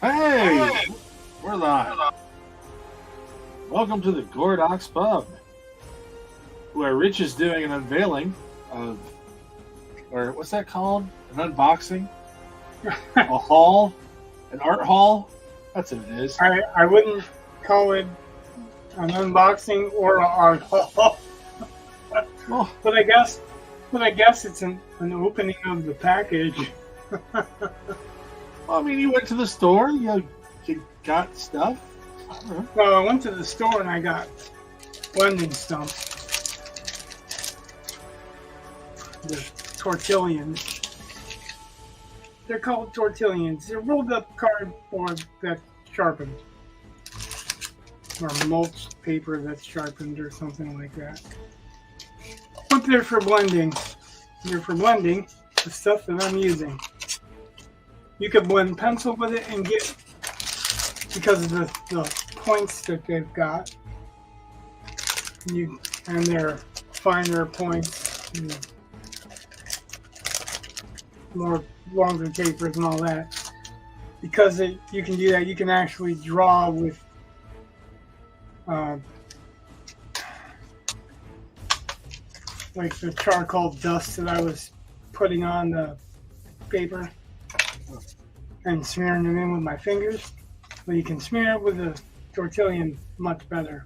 Hey, we're live. Welcome to the Gored Pub, where Rich is doing an unveiling of, or what's that called? An unboxing? A haul? An art haul? That's what it is. I wouldn't call it an unboxing or an art haul. Well, but I guess it's an opening of the package. I mean, you went to the store, you got stuff. Well, I went to the store and I got blending stuff. The tortillions. They're called tortillions. They're rolled up cardboard that's sharpened. Or mulched paper that's sharpened or something like that. But they're for blending. They're for blending the stuff that I'm using. You could blend pencil with it and get, because of the points that they've got, and they're finer points, more longer tapers and all that. Because you can do that, you can actually draw with like the charcoal dust that I was putting on the paper and smearing them in with my fingers. But you can smear it with a tortillion much better.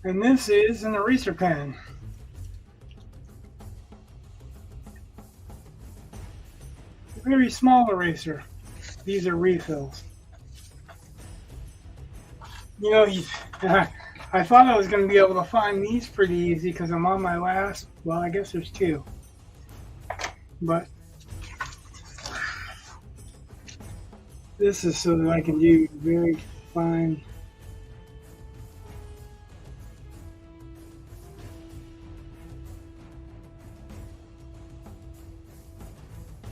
And this is an eraser pen. A very small eraser. These are refills. You know, I thought I was going to be able to find these pretty easy because I'm on my last, well, I guess there's two. But this is so that I can do very fine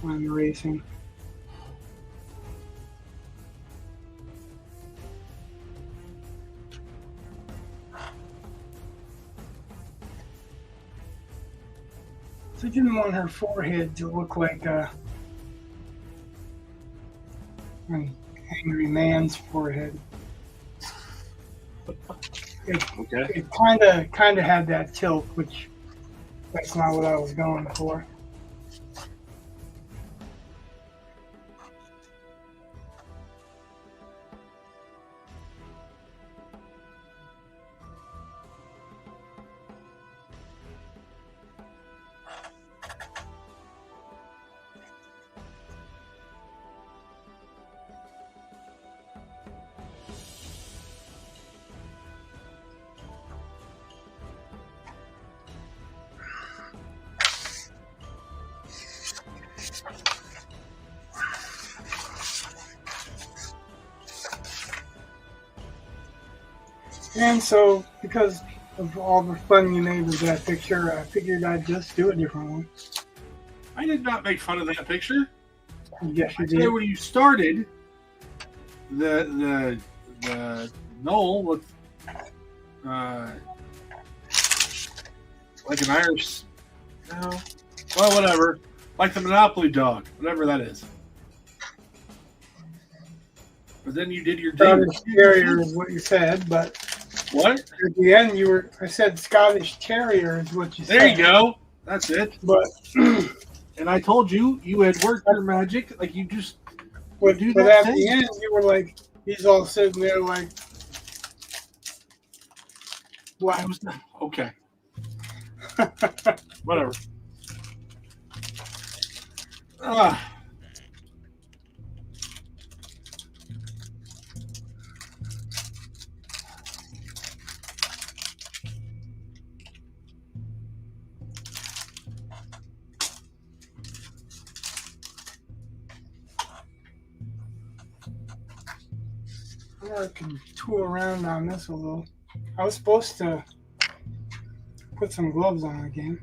erasing. So I didn't want her forehead to look like an angry man's forehead. It kind of had that tilt, which that's not what I was going for. And so, because of all the fun you made with that picture, I figured I'd just do a different one. I did not make fun of that picture. Yes, you I did. said when you started, the knoll looked like an Irish, well, whatever, like the Monopoly dog, whatever that is. But then you did your Scottish Terrier is what you said, but what? At the end, I said Scottish Terrier is what you said. There you go. That's it. But and I told you had worked your magic, like you just but do at that the thing. end, you were like, he's all sitting there like, Well, I was okay. Whatever. I can tool around on this a little. I was supposed to put some gloves on again.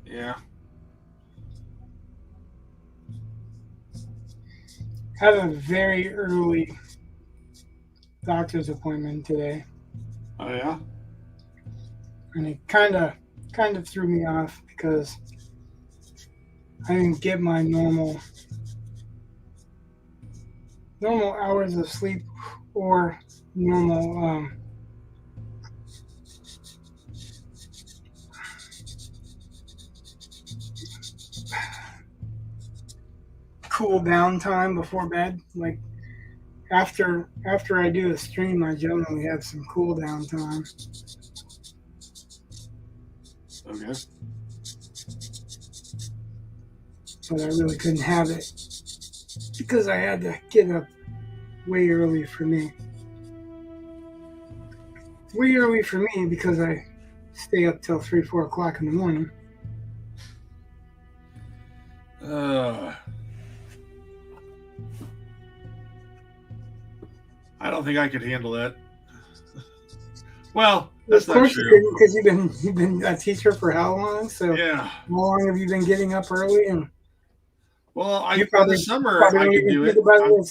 Yeah. Had a very early doctor's appointment today. Oh yeah. And it kind of threw me off because I didn't get my normal normal hours of sleep or normal cool down time before bed. Like after I do a stream, I generally have some cool down time. Okay. But I really couldn't have it because I had to get up way early for me. It's way early for me because I stay up till 3, 4 o'clock in the morning. I don't think I could handle that. Well, of course you couldn't, because you've been a teacher for how long? So yeah. How long have you been getting up early? And well, in the summer I could do it. You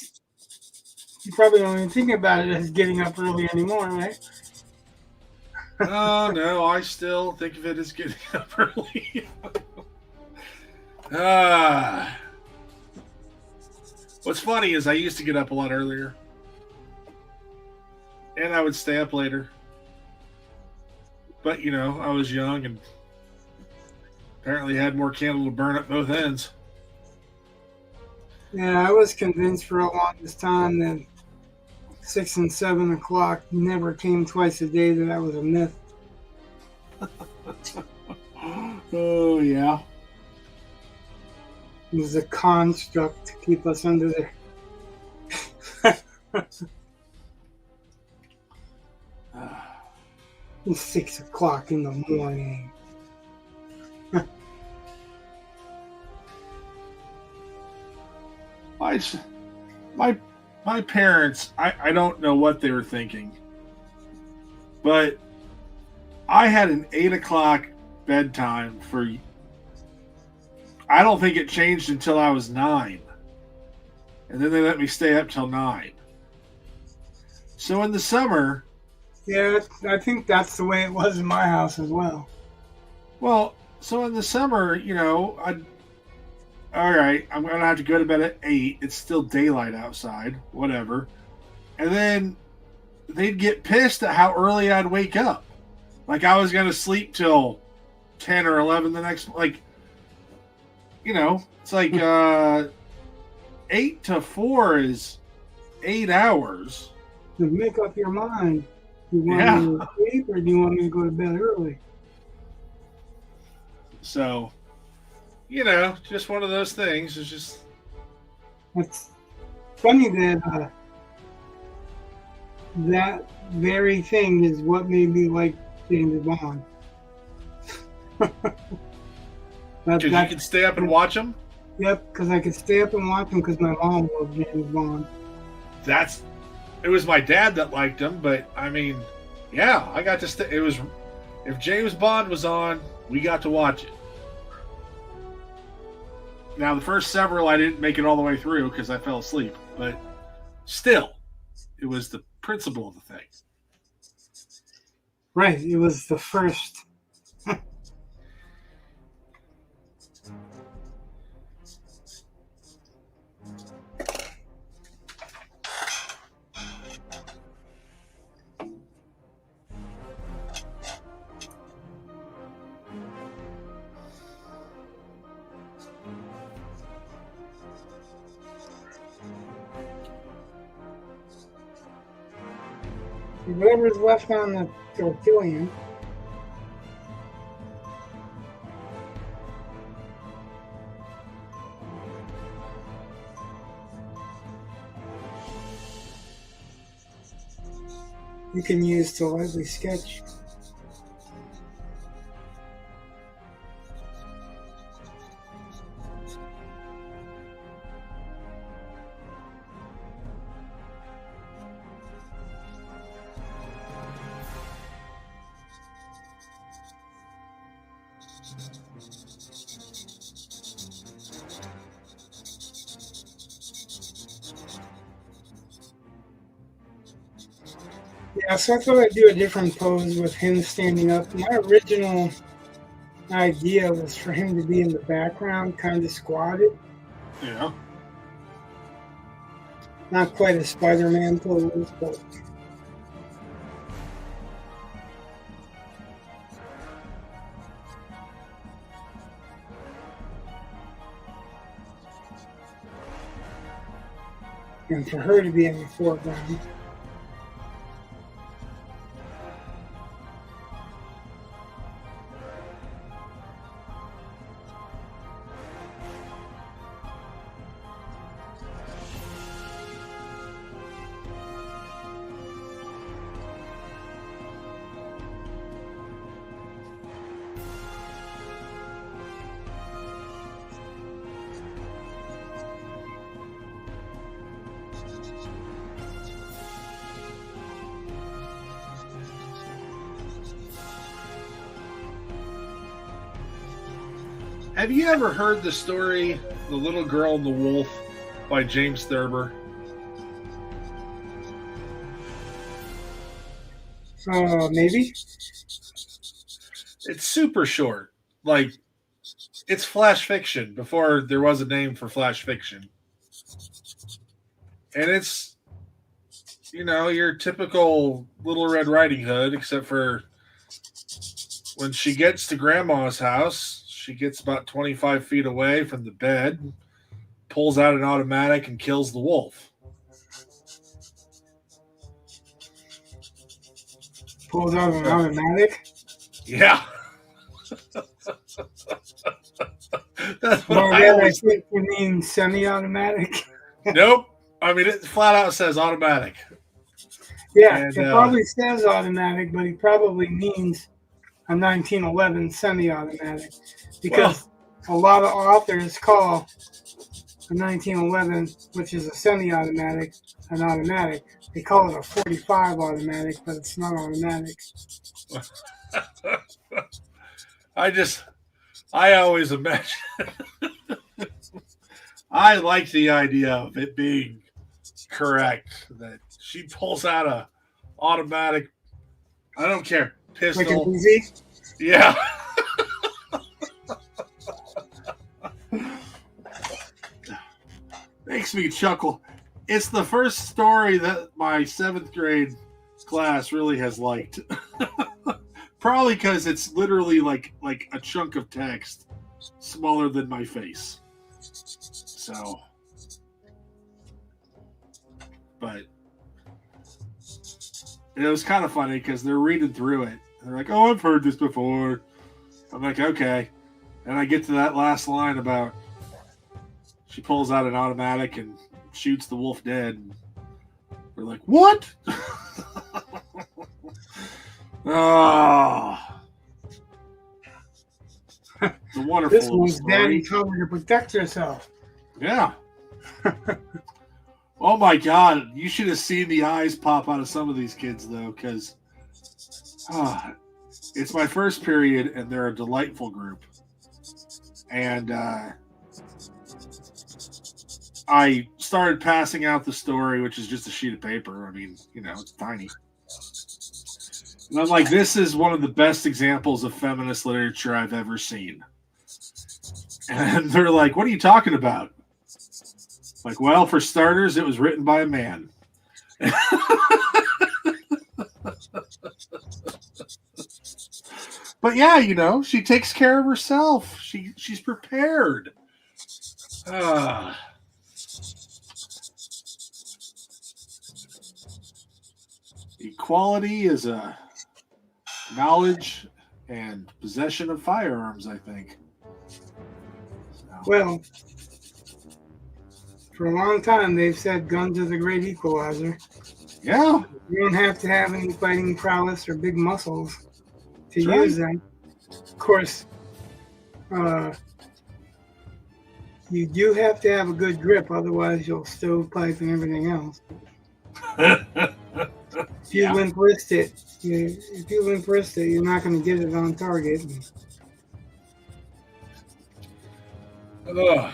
probably don't even think about it as getting up early anymore, right? Oh no, I still think of it as getting up early. What's funny is I used to get up a lot earlier. And I would stay up later. But, I was young and apparently had more candle to burn at both ends. Yeah, I was convinced for a longest time that 6 and 7 o'clock never came twice a day, that was a myth. Oh, yeah. It was a construct to keep us under there. 6 o'clock in the morning. My parents, I don't know what they were thinking, but I had an 8 o'clock bedtime for, I don't think it changed until I was 9. And then they let me stay up till 9. So in the summer... Yeah, I think that's the way it was in my house as well. Well, so in the summer, all right, I'm going to have to go to bed at 8. It's still daylight outside, whatever. And then they'd get pissed at how early I'd wake up. Like I was going to sleep till 10 or 11 the next, it's like 8 to 4 is 8 hours. To make up your mind. Do you want me to sleep or do you want me to go to bed early? So, just one of those things. It's just... It's funny that that very thing is what made me like James Bond. Because you can stay up and watch them? Yep, because I could stay up and watch them because my mom loved James Bond. It was my dad that liked him, but I mean, yeah, I got to stay. It was, if James Bond was on, we got to watch it. Now, the first several, I didn't make it all the way through because I fell asleep, but still, it was the principle of the thing. Right, it was the first. Whatever's left on the tortillion. You can use to lightly sketch. Yeah, so I thought I'd do a different pose with him standing up. My original idea was for him to be in the background, kind of squatted. Yeah. Not quite a Spider-Man pose, but and for her to be in the foreground. Have you ever heard the story The Little Girl and the Wolf by James Thurber? Maybe. It's super short. Like, it's flash fiction before there was a name for flash fiction. And it's, you know, your typical Little Red Riding Hood, except for when she gets to Grandma's house, she gets about 25 feet away from the bed, pulls out an automatic, and kills the wolf. Pulls out an automatic? Yeah. That's what Well, I yeah, always I think you mean semi-automatic. Nope. I mean, it flat out says automatic. Yeah, And, it probably says automatic, but he probably means a 1911 semi-automatic, because a lot of authors call a 1911, which is a semi-automatic, an automatic. They call it a 45 automatic, but it's not automatic. I always imagine. I like the idea of it being correct, that she pulls out a automatic, I don't care, pistol. Like an easy? Yeah. Makes me chuckle. It's the first story that my 7th grade class really has liked. Probably because it's literally like a chunk of text smaller than my face. So, but it was kind of funny because they're reading through it. They're like, "Oh, I've heard this before." I'm like, "Okay," and I get to that last line about she pulls out an automatic and shoots the wolf dead. We're like, "What?" Oh, it's a wonderful This one's story. daddy told her to protect herself. Yeah. Oh my God! You should have seen the eyes pop out of some of these kids, though, because it's my first period, and they're a delightful group. And I started passing out the story, which is just a sheet of paper. I mean, you know, it's tiny. And I'm like, this is one of the best examples of feminist literature I've ever seen. And they're like, what are you talking about? Like, well, for starters, it was written by a man. But yeah, you know, she takes care of herself. She's prepared. Equality is a knowledge and possession of firearms, I think. So. Well, for a long time, they've said guns are the great equalizer. Yeah. You don't have to have any fighting prowess or big muscles to That's use right. them. Of course, you do have to have a good grip, otherwise you'll stovepipe and everything else. If you limp wrist it, you're not going to get it on target. Ugh.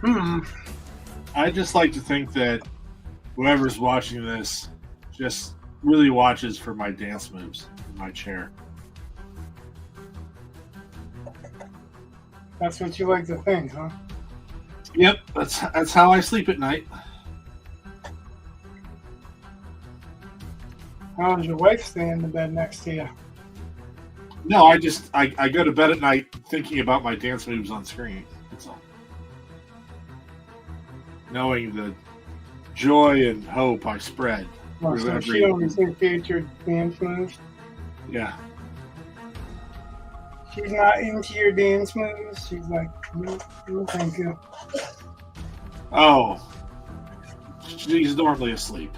I just like to think that whoever's watching this just really watches for my dance moves in my chair. That's what you like to think, huh? Yep, that's how I sleep at night. How does your wife stay in the bed next to you? No, I go to bed at night thinking about my dance moves on screen. That's all. Knowing the joy and hope I spread. Well, so she always dictates your dance moves? Yeah. She's not into your dance moves? She's like, no, thank you. Oh. She's normally asleep.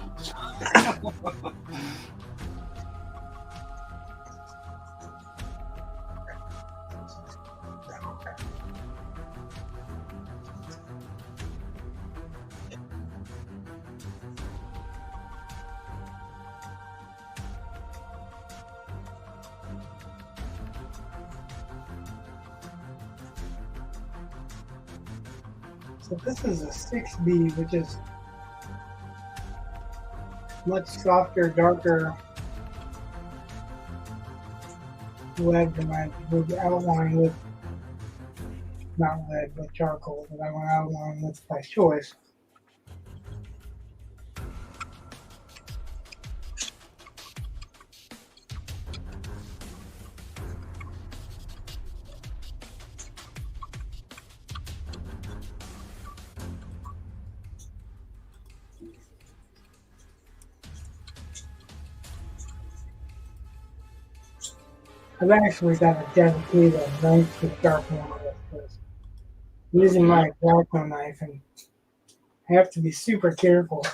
So this is a 6B, which is much softer, darker lead than I would outline with, not lead, but charcoal that I want to outline with by choice. I've actually got a dedicated knife to sharpen all this because using my X-Acto knife, and I have to be super careful.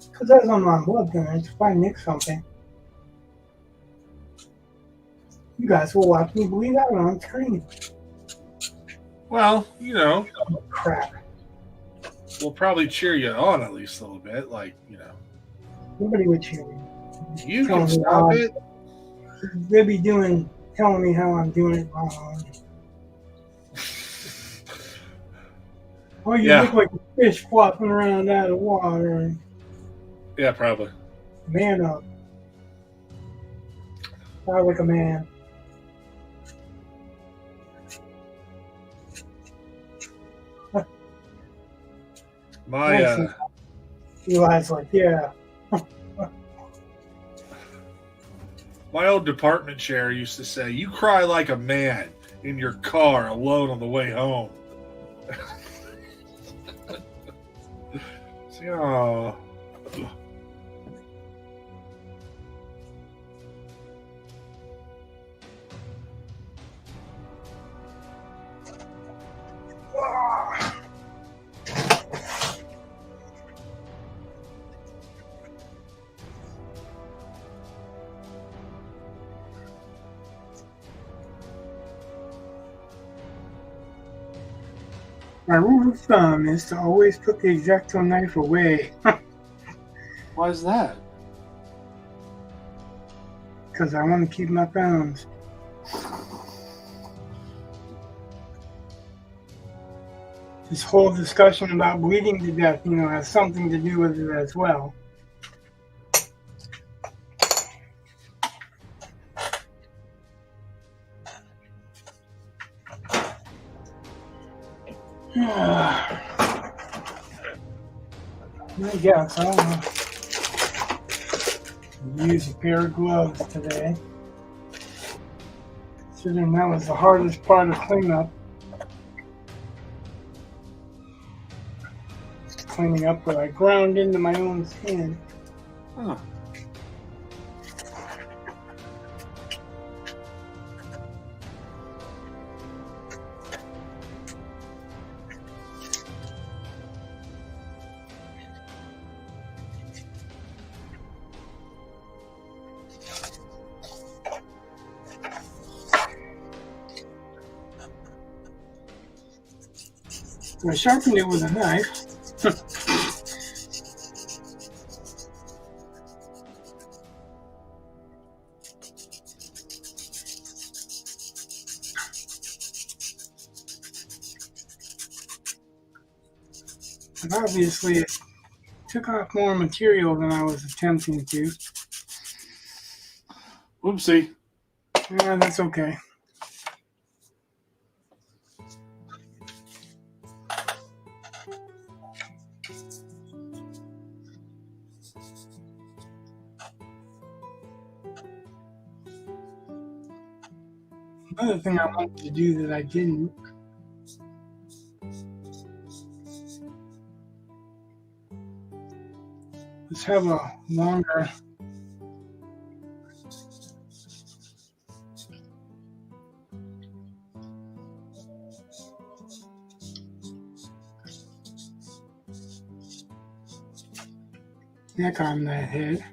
Because as I'm on blood thinners, if I nick something, you guys will watch me bleed out on screen. Well, you know. Oh, crap. We'll probably cheer you on at least a little bit, like, you know. Nobody would cheer me. You can stop it. They'd be telling me how I'm doing it wrong. Oh, you look like a fish flopping around out of water. Yeah, probably. Man up. Sound like a man. Eli's like, yeah. My old department chair used to say, "You cry like a man in your car alone on the way home." See, oh. My rule of thumb is to always put the X-Acto knife away. Why is that? Because I want to keep my thumbs. This whole discussion about bleeding to death, has something to do with it as well. I guess, I don't know. Use a pair of gloves today. Considering that was the hardest part of cleanup. Just cleaning up what I ground into my own skin. Huh. I sharpened it with a knife. But obviously, it took off more material than I was attempting to. Whoopsie. Yeah, that's okay. Another thing I wanted to do that I didn't was have a longer neck on that head.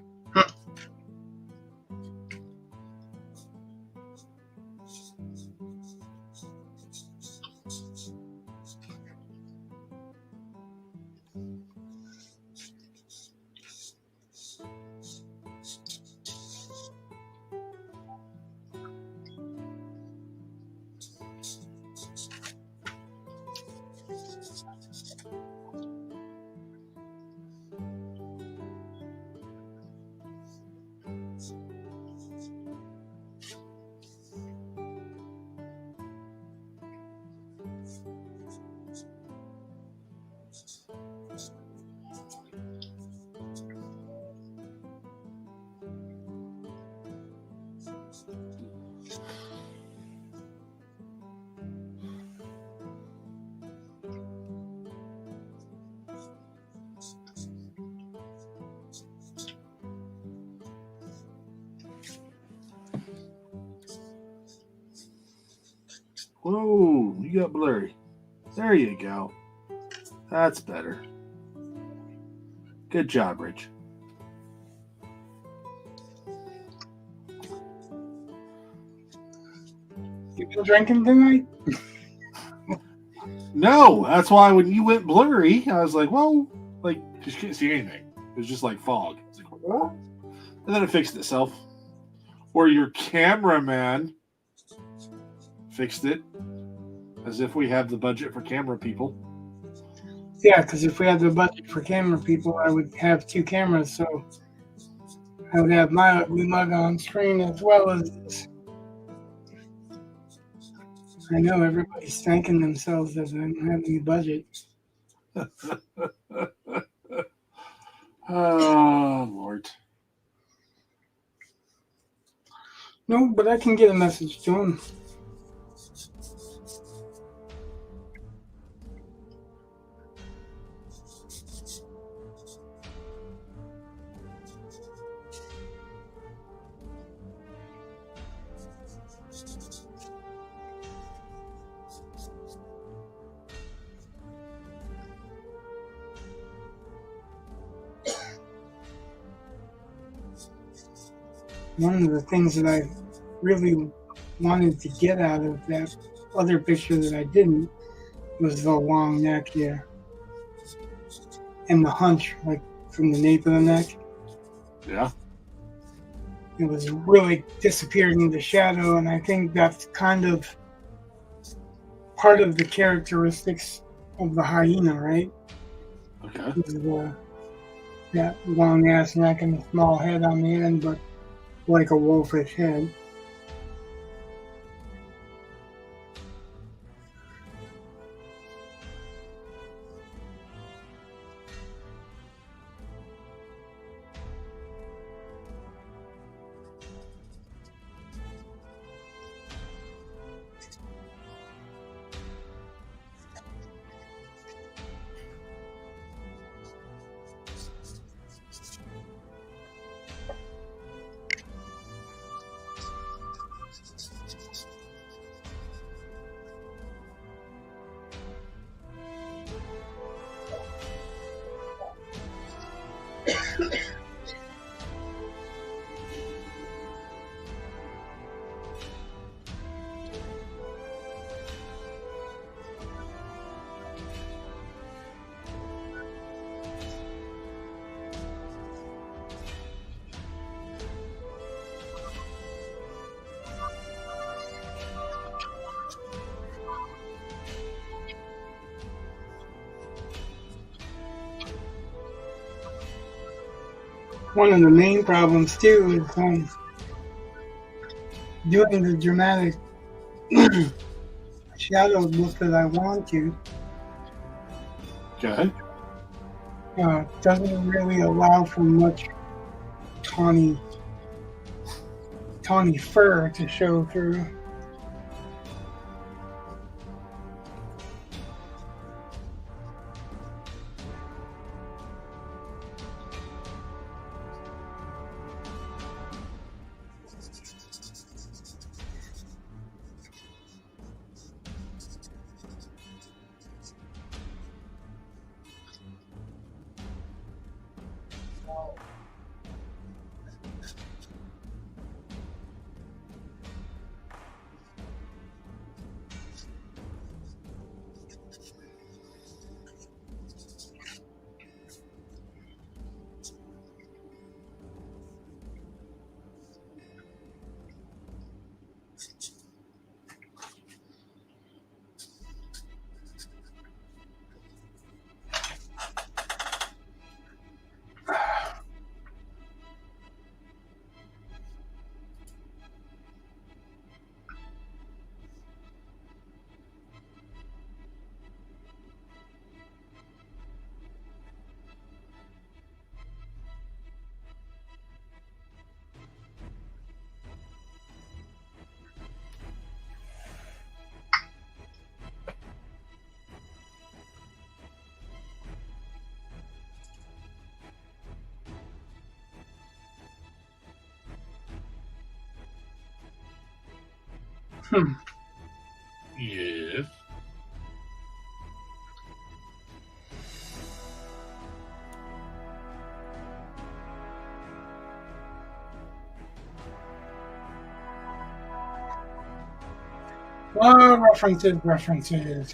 Whoa, you got blurry. There you go. That's better. Good job, Rich. You been drinking tonight? No, that's why when you went blurry, I was like, well, like, because you couldn't see anything. It was just like fog. It's like, what? And then it fixed itself. Or your cameraman fixed it. As if we have the budget for camera people. Yeah, because if we had the budget for camera people, I would have 2 cameras, so I would have my ugly mug on screen as well as this. I know everybody's thanking themselves that I don't have any budget. Oh, Lord. No, but I can get a message to him. One of the things that I really wanted to get out of that other picture that I didn't was the long neck here. And the hunch, like from the nape of the neck. Yeah. It was really disappearing into shadow, and I think that's kind of part of the characteristics of the hyena, right? Okay. That long ass neck and a small head on the end, but like a wolfish head. one of the main problems too is doing the dramatic shadow look that I want to. Okay. Doesn't really allow for much tawny fur to show through. Yes. References.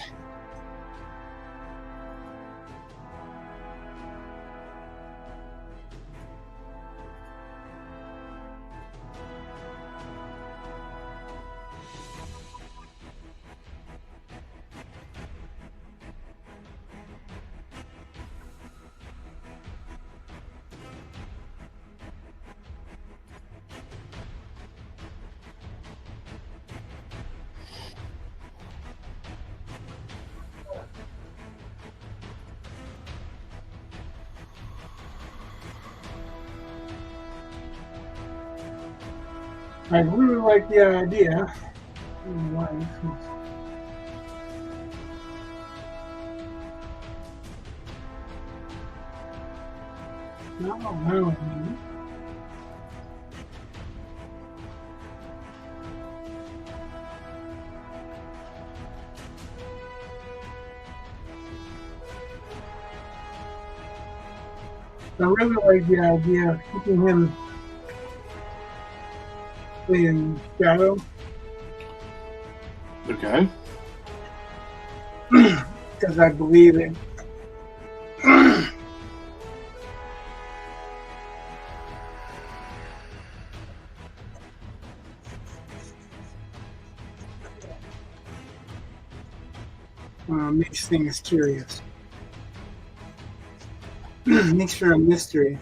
I really like the idea. No. I really like the idea of keeping him in shadow. Okay. Because I believe it. Makes things curious. Makes for a mystery.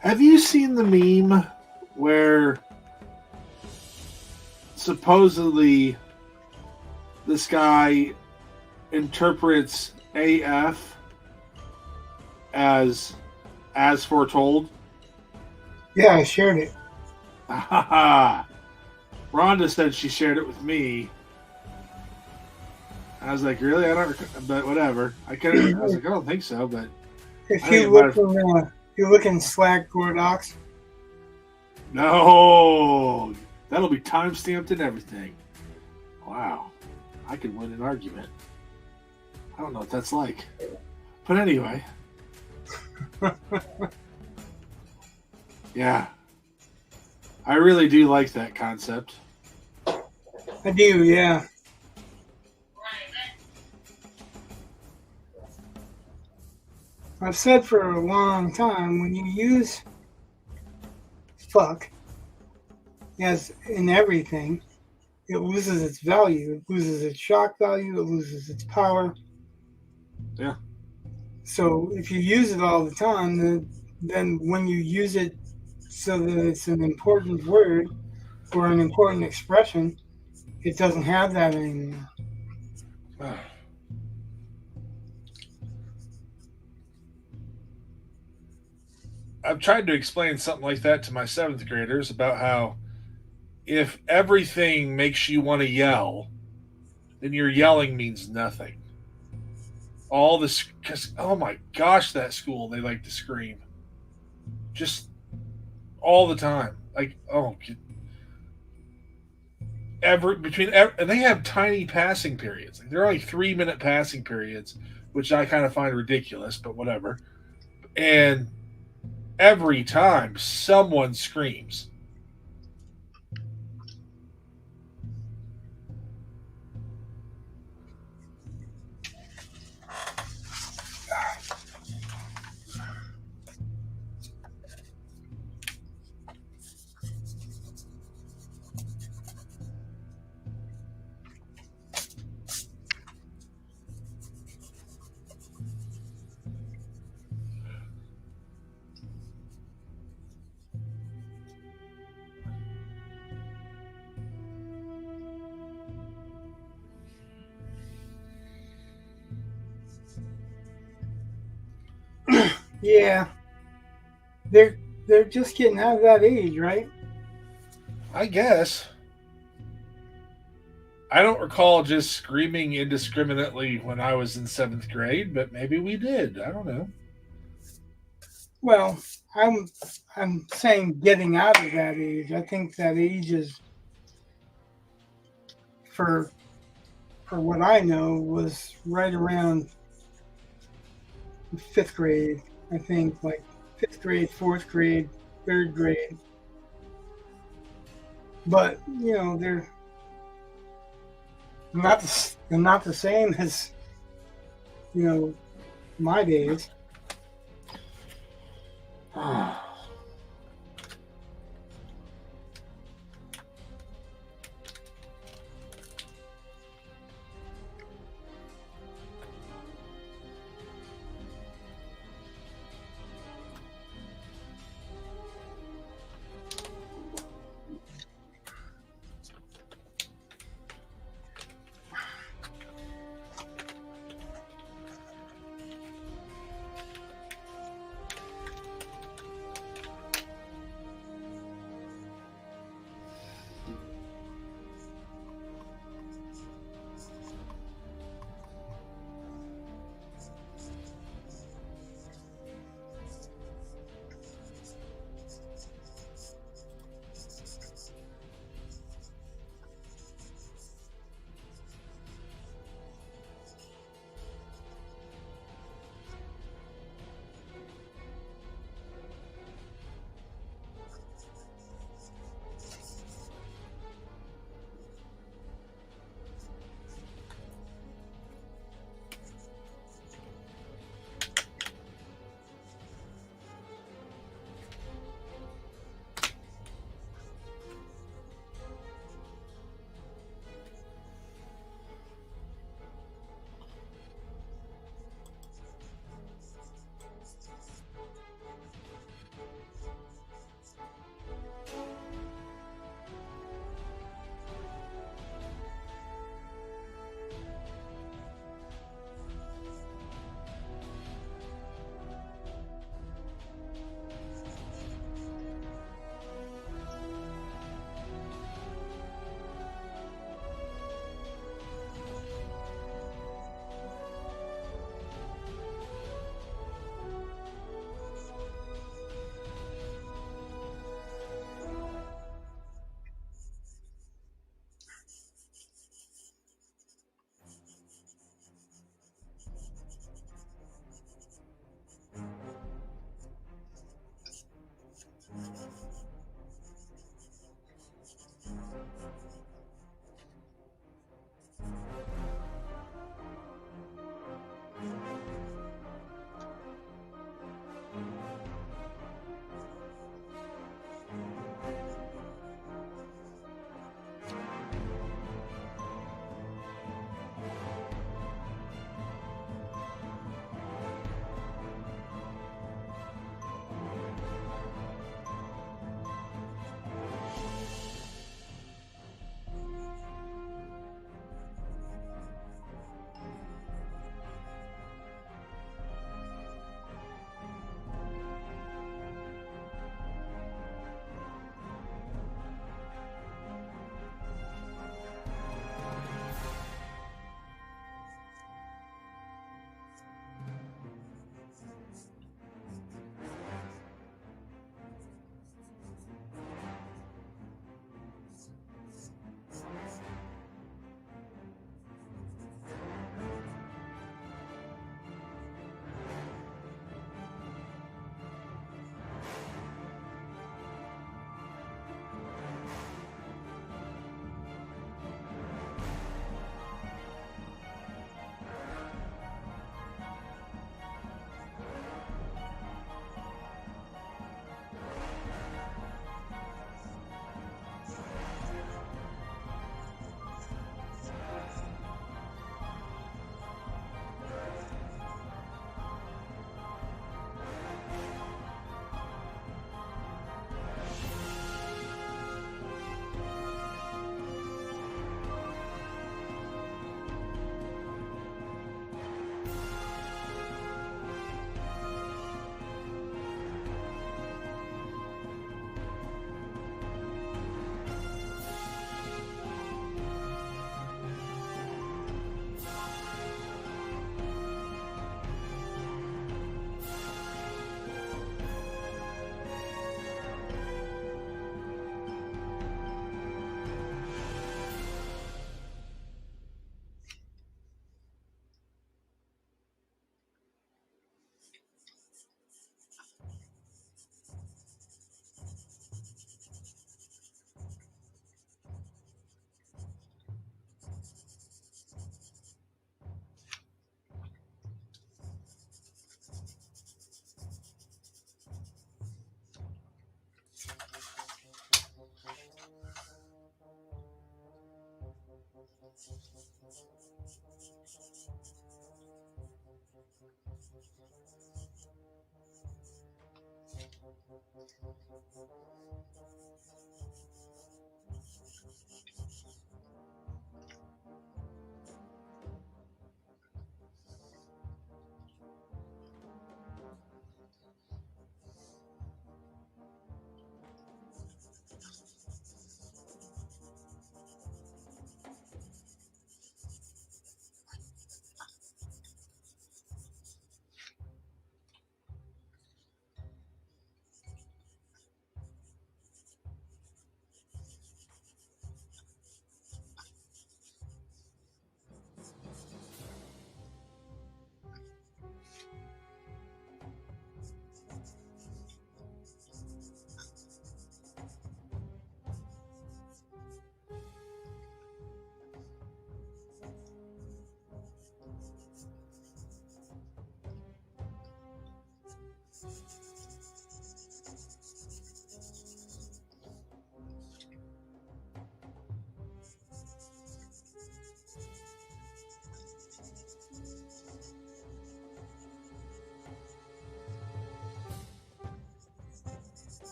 Have you seen the meme where supposedly this guy interprets AF as foretold? Yeah, I shared it. Rhonda said she shared it with me. I was like, really? I don't. But whatever. I was like, I don't think so. But If you look in Slack Goredox, no, that'll be time stamped and everything. Wow, I could win an argument. I don't know what that's like, but anyway. Yeah, I really do like that concept. I do, yeah. I've said for a long time, when you use fuck as in everything, it loses its value. It loses its shock value. It loses its power. Yeah. So if you use it all the time, then when you use it so that it's an important word or an important expression, it doesn't have that anymore. I've tried to explain something like that to my 7th graders about how if everything makes you want to yell, then your yelling means nothing. All this, because oh my gosh, that school, they like to scream. Just all the time. Like, oh, and they have tiny passing periods. Like, they're only 3-minute passing periods, which I kind of find ridiculous, but whatever. And every time someone screams. Yeah, they're just getting out of that age, right? I guess. I don't recall just screaming indiscriminately when I was in 7th grade, but maybe we did. I don't know. Well, I'm saying getting out of that age. I think that age is for what I know was right around 5th grade. I think like 5th grade, 4th grade, 3rd grade. But they're not the same as my days.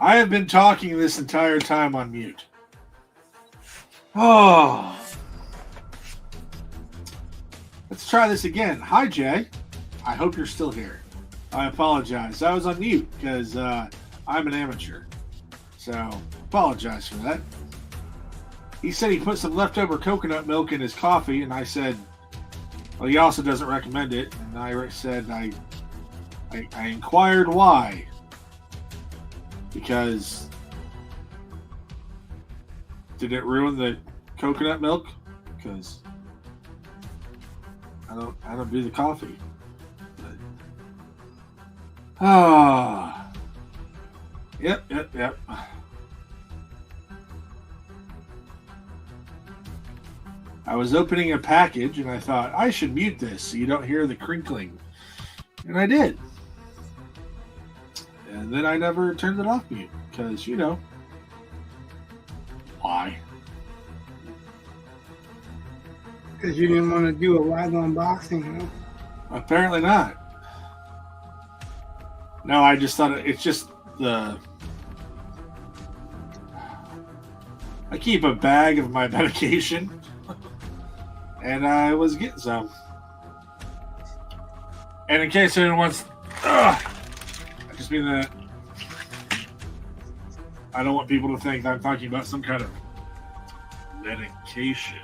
I have been talking this entire time on mute. Oh. Let's try this again. Hi, Jay. I hope you're still here. I apologize. I was on mute because I'm an amateur. So, apologize for that. He said he put some leftover coconut milk in his coffee, and I said, well, he also doesn't recommend it. And I said, I inquired why. Because did it ruin the coconut milk? Because I don't do the coffee. Ah. Yep. I was opening a package and I thought, I should mute this so you don't hear the crinkling. And I did. And then I never turned it off mute because, you know, why? Because you didn't want to do a live unboxing, huh? Apparently not. No, I just thought it's just the... I keep a bag of my medication, and I was getting some. And in case anyone wants... I just mean that I don't want people to think I'm talking about some kind of medication.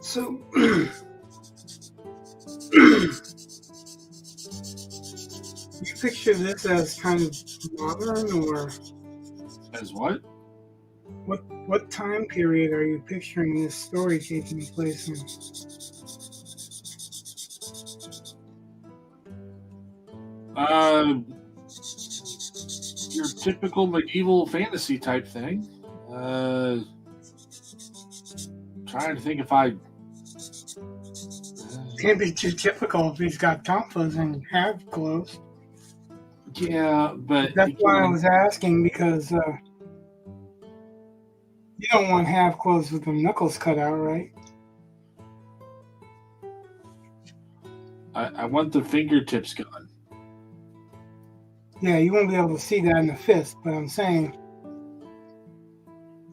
So, you picture this as kind of modern, or As what? what time period are you picturing this story taking place in? Your typical medieval fantasy type thing. Trying to think if I. Can't be too typical if he's got compass and half gloves. Yeah, but That's why I was asking, because you don't want half gloves with the knuckles cut out, right? I want the fingertips gone. Yeah, you won't be able to see that in the fist, but I'm saying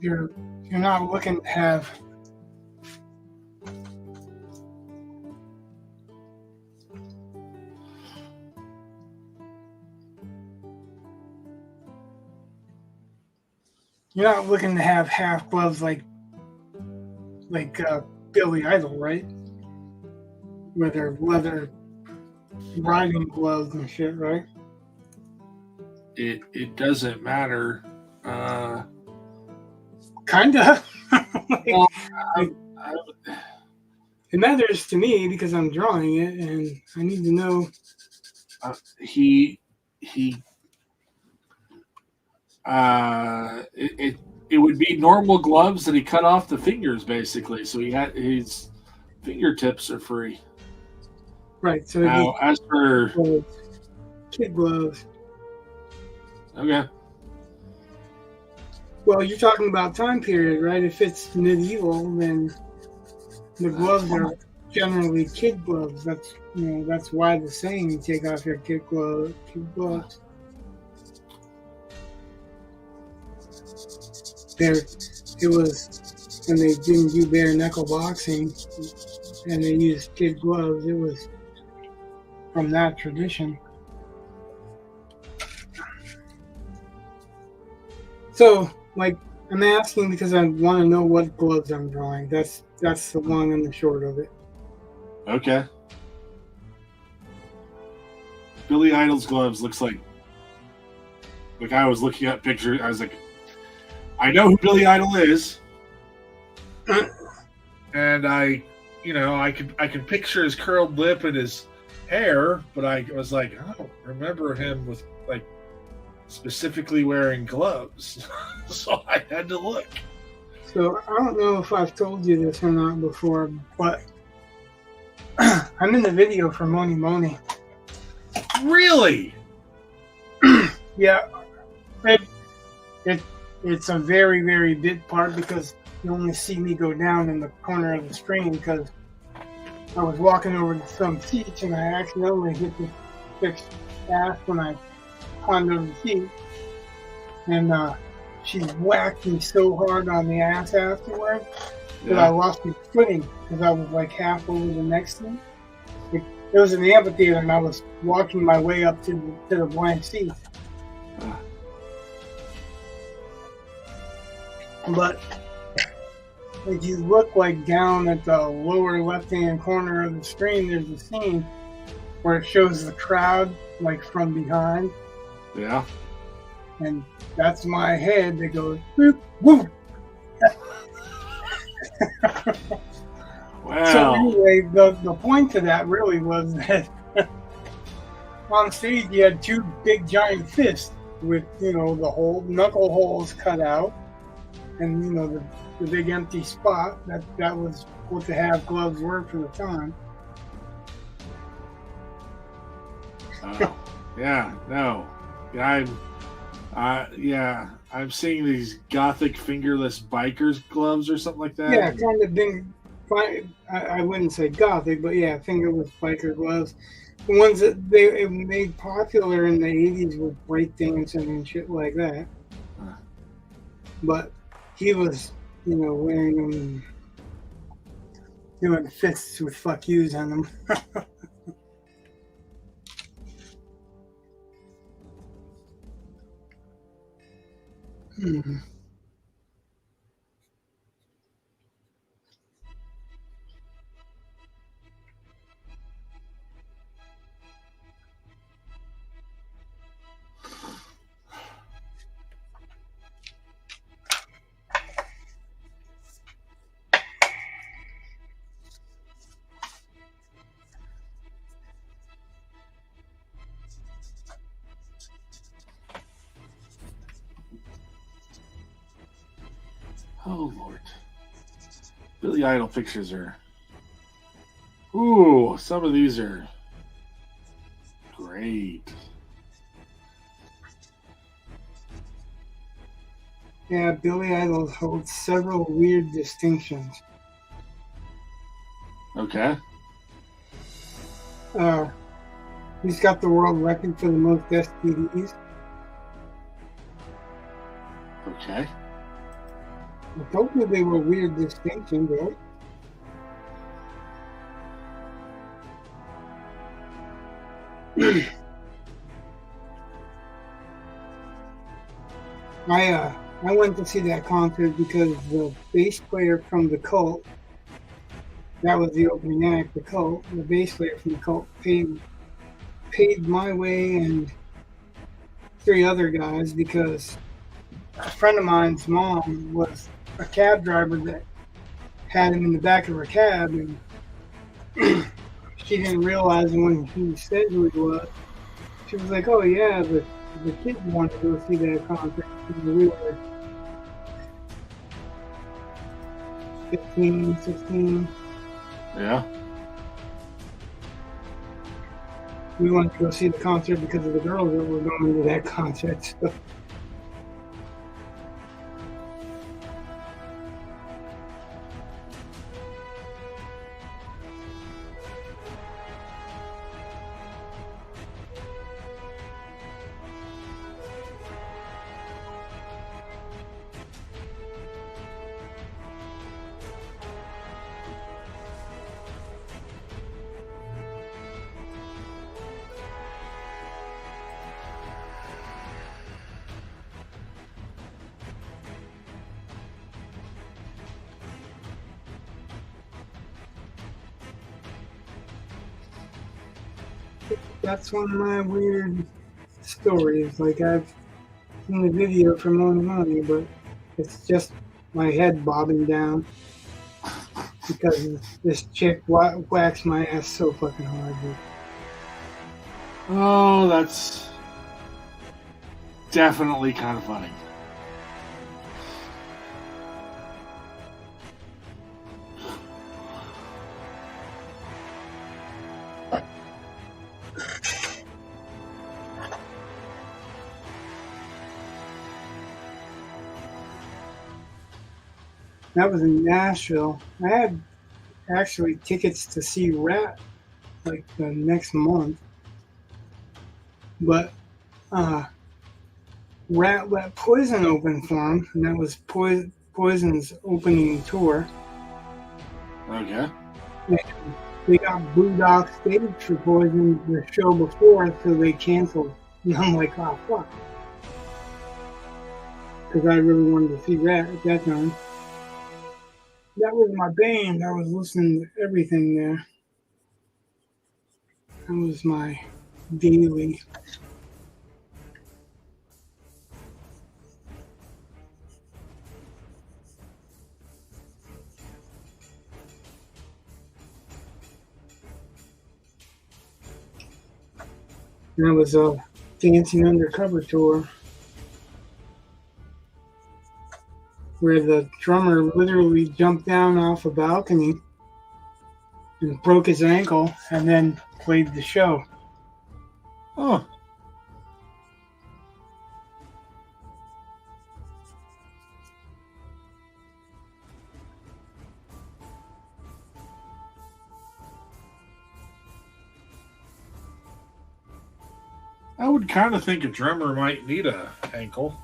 you're not looking to have half gloves like Billy Idol, right? Where they're leather riding gloves and shit, right? It doesn't matter. Kinda. Well, it matters to me because I'm drawing it, and I need to know. It would be normal gloves that he cut off the fingers, basically. So his fingertips are free. Right. So Now, as for kid gloves. Okay. Well, you're talking about time period, right? If it's medieval, then the gloves are generally kid gloves. That's why the saying, "You take off your kid gloves." It was when they didn't do bare knuckle boxing and they used kid gloves. It was from that tradition. So, I'm asking because I want to know what gloves I'm drawing. That's the long and the short of it. Okay. Billy Idol's gloves looks like I was looking at pictures. I was like, I know who Billy Idol is, and I can picture his curled lip and his hair, but I was like, I don't remember him with specifically wearing gloves. So I had to look. So I don't know if I've told you this or not before, but I'm in the video for Moni Moni. Really? Yeah. It's a very, very big part because you only see me go down in the corner of the screen because I was walking over to some seats and I accidentally hit the fixed ass when I climbed over the seat. And she whacked me so hard on the ass afterward that I lost my footing because I was like half over the next thing. It was an amphitheater and I was walking my way up to the blank seat. But if you look down at the lower left-hand corner of the screen, there's a scene where it shows the crowd from behind. Yeah. And that's my head that goes whoop whoop. Wow. So anyway, the point to that really was that on stage you had two big giant fists with the whole knuckle holes cut out. And the big empty spot, that was what the half gloves were for the time. Yeah, no. I'm seeing these gothic fingerless bikers gloves or something like that. Yeah, kind of big. I wouldn't say gothic, but yeah, fingerless biker gloves. The ones that they made popular in the 80s with breakdancing and shit like that. But he was, wearing them and doing fists with fuck yous on them. Oh, Lord. Billy Idol pictures are... Ooh, some of these are great. Yeah, Billy Idol holds several weird distinctions. Okay. He's got the world record for the most STDs. Okay. I told you they were weird distinctions, right? I went to see that concert because the bass player from the Cult, that was the opening act, the Cult, the bass player from the Cult paid my way and 3 other guys because a friend of mine's mom was a cab driver that had him in the back of her cab, and she didn't realize when he said who he was. She was like, "Oh yeah, the kids wanted to go see that concert." We were 15, 16. Yeah. We wanted to go see the concert because of the girls that were going to that concert. So. That's one of my weird stories. Like, I've seen the video for Money, but it's just my head bobbing down because this chick whacks my ass so fucking hard. Oh, that's definitely kind of funny. That was in Nashville. I had actually tickets to see Rat like the next month, but Rat let Poison open for him, and that was Poison's opening tour. Okay. And they got booed off stage for Poison the show before, so they canceled. And I'm like, oh fuck, because I really wanted to see Rat at that time. That was my band. I was listening to everything there. That was my daily. And that was a Dancing Undercover tour where the drummer literally jumped down off a balcony and broke his ankle and then played the show. Oh. I would kind of think a drummer might need a ankle.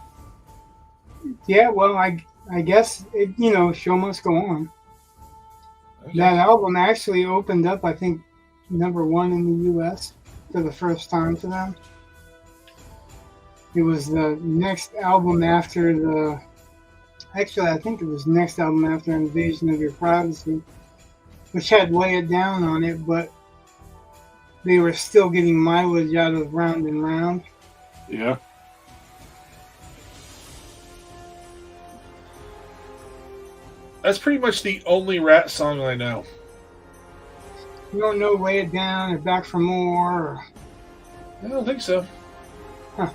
Yeah, well, I guess it, show must go on. Okay. That album actually opened up, I think, #1 in the U.S. for the first time for them. It was the next album after the. Actually, I think it was next album after Invasion of Your Privacy, which had Lay It Down on it, but they were still getting mileage out of Round and Round. Yeah. That's pretty much the only Rat song I know. You don't know Lay It Down or Back for More? Or... I don't think so. Huh.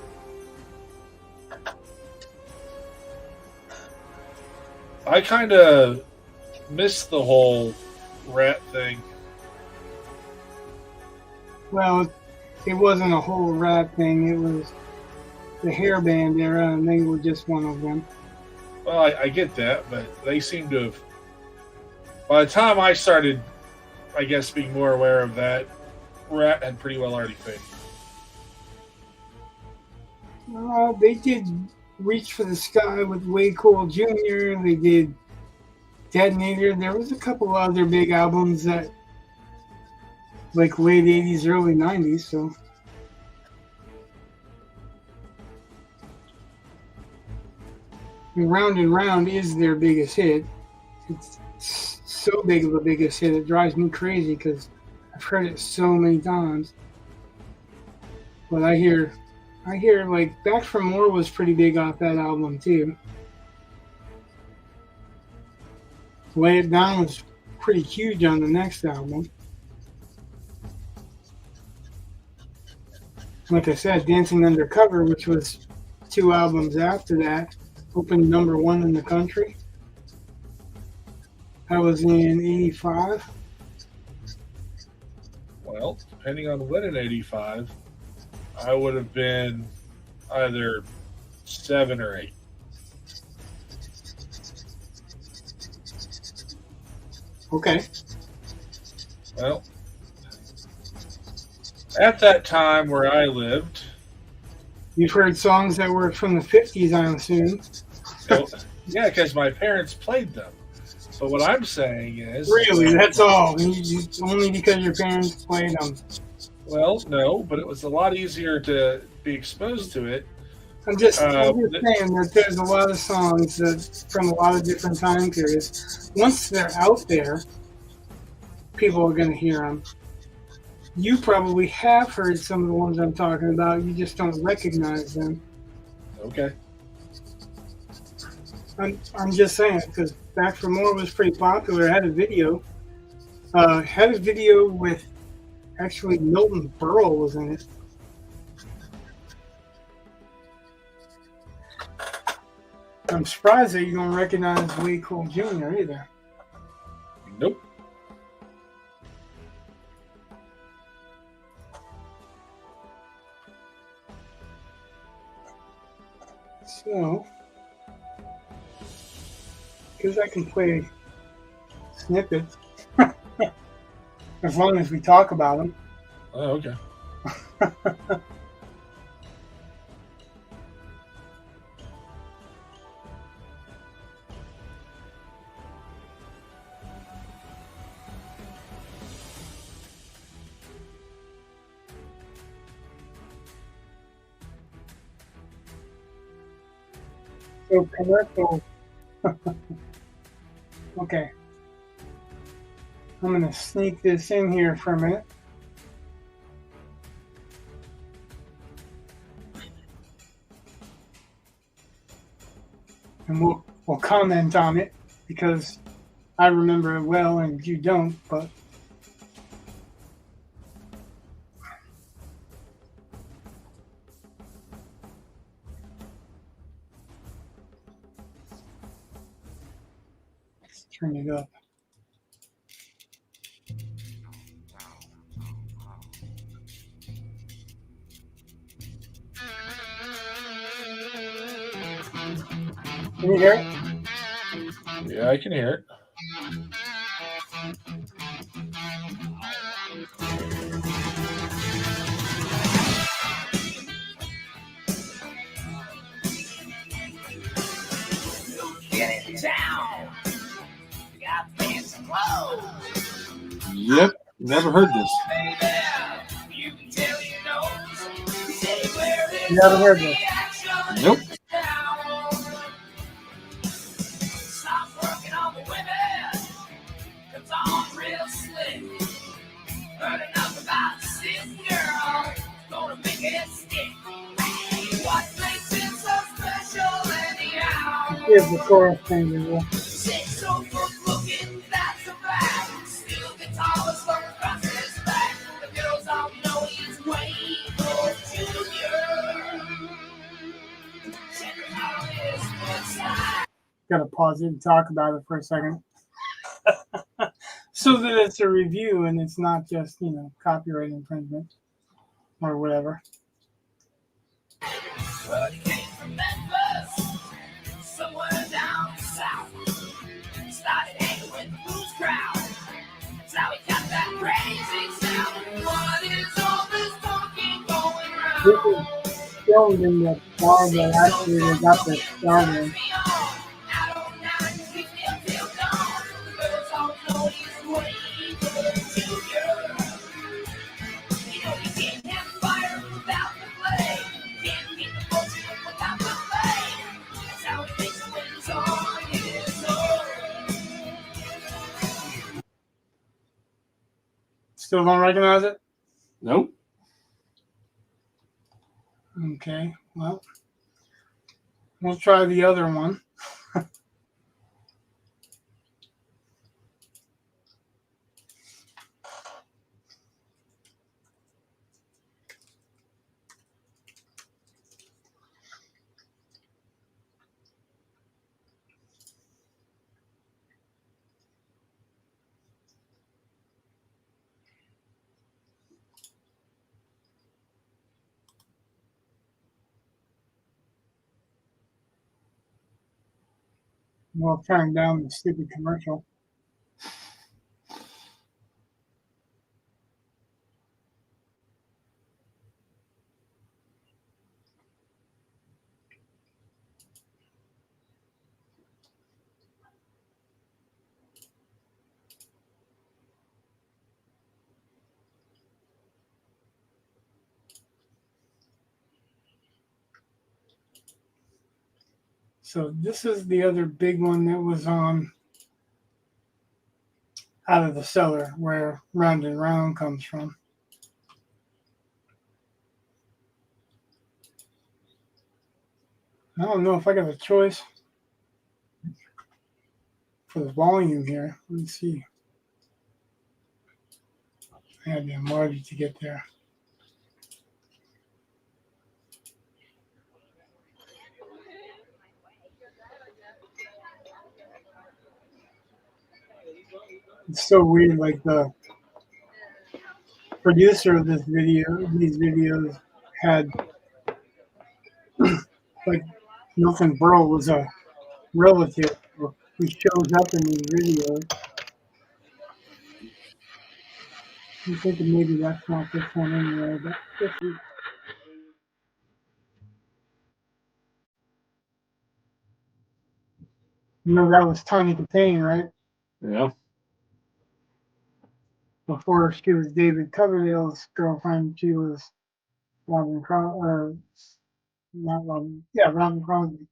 I kind of missed the whole Rat thing. Well, it wasn't a whole Rat thing. It was the hair band era, and they were just one of them. Well, I get that, but they seem to have... By the time I started, I guess, being more aware of that, Rat had pretty well already faded. They did Reach for the Sky with Way Cool Jr. They did Detonator. There was a couple other big albums that, like late 80s, early 90s, so... Round and Round is their biggest hit. It's so big of a biggest hit, it drives me crazy because I've heard it so many times. But I hear like Back for More was pretty big off that album too. Lay It Down was pretty huge on the next album. Like I said, Dancing Undercover, which was 2 albums after that, opened #1 in the country. That was in 85. Well, depending on when in 85, I would have been either 7 or 8. Okay. Well, at that time where I lived... You've heard songs that were from the 50s, I assume. Yeah, because my parents played them. But what I'm saying is... Really, that's all? Only because your parents played them? Well, no, but it was a lot easier to be exposed to it. I'm just saying that there's a lot of songs that from a lot of different time periods. Once they're out there, people are going to hear them. You probably have heard some of the ones I'm talking about. You just don't recognize them. Okay. I'm just saying, because Back for More was pretty popular. It had a video. Had a video with, actually, Milton Berle was in it. I'm surprised that you don't recognize Way Cool Jr. either. Nope. So, because I can play snippets, as long as we talk about them. Oh, okay. So commercial. Okay. I'm going to sneak this in here for a minute. And we'll comment on it because I remember it well and you don't, but let's turn it up. Can you hear it? Yeah, I can hear it. Yep, never heard this. Never heard this. Nope. Here's the chorus thing as well. Gotta pause it and talk about it for a second. So that it's a review and it's not just, copyright infringement or whatever. Well, he came from Memphis, somewhere down south. Started hanging with the blues crowd. That's how he got that crazy sound. What is all this talking going round? This is filmed in the bar that actually they got the started. Still don't recognize it? Nope. Okay, well, we'll try the other one. We'll turn down the stupid commercial. So this is the other big one that was on Out of the Cellar, where Round and Round comes from. I don't know if I got a choice for the volume here. Let's see. I had to enlarge it to get there. It's so weird, like the producer of these videos had like Milton Berle was a relative who shows up in these videos. I'm thinking maybe that's not this one anyway, but this is. That was Tony Katane, right? Yeah. Before she was David Coverdale's girlfriend, she was Robin Crosby, or not Robin, yeah, Robin Crosby.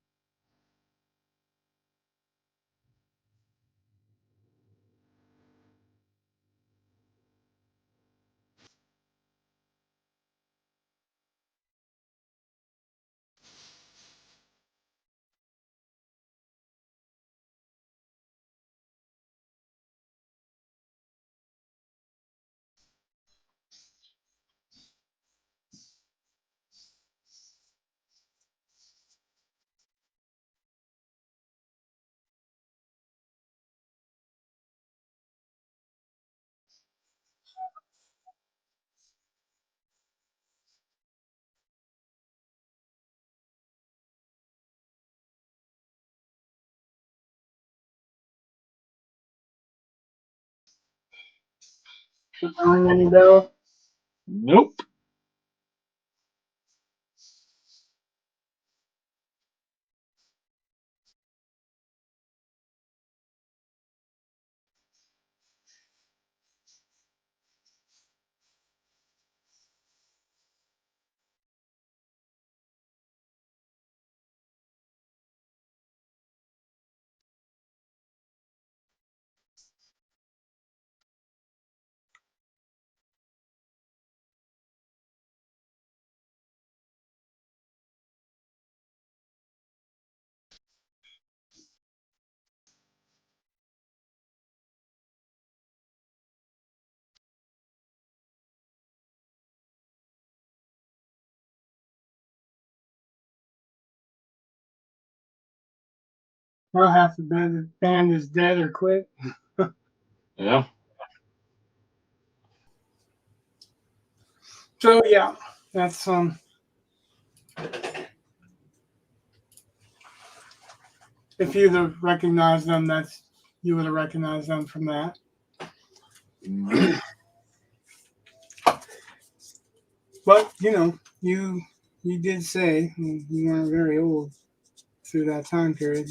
Does that ring any bell? Nope. Well, half the band is dead or quit. Yeah. So yeah, that's if you'd have recognized them, that's you would have recognized them from that. But you did say you weren't very old through that time period.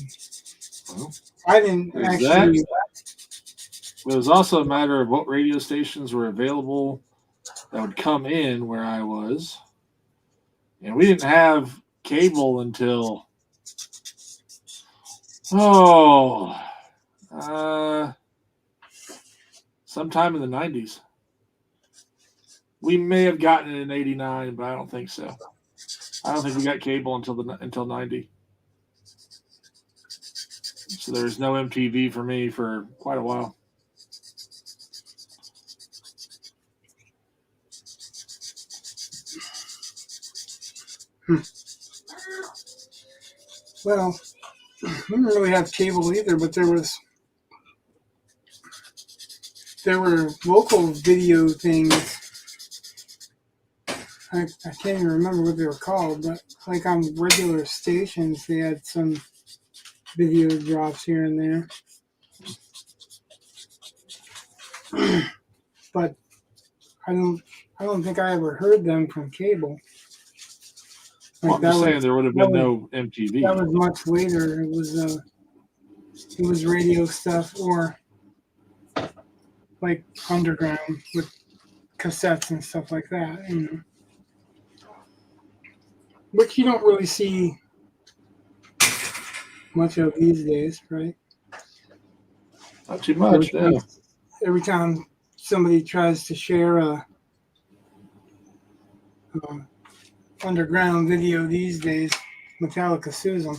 Well, I didn't there's actually. It was also a matter of what radio stations were available that would come in where I was. And we didn't have cable until, sometime in the 90s. We may have gotten it in 89, but I don't think so. I don't think we got cable until 90. So there was no MTV for me for quite a while. Well, we didn't really have cable either, but there were local video things. I can't even remember what they were called, but like on regular stations, they had some video drops here and there. But I don't think I ever heard them from cable. Well, I'm just saying there would have been no MTV. That was much later. It was radio stuff or like underground with cassettes and stuff like that. Which you don't really see much of these days, right? Not too much, no. Every time somebody tries to share a underground video these days, Metallica sues them.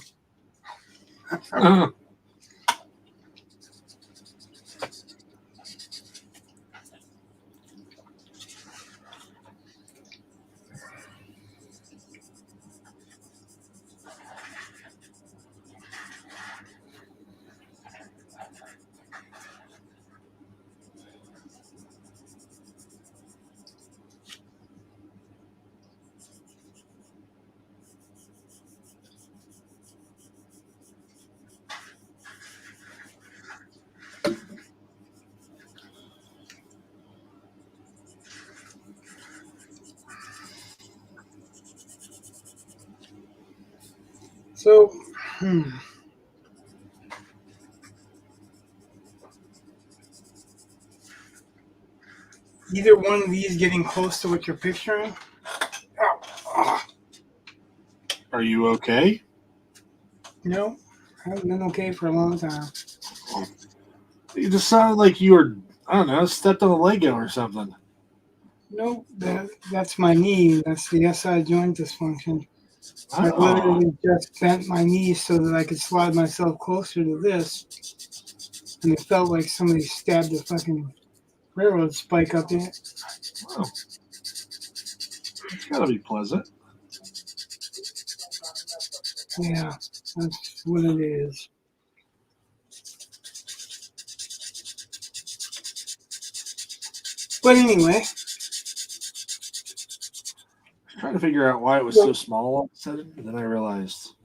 So, either one of these getting close to what you're picturing? Are you okay? No, I haven't been okay for a long time. You just sounded like you were, I don't know, stepped on a Lego or something. No, that's my knee. That's the SI joint dysfunction. I literally just bent my knee so that I could slide myself closer to this. And it felt like somebody stabbed a fucking railroad spike up in it. Wow. It's gotta be pleasant. Yeah, that's what it is. But anyway. Trying to figure out why it was so small all of a sudden, and then I realized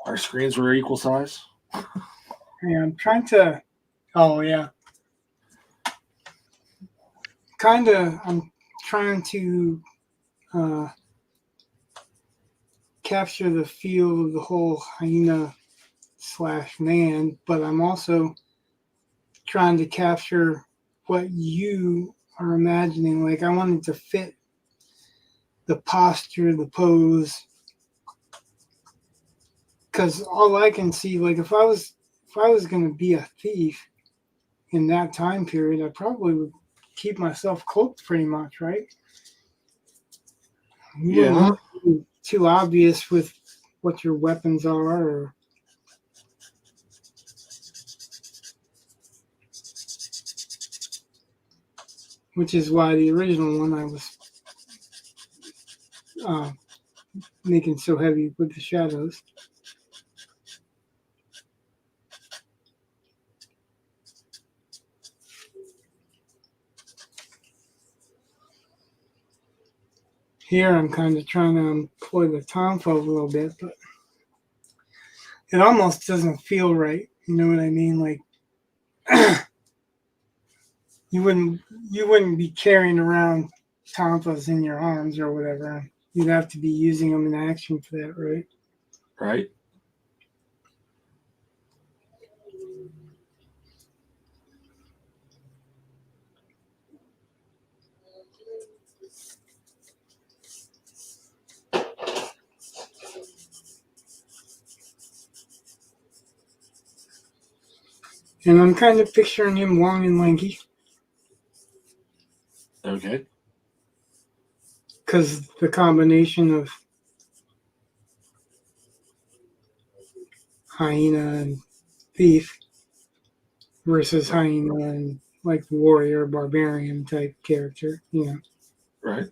our screens were equal size. Yeah, I'm trying to. Oh yeah. I'm trying to capture the feel of the whole hyena/man, but I'm also trying to capture what you are imagining. Like I wanted to fit the posture, the pose, because all I can see, like if I was going to be a thief in that time period, I probably would keep myself cloaked pretty much, right? You wouldn't want to be too obvious with what your weapons are, or which is why the original one I was making so heavy with the shadows. Here I'm kind of trying to employ the tonfa a little bit, but it almost doesn't feel right. You know what I mean? Like you wouldn't be carrying around tonfas in your arms or whatever. You'd have to be using them in action for that, right? Right. And I'm kind of picturing him long and lanky. Okay. Because the combination of hyena and thief versus hyena and like warrior, barbarian type character, you know. Right.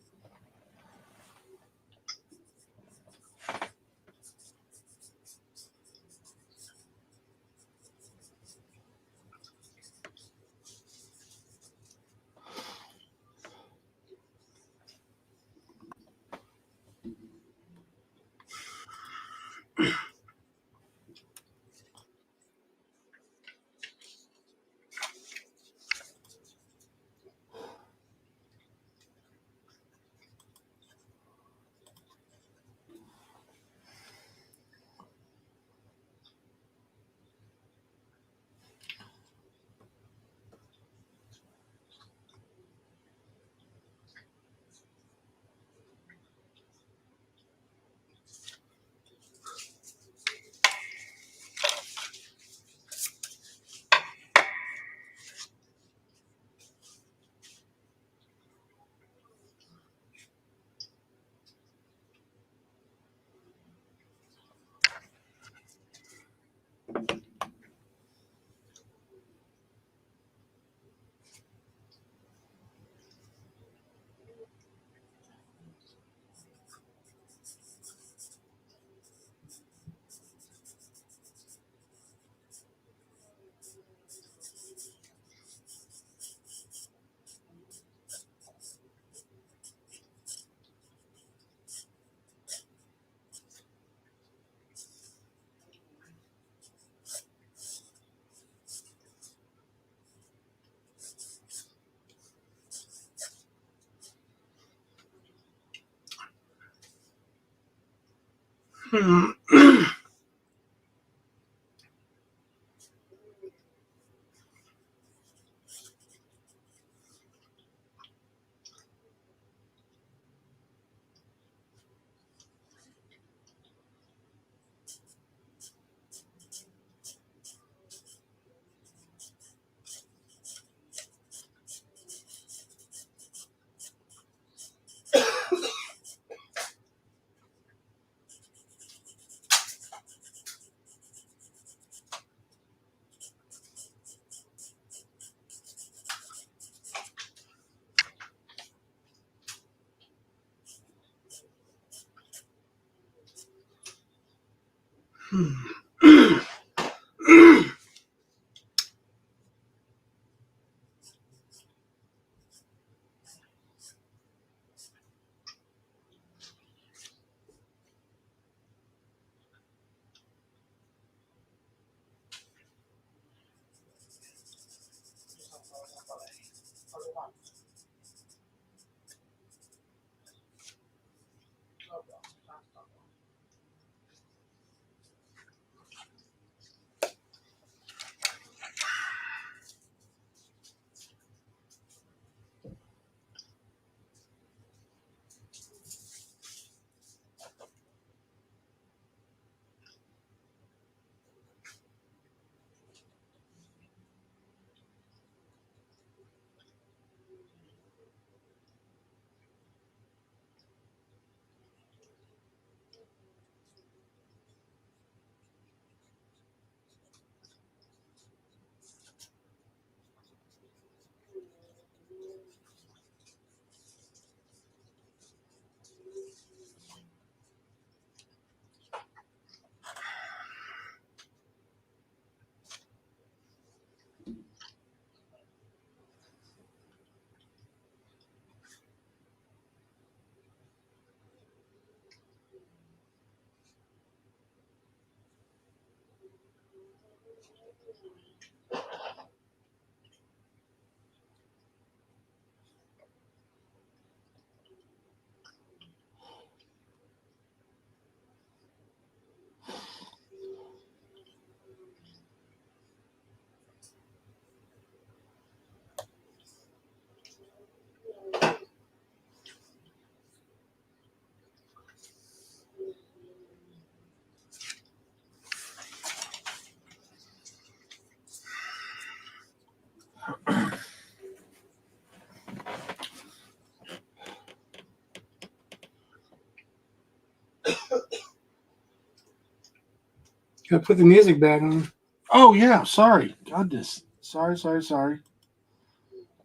Gotta put the music back on. Oh, yeah. Sorry. Goodness. Sorry.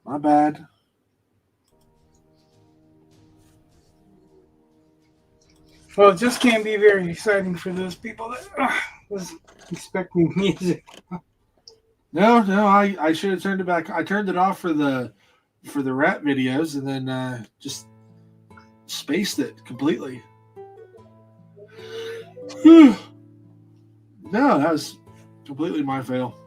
My bad. Well, it just can't be very exciting for those people that was expecting music. No, I should have turned it back. I turned it off for the rap videos and then just spaced it completely. No, that was completely my fail.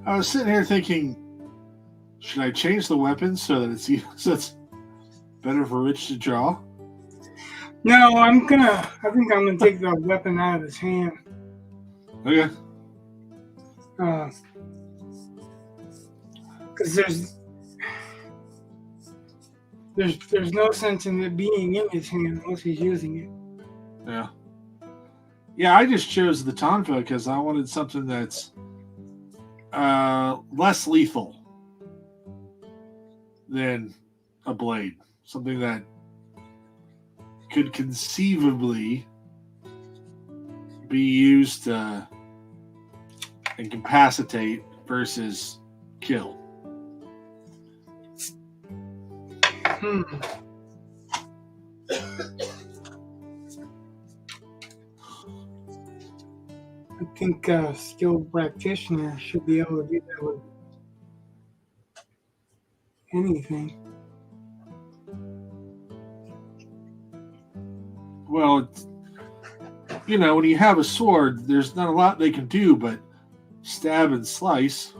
I was sitting here thinking, should I change the weapon so that it's better for Rich to draw? No, I think I'm gonna take the weapon out of his hand. Okay. Because there's no sense in it being in his hand unless he's using it. Yeah. Yeah, I just chose the Tonfa because I wanted something that's less lethal than a blade. Something that could conceivably be used to incapacitate versus kill. I think a skilled practitioner should be able to do that with anything. Well, when you have a sword, there's not a lot they can do but stab and slice.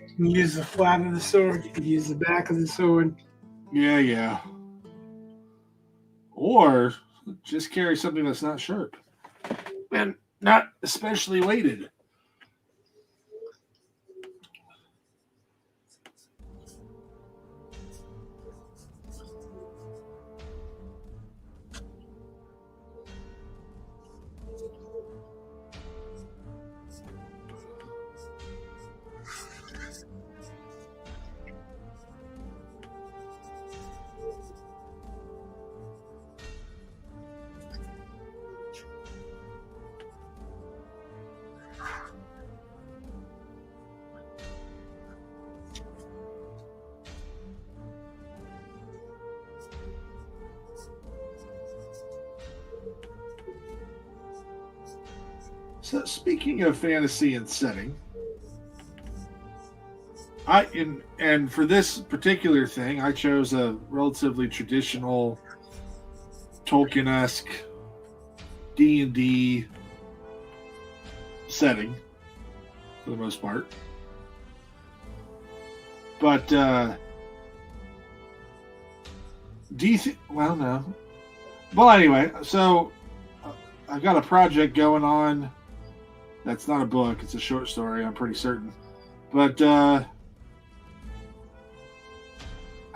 You can use the flat of the sword, you can use the back of the sword. Yeah. Or just carry something that's not sharp. And not especially weighted. So speaking of fantasy and setting, and for this particular thing, I chose a relatively traditional Tolkien-esque D&D setting for the most part. But well, no. Well, anyway, so I've got a project going on. That's not a book, it's a short story, I'm pretty certain. But I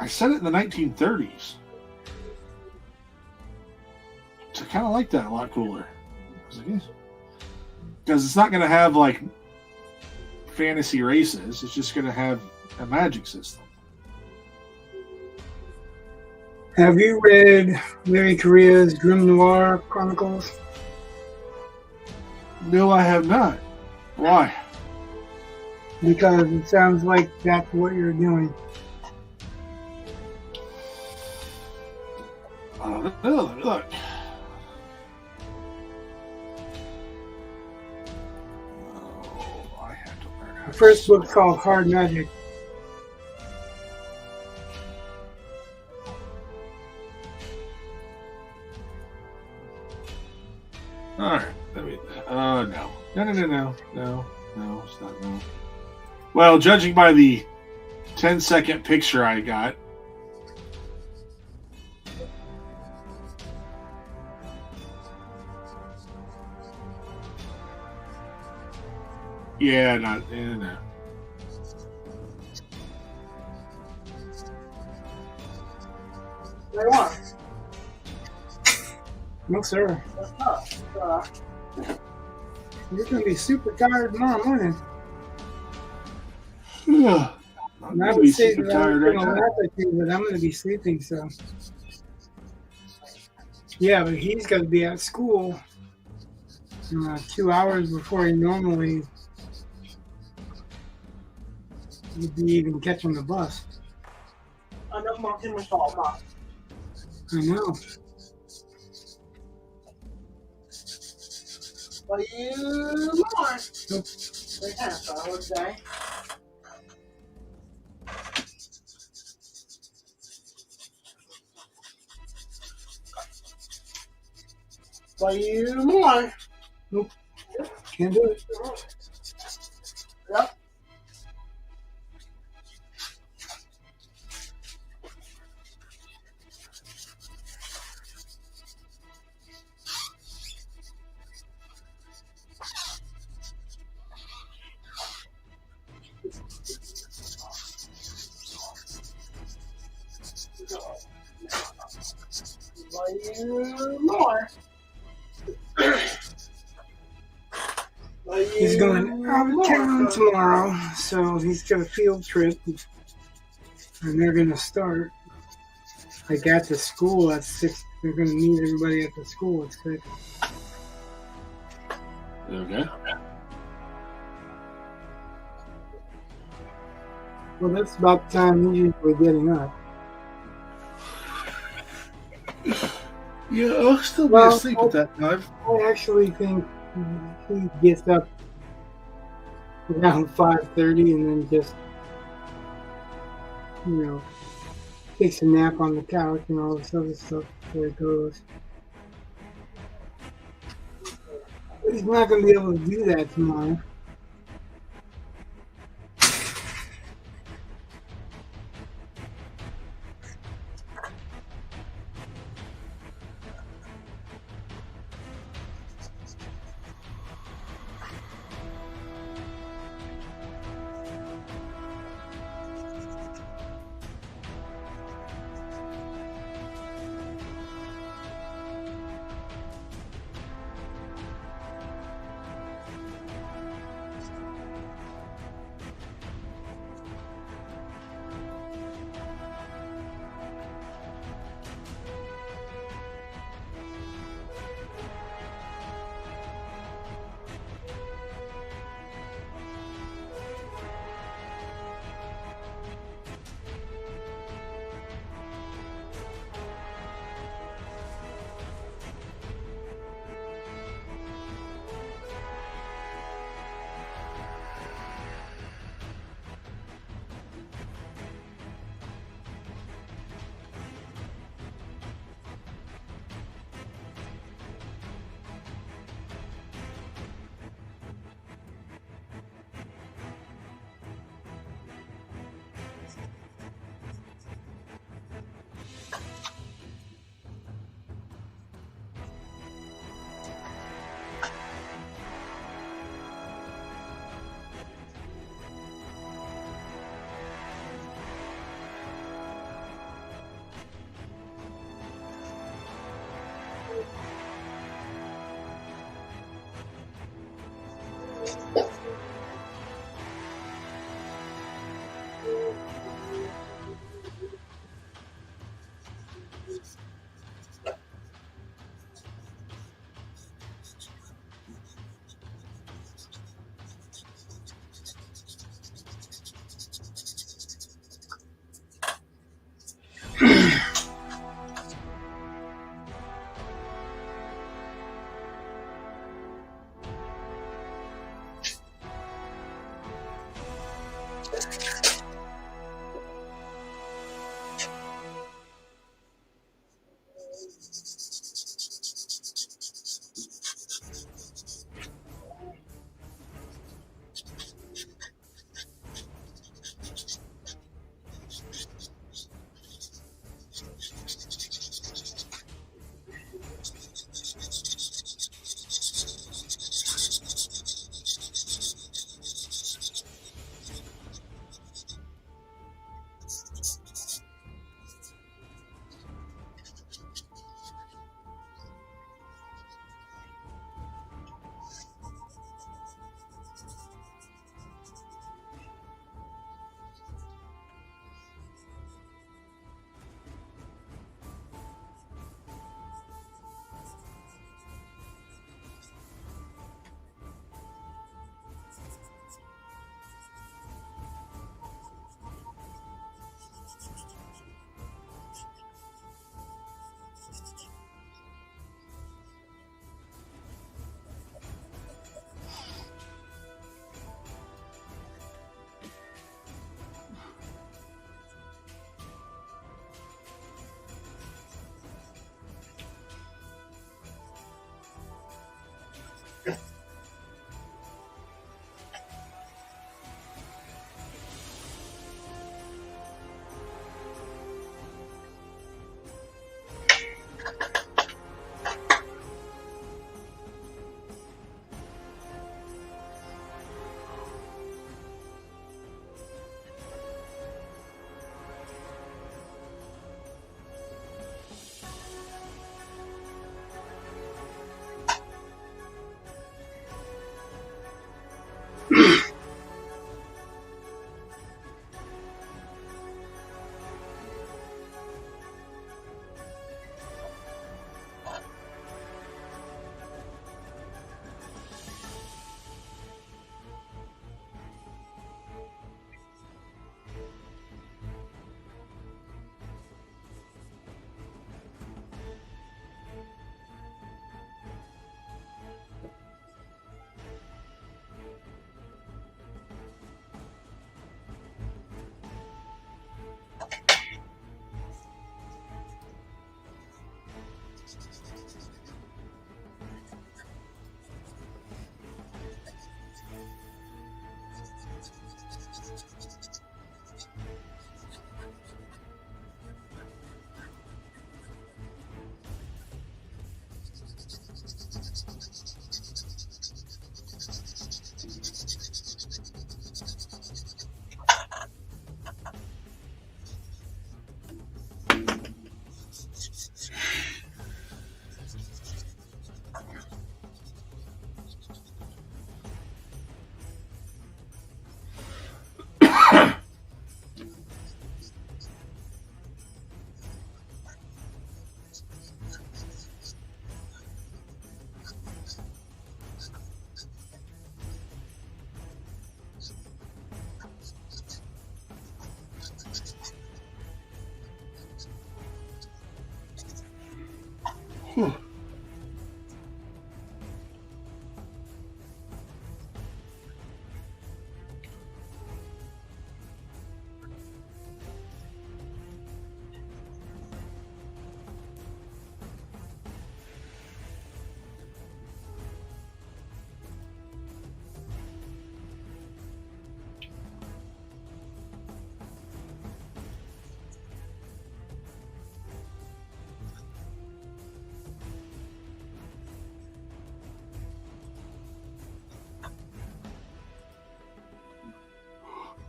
set it in the 1930s. So I kind of like that a lot cooler. Because it's not going to have, like, fantasy races. It's just going to have a magic system. Have you read Larry Correa's Grim Noir Chronicles? No, I have not. Why? Because it sounds like that's what you're doing. Look. The first book's called Hard Magic. All right. No. No, it's not no. Well, judging by the 10-second picture I got, yeah, no. What do you want? No, sir. Oh, You're going to be super tired tomorrow morning. I'm And I gonna would be say super that I was tired going right to now. laugh at you, but I'm going to be sleeping, so. Yeah, but he's got to be at school 2 hours before he normally would be even catching the bus. I know Martin was all about. I know. What do you want? Nope. They have all day. What do you want? Can't do it. Yep. What do you want? He's going out of town tomorrow, so he's got a field trip, and they're going to start like at the school at 6. They're going to meet everybody at the school at 6. Okay. Well, that's about the time he's usually getting up. Yeah, I'll still be Well, asleep at that time. I actually think he gets up around 5:30 and then just, takes a nap on the couch and all this other stuff before he goes. But he's not going to be able to do that tomorrow.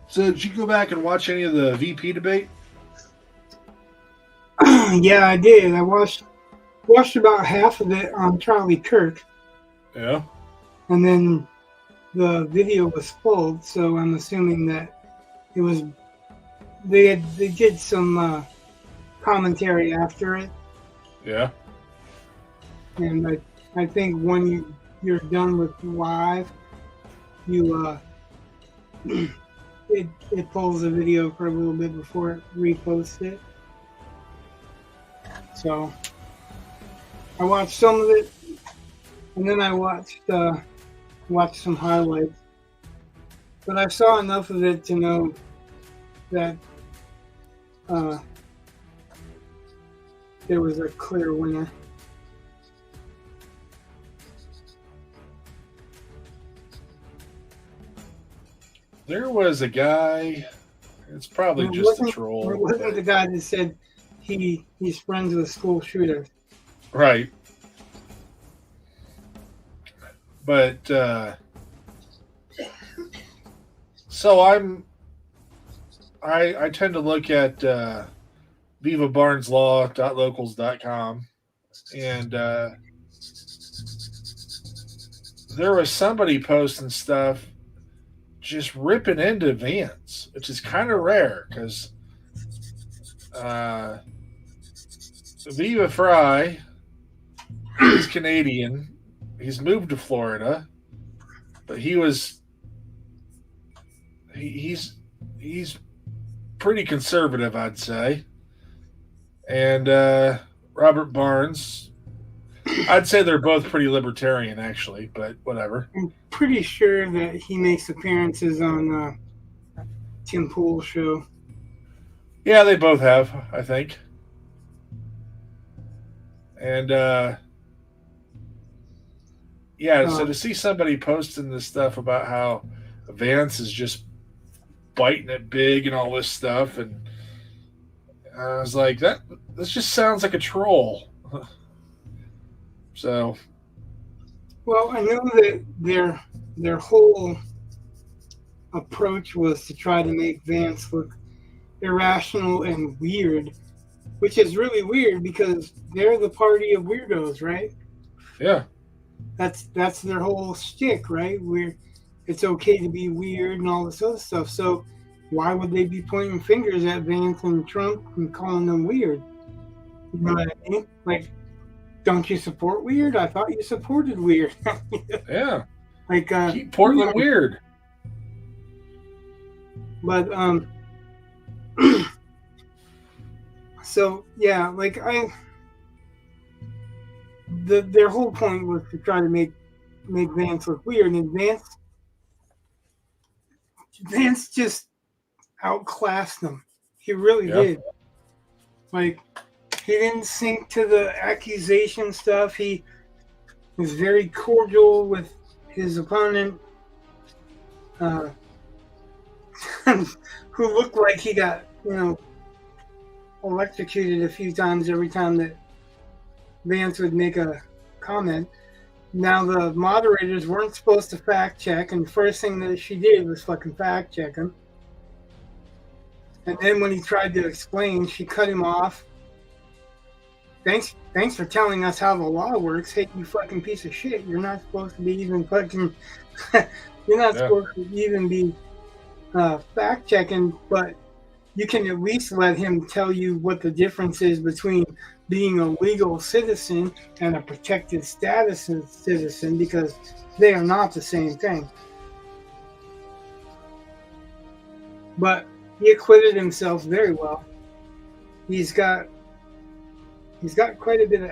So did you go back and watch any of the VP debate? Yeah, I did. I watched about half of it on Charlie Kirk, Yeah. and then the video was pulled. So I'm assuming that it was they did some commentary after it, Yeah. and I think when you're done with live, you it pulls the video for a little bit before it reposts it. So I watched some of it, and then I watched some highlights. But I saw enough of it to know that there was a clear winner. There was a guy. It's probably It just a wasn't- troll. It wasn't the guy that said he's friends with school shooters. Right. But so I tend to look at 𝑑�𝒊𝒏𝒈.locals.com, and there was somebody posting stuff just ripping into Vance, which is kind of rare because 𝒂𝒊𝒏𝒈, he's Canadian. He's moved to Florida, but he's pretty conservative, I'd say. And Robert Barnes, I'd say they're both pretty libertarian, actually, but whatever. I'm pretty sure that he makes appearances on Tim Pool's show. Yeah, they both have, I think. And yeah, so to see somebody posting this stuff about how Vance is just biting it big and all this stuff, and I was like, this just sounds like a troll. So, Well, I know that their whole approach was to try to make Vance look irrational and weird, which is really weird because they're the party of weirdos, right? yeah, That's their whole shtick, right? It's okay to be weird and all this other stuff. So why would they be pointing fingers at Vance and Trump and calling them weird? You know what I mean? Like, don't you support weird? I thought you supported weird. yeah. Like Keep Portland weird. But so yeah, like their whole point was to try to make Vance look weird, and Vance just outclassed them. He really did. Like, he didn't sink to the accusation stuff. He was very cordial with his opponent, who looked like he got, electrocuted a few times every time that Vance would make a comment. Now, the moderators weren't supposed to fact check, and the first thing that she did was fucking fact check him. And then when he tried to explain, she cut him off. Thanks for telling us how the law works. Hey, you fucking piece of shit. You're not supposed to be even fucking... you're not supposed to even be fact checking, but you can at least let him tell you what the difference is between being a legal citizen and a protected status citizen, because they are not the same thing. But he acquitted himself very well. He's got he's got quite a bit of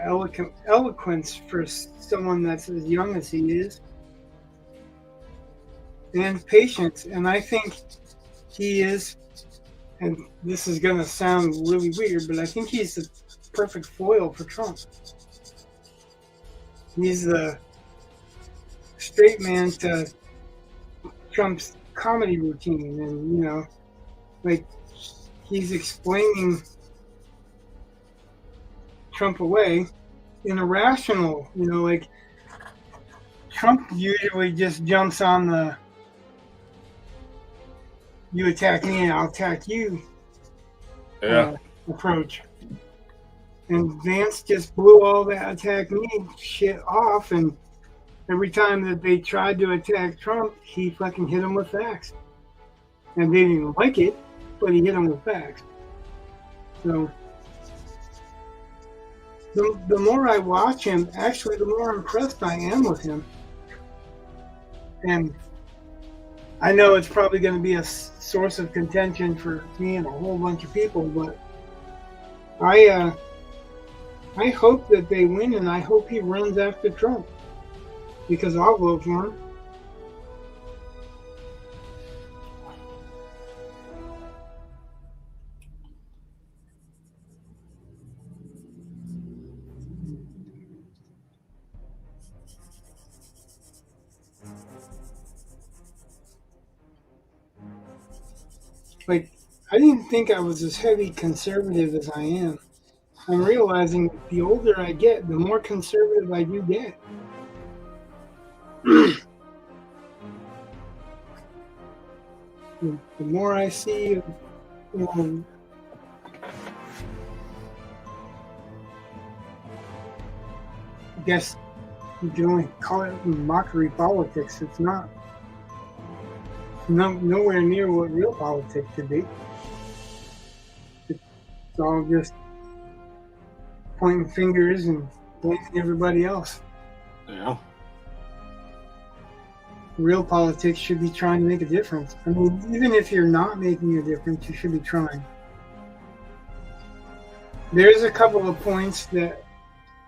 eloquence for someone that's as young as he is, and patience. And I think he is, and this is going to sound really weird, but I think he's the perfect foil for Trump. He's the straight man to Trump's comedy routine, and like he's explaining Trump away in a rational, like Trump usually just jumps on the "you attack me and I'll attack you" approach, and Vance just blew all that attack me shit off, and every time that they tried to attack Trump, he fucking hit them with facts. And they didn't like it, but he hit them with facts. So, the more I watch him, actually, the more impressed I am with him. And I know it's probably going to be a source of contention for me and a whole bunch of people, but I hope that they win, and I hope he runs after Trump, because I'll vote for him. Like, I didn't think I was as heavy conservative as I am. I'm realizing the older I get, the more conservative I do get. The more I see, I guess you can only call it mockery politics. It's not nowhere near what real politics should be. It's all just pointing fingers and blaming everybody else. Yeah. Real politics should be trying to make a difference. I mean, even if you're not making a difference, you should be trying. There's a couple of points that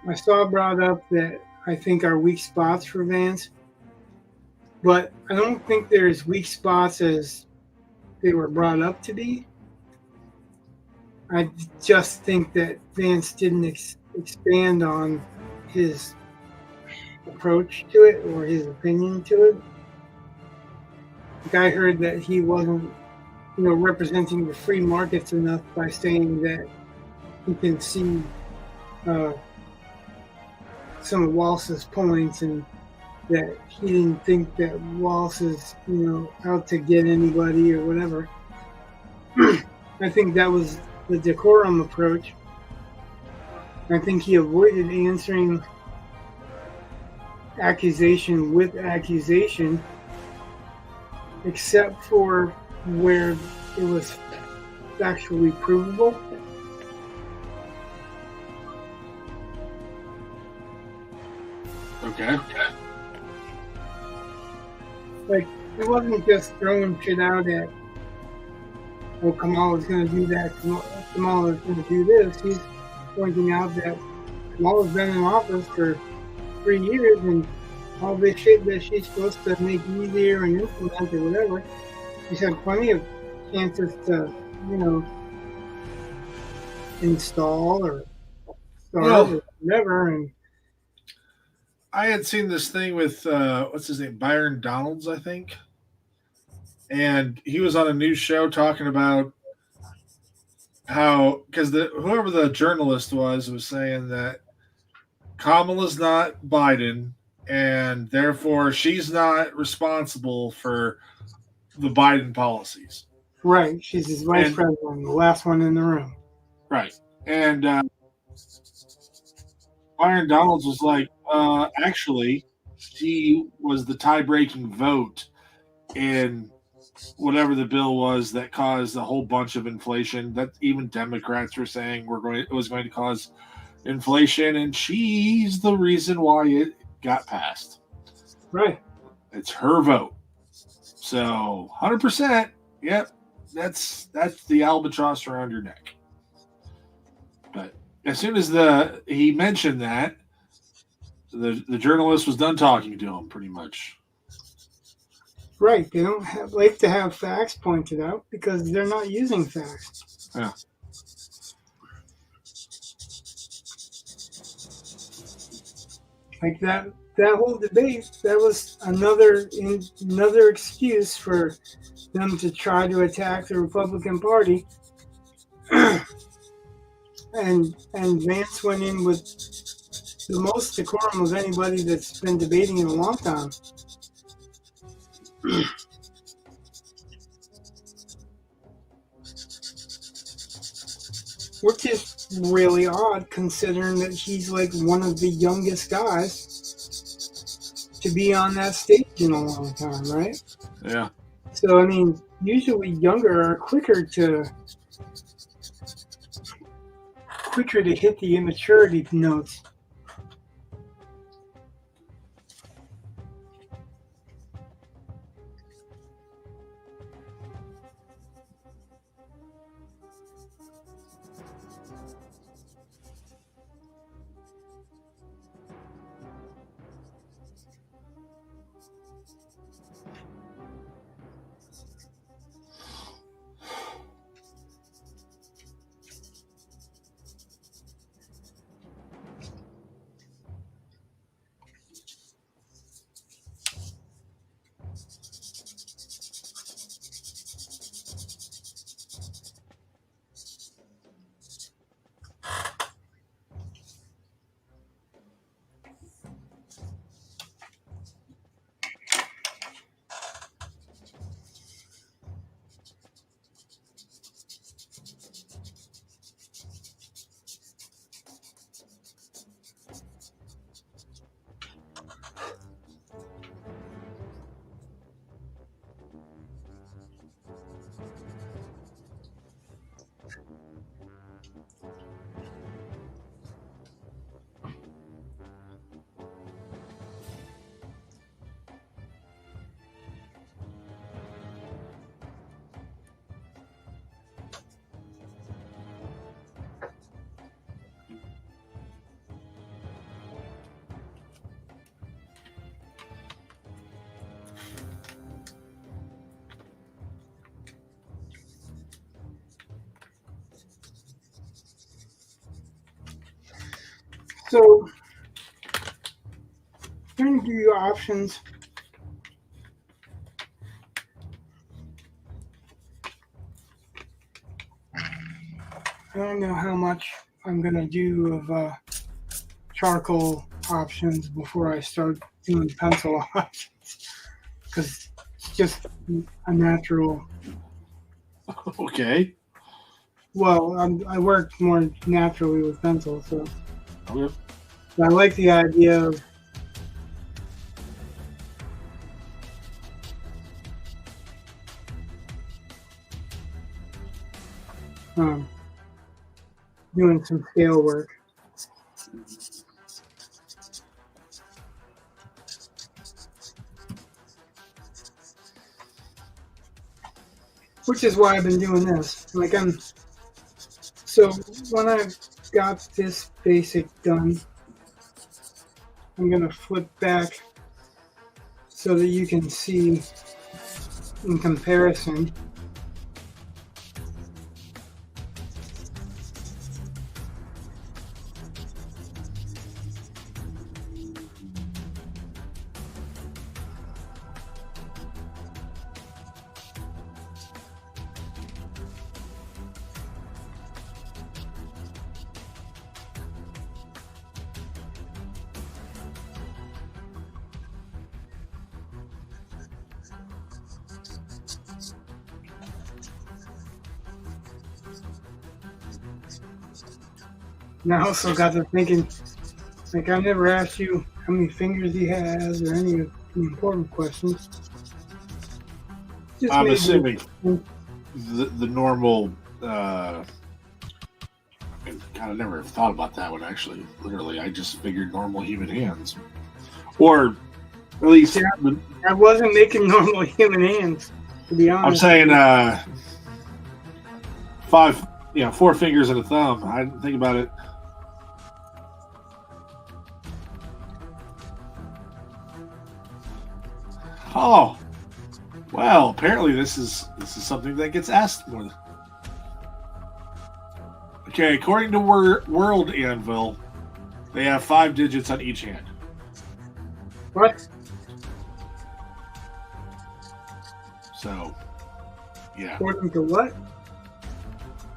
I saw brought up that I think are weak spots for Vance, but I don't think they're as weak spots as they were brought up to be. I just think that Vance didn't expand on his approach to it or his opinion to it. Like, I heard that he wasn't, representing the free markets enough by saying that he can see some of Walsh's points, and that he didn't think that Walsh is, out to get anybody or whatever. I think that was the decorum approach. I think he avoided answering accusation with accusation, except for where it was factually provable. Okay. Like, it wasn't just throwing shit out at, well, Kamala's going to do that, Kamala's going to do this. He's pointing out that Kamala's been in office for 3 years, and all this shit that she's supposed to make easier and implement or whatever, she's had plenty of chances to, install or start or whatever. And I had seen this thing with what's his name, Byron Donalds, I think, and he was on a news show talking about how, because whoever the journalist was saying that Kamala's not Biden, and therefore she's not responsible for the Biden policies. Right, she's his vice president, the last one in the room. Right, and Byron Donalds was like, actually, she was the tie-breaking vote in whatever the bill was that caused a whole bunch of inflation. That even Democrats were saying it was going to cause inflation, and she's the reason why it got passed. Right. It's her vote. So 100%. Yep. That's the albatross around your neck. But as soon as he mentioned that, the journalist was done talking to him, pretty much. Right. They don't like to have facts pointed out because they're not using facts. Yeah. Like that whole debate, that was another excuse for them to try to attack the Republican Party. and Vance went in with the most decorum of anybody that's been debating in a long time. Which is really odd considering that he's like one of the youngest guys to be on that stage in a long time, right? Yeah. So, I mean, usually younger are quicker to hit the immaturity notes. So, I'm going to give you options. I don't know how much I'm going to do of charcoal options before I start doing pencil options, because it's just a natural. Okay. Well, I work more naturally with pencil, so Okay. I like the idea of doing some scale work. Which is why I've been doing this. Like so when I've got this basic done, I'm gonna flip back so that you can see in comparison. And I also got to thinking, like, I never asked you how many fingers he has or any of the important questions. Just I'm maybe- assuming the normal. I never thought about that one actually. Literally, I just figured normal human hands, or at least Yeah. I wasn't making normal human hands, to be honest. I'm saying 5, 4 fingers and a thumb. I didn't think about it Oh, well, apparently this is something that gets asked more. Okay, according to World Anvil, they have 5 digits on each hand. What? So, yeah. According to what?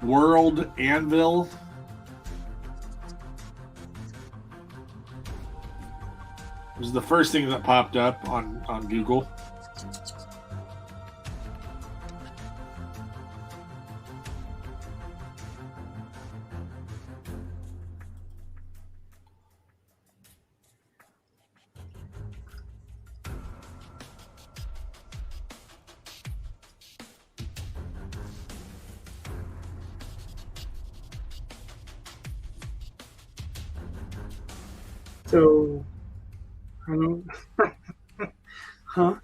World Anvil. It was the first thing that popped up on Google. So, I don't. Huh?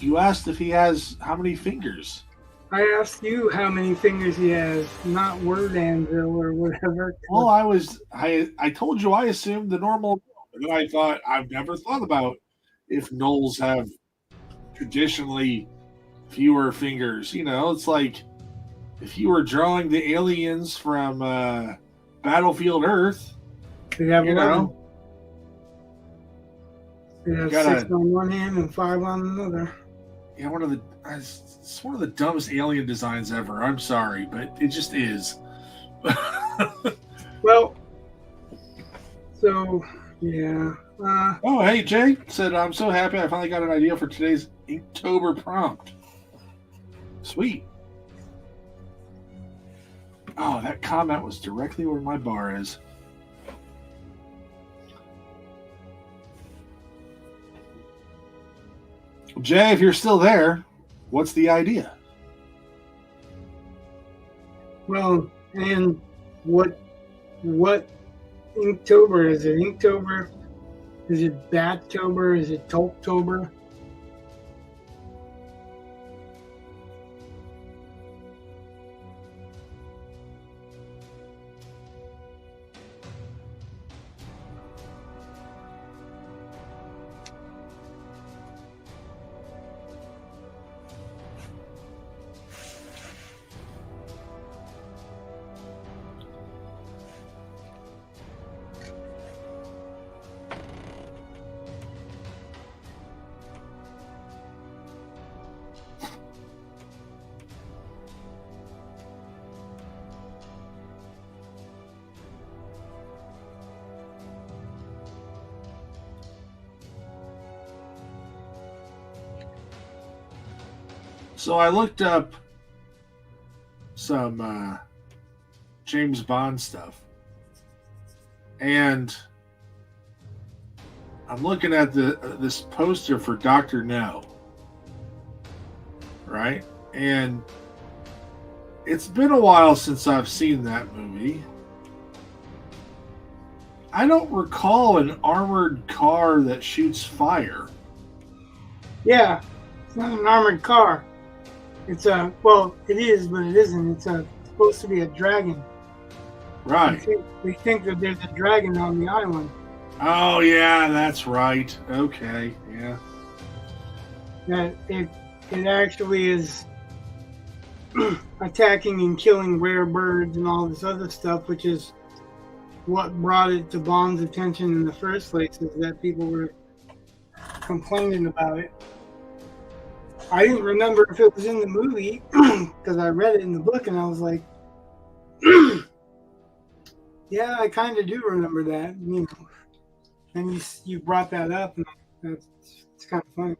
You asked if he has how many fingers. I asked you how many fingers he has, not word anvil or whatever. Well, I told you I assumed the normal, and then I thought I've never thought about if gnolls have traditionally fewer fingers. You know, it's like if you were drawing the aliens from Battlefield Earth, They have you 11. know, They have gotta- 6 on one hand and 5 on another. yeah, it's one of the dumbest alien designs ever. I'm sorry, but it just is. Well, so, yeah. Oh, hey, Jay said, I'm so happy I finally got an idea for today's Inktober prompt. Sweet. Oh, that comment was directly where my bar is. Jay, if you're still there, what's the idea? Well, and what Inktober is it? Inktober? Is it Battober? Is it Tolktober? So I looked up some James Bond stuff, and I'm looking at this poster for Dr. No, right? And it's been a while since I've seen that movie. I don't recall an armored car that shoots fire. Yeah, it's not an armored car. It's well, it is, but it isn't. It's supposed to be a dragon. Right. We think that there's a dragon on the island. Oh, yeah, that's right. Okay, yeah. That it actually is attacking and killing rare birds and all this other stuff, which is what brought it to Bond's attention in the first place, is that people were complaining about it. I didn't remember if it was in the movie because I read it in the book and I was like, yeah, I kind of do remember that, you know. And you brought that up, and it's kind of funny.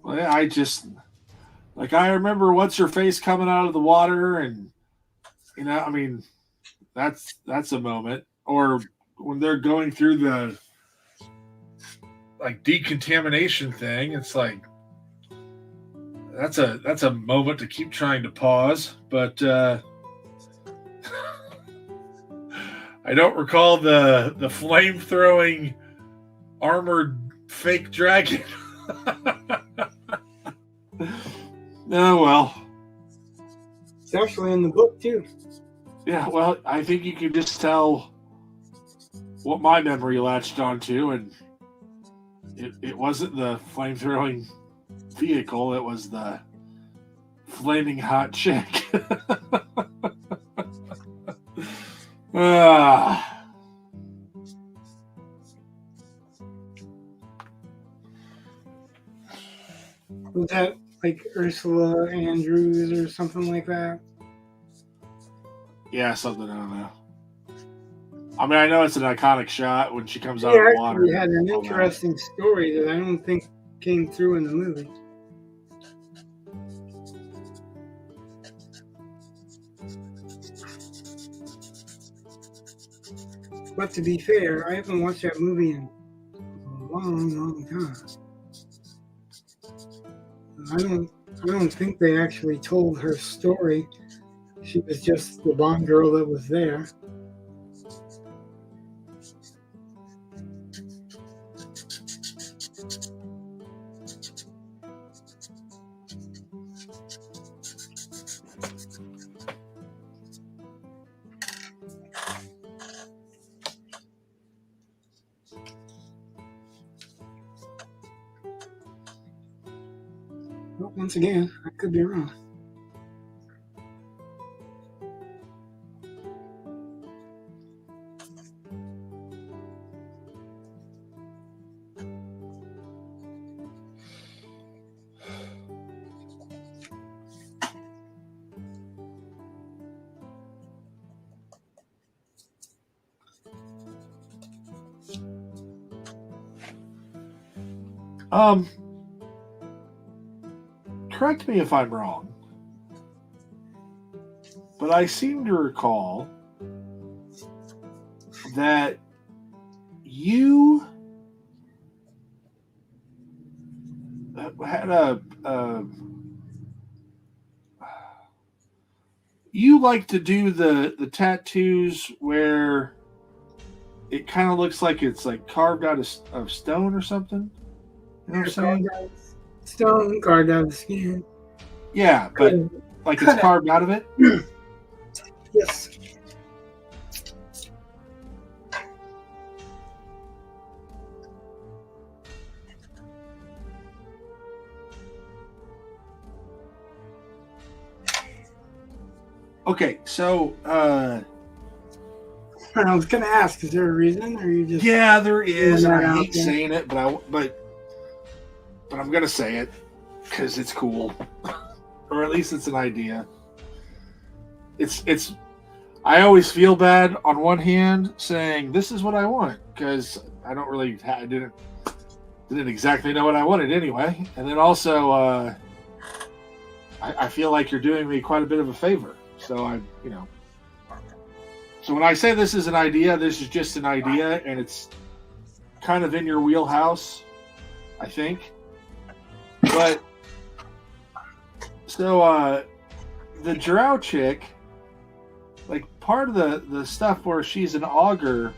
Well, yeah, I remember what's her face coming out of the water, and you know, I mean, that's a moment. Or when they're going through the like decontamination thing, it's like that's a moment to keep trying to pause, but I don't recall the flame throwing armored fake dragon. Oh well. It's actually in the book too. Yeah, well, I think you can just tell what my memory latched onto, and It wasn't the flamethrowing vehicle, it was the flaming hot chick. Ah. Was that like Ursula Andrews or something like that? Yeah, something, I don't know. I mean, I know it's an iconic shot when she comes out She of the water. actually had an interesting story that I don't think came through in the movie. But to be fair, I haven't watched that movie in a long time. I don't think they actually told her story. She was just the Bond girl that was there. Well, once again, I could be wrong. Correct me if I'm wrong, but I seem to recall that you had you like to do the tattoos where it kind of looks like it's like carved out of stone or something. You know what I'm saying? Stone carved out of the skin. Yeah, but like it's carved out of it? Yes. Okay, so I was gonna ask, is there a reason, or you just? yeah, there is. Throwing that I out hate there? saying it, but I'm gonna say it because it's cool, or at least it's an idea. It's. I always feel bad on one hand saying this is what I want because I don't really I didn't exactly know what I wanted anyway, and then also I feel like you're doing me quite a bit of a favor. So So when I say this is an idea, this is just an idea, and it's kind of in your wheelhouse, I think. But so the drow chick, like part of the stuff where she's an augur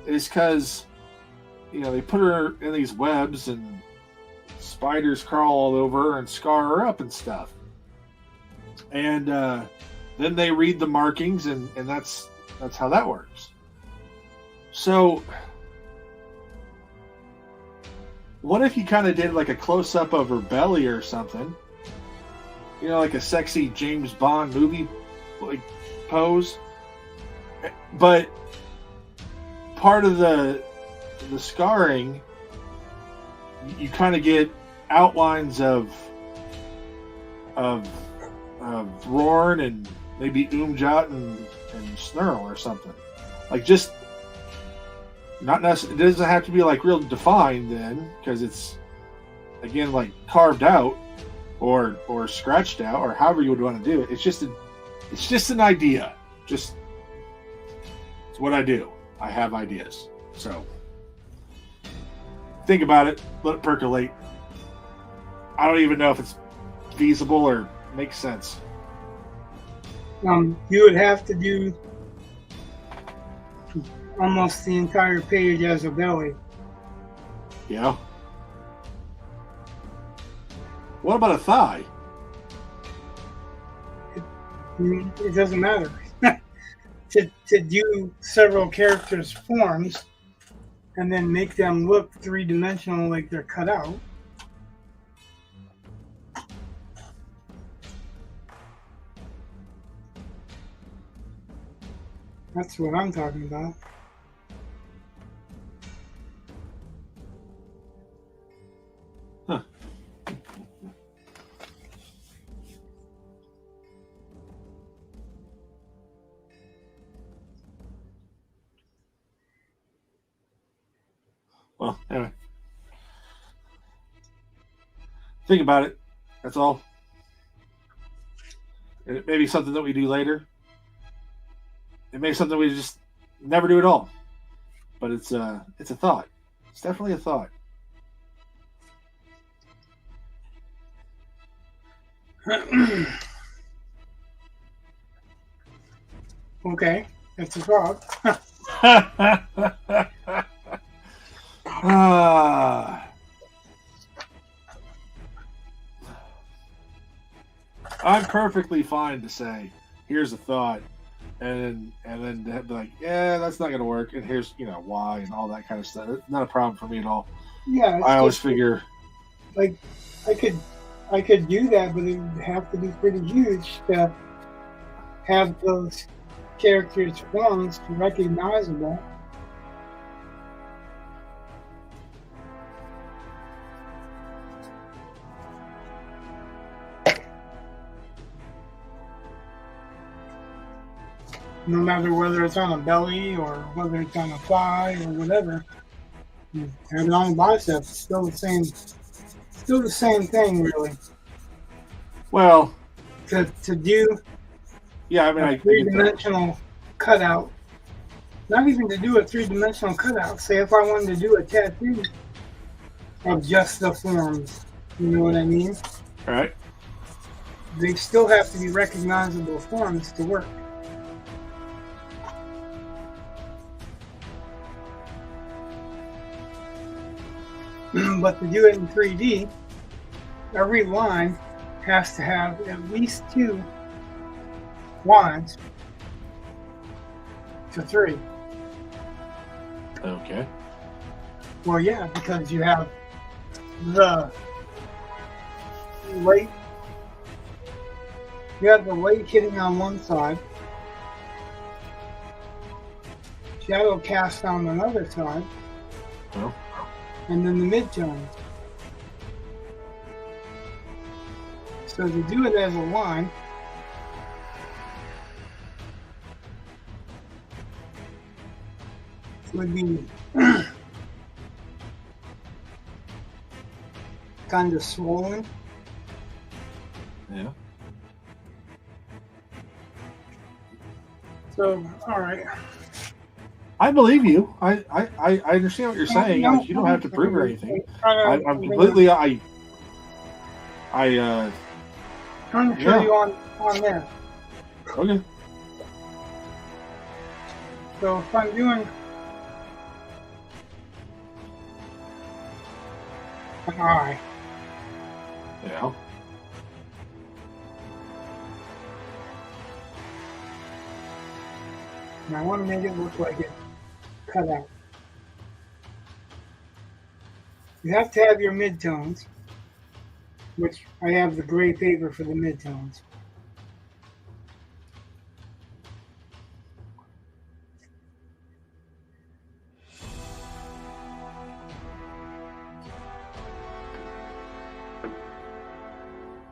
is because they put her in these webs and spiders crawl all over her and scar her up and stuff. And then they read the markings, and that's how that works. So what if you kind of did like a close-up of her belly or something? Like a sexy James Bond movie like pose. But part of the scarring, you kind of get outlines of Rorn and maybe Umjot and Snurl or something. Like just not necessarily. It doesn't have to be like real defined then, because it's again like carved out or scratched out or however you would want to do it. It's just an idea. Just it's what I do. I have ideas. So think about it. Let it percolate. I don't even know if it's feasible or makes sense. You would have to do almost the entire page as a belly. Yeah. What about a thigh? It doesn't matter. to do several characters' forms and then make them look three-dimensional like they're cut out. That's what I'm talking about. Huh. Well, anyway. Think about it. That's all. And it may be something that we do later. It may be something we just never do at all. But it's a thought. It's definitely a thought. Okay, that's a thought. I'm perfectly fine to say, here's a thought, and then be like, yeah, that's not going to work, and here's why and all that kind of stuff. It's not a problem for me at all. Yeah, I always figure, like I could do that, but it would have to be pretty huge to have those characters' forms recognizable. No matter whether it's on a belly or whether it's on a thigh or whatever. Have it on the biceps. It's still the same thing, really. well, To do yeah, I mean, a I get that. three-dimensional cutout. Not even to do a three-dimensional cutout. Say if I wanted to do a tattoo of just the forms, you know what I mean? All right. They still have to be recognizable forms to work. But to do it in 3D, every line has to have at least 2 lines to 3. Okay. Well, yeah, because you have the light. You have the light hitting on one side, shadow cast on another side, Well, and then the midtones. So to do it as a line, it would be kind of swollen. yeah. So, all right. I believe you. I understand what you're saying. No, You don't have to prove or anything. I'm I'm completely. trying to show yeah. you on there. Okay. So if I'm doing an eye, Yeah. and I want to make it look like it's cut out. You have to have your midtones, which I have the gray paper for the midtones.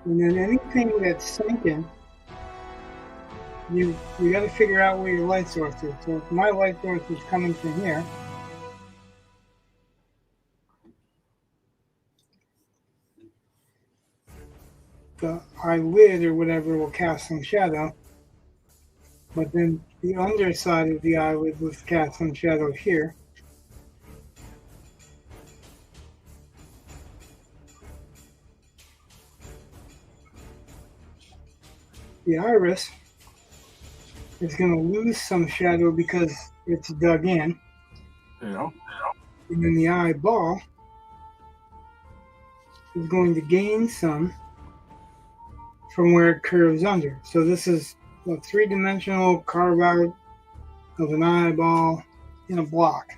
And then anything that's sinking, you got to figure out where your light source is. So if my light source is coming from here, the eyelid or whatever will cast some shadow, but then the underside of the eyelid will cast some shadow here. The iris is going to lose some shadow because it's dug in. Yeah. And then the eyeball is going to gain some from where it curves under. So this is a three-dimensional carve out of an eyeball in a block.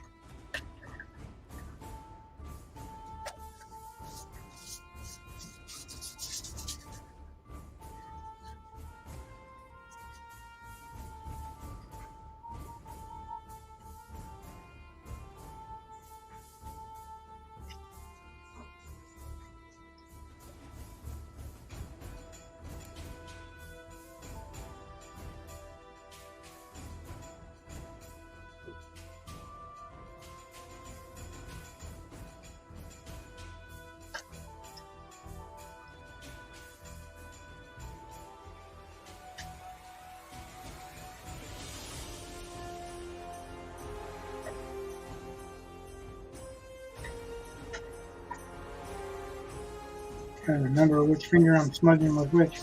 Trying to remember which finger I'm smudging with which.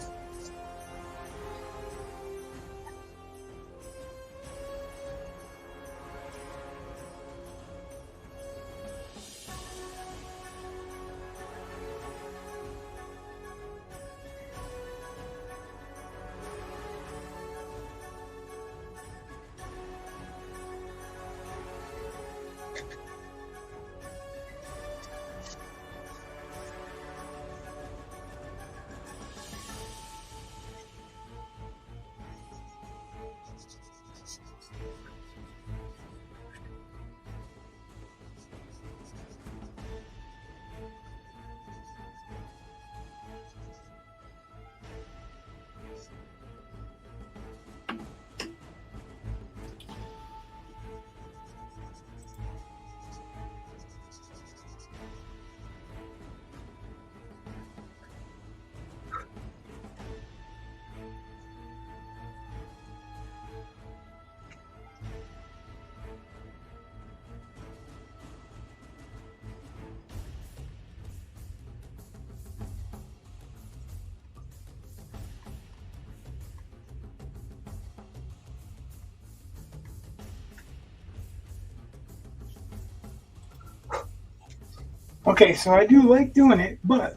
Okay, so I do like doing it, but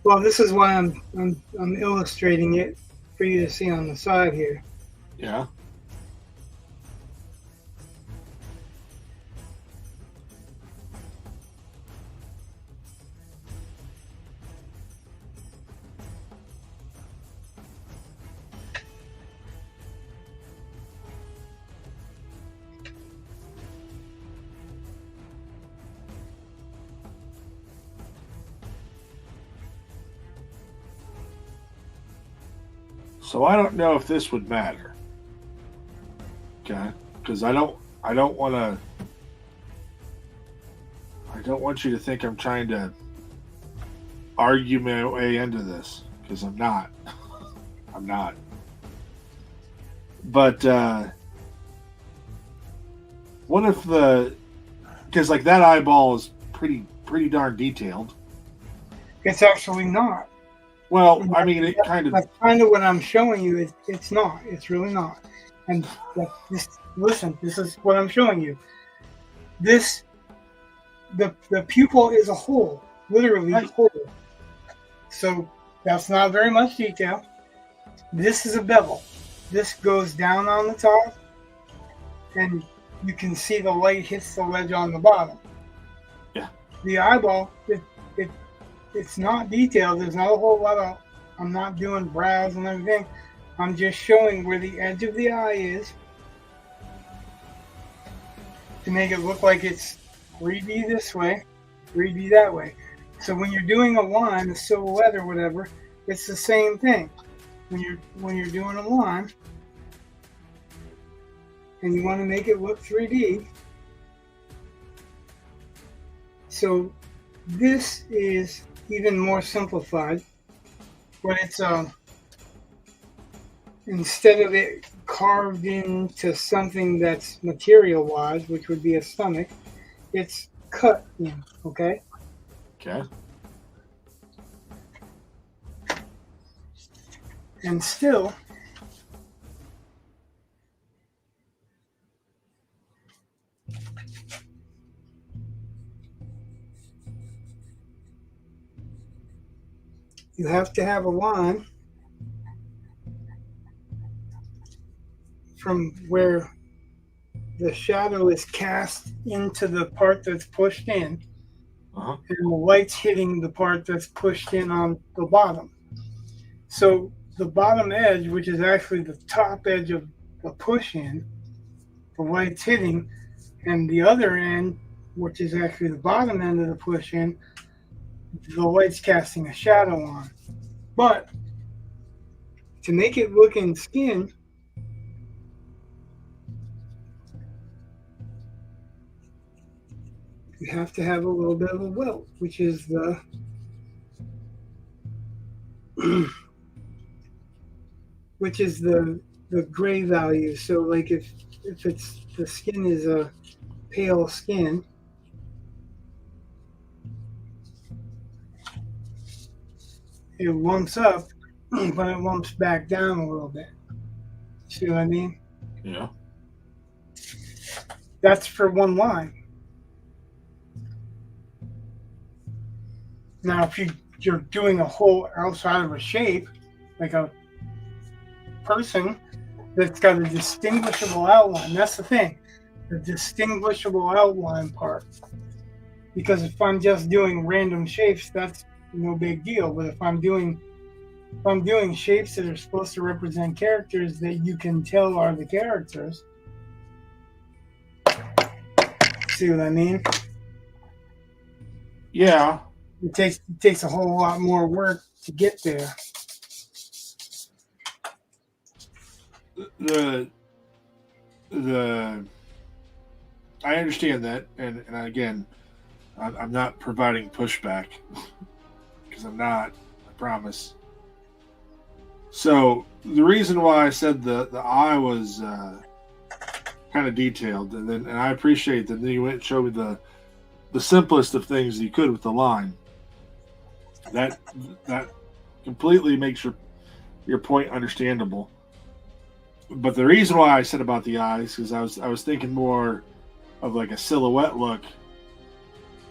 well, this is why I'm illustrating it for you to see on the side here. Yeah. So I don't know if this would matter. Okay? Because I don't want you to think I'm trying to argue my way into this, because I'm not. I'm not. But what if because like that eyeball is pretty darn detailed. It's actually not. Well, I mean, it kind of. That's kind of what I'm showing you. It's not. It's really not. And listen, this is what I'm showing you. The pupil is a hole, literally a hole. So that's not very much detail. This is a bevel. This goes down on the top, and you can see the light hits the ledge on the bottom. Yeah. The eyeball, it's not detailed. There's not a whole lot of. I'm not doing brows and everything. I'm just showing where the edge of the eye is to make it look like it's 3D this way, 3D that way. So when you're doing a line, a silhouette or whatever, it's the same thing. When you're doing a line and you want to make it look 3D. So this is even more simplified, but it's instead of it carved into something that's material-wise, which would be a stomach, it's cut in, okay? Okay. And still, you have to have a line from where the shadow is cast into the part that's pushed in, and the light's hitting the part that's pushed in on the bottom. So the bottom edge, which is actually the top edge of the push in, the light's hitting, and the other end, which is actually the bottom end of the push in, the light's casting a shadow on. But to make it look in skin, you have to have a little bit of a welt, which is the gray value. So like if it's the skin is a pale skin, it lumps up, but it lumps back down a little bit. See what I mean? Yeah. That's for one line. Now, if you're doing a whole outside of a shape, like a person that's got a distinguishable outline, that's the thing, the distinguishable outline part. Because if I'm just doing random shapes, that's no big deal. But if I'm doing shapes that are supposed to represent characters that you can tell are the characters, see what I mean? Yeah. It takes a whole lot more work to get there. I understand that, and again, I'm not providing pushback because I'm not. I promise. So the reason why I said the eye was kind of detailed, and I appreciate that. Then you went and showed me the simplest of things you could with the line. That completely makes your point understandable. But the reason why I said about the eyes is I was thinking more of like a silhouette look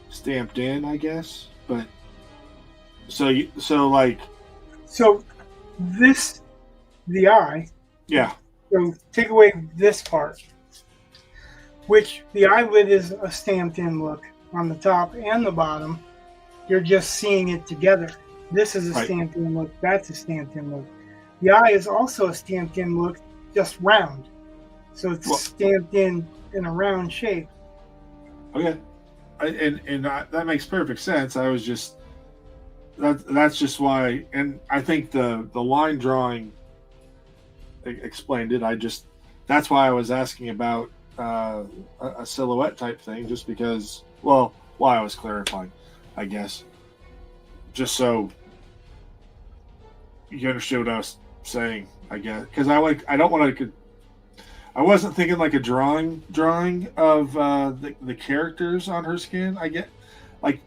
stamped in, I guess. But so this, the eye. Yeah. So take away this part, which the eyelid is a stamped in look on the top and the bottom. You're just seeing it together. This is a Right. stamped in look. That's a stamped in look. The eye is also a stamped in look, just round. So it's stamped in a round shape. Okay. That makes perfect sense. I was just that's just why, and I think the line drawing explained it. That's why I was asking about a silhouette type thing, just because. Well, why I was clarifying, I guess, just so you understood what I was saying. I guess because I don't want to. I wasn't thinking like a drawing of the characters on her skin. I get like.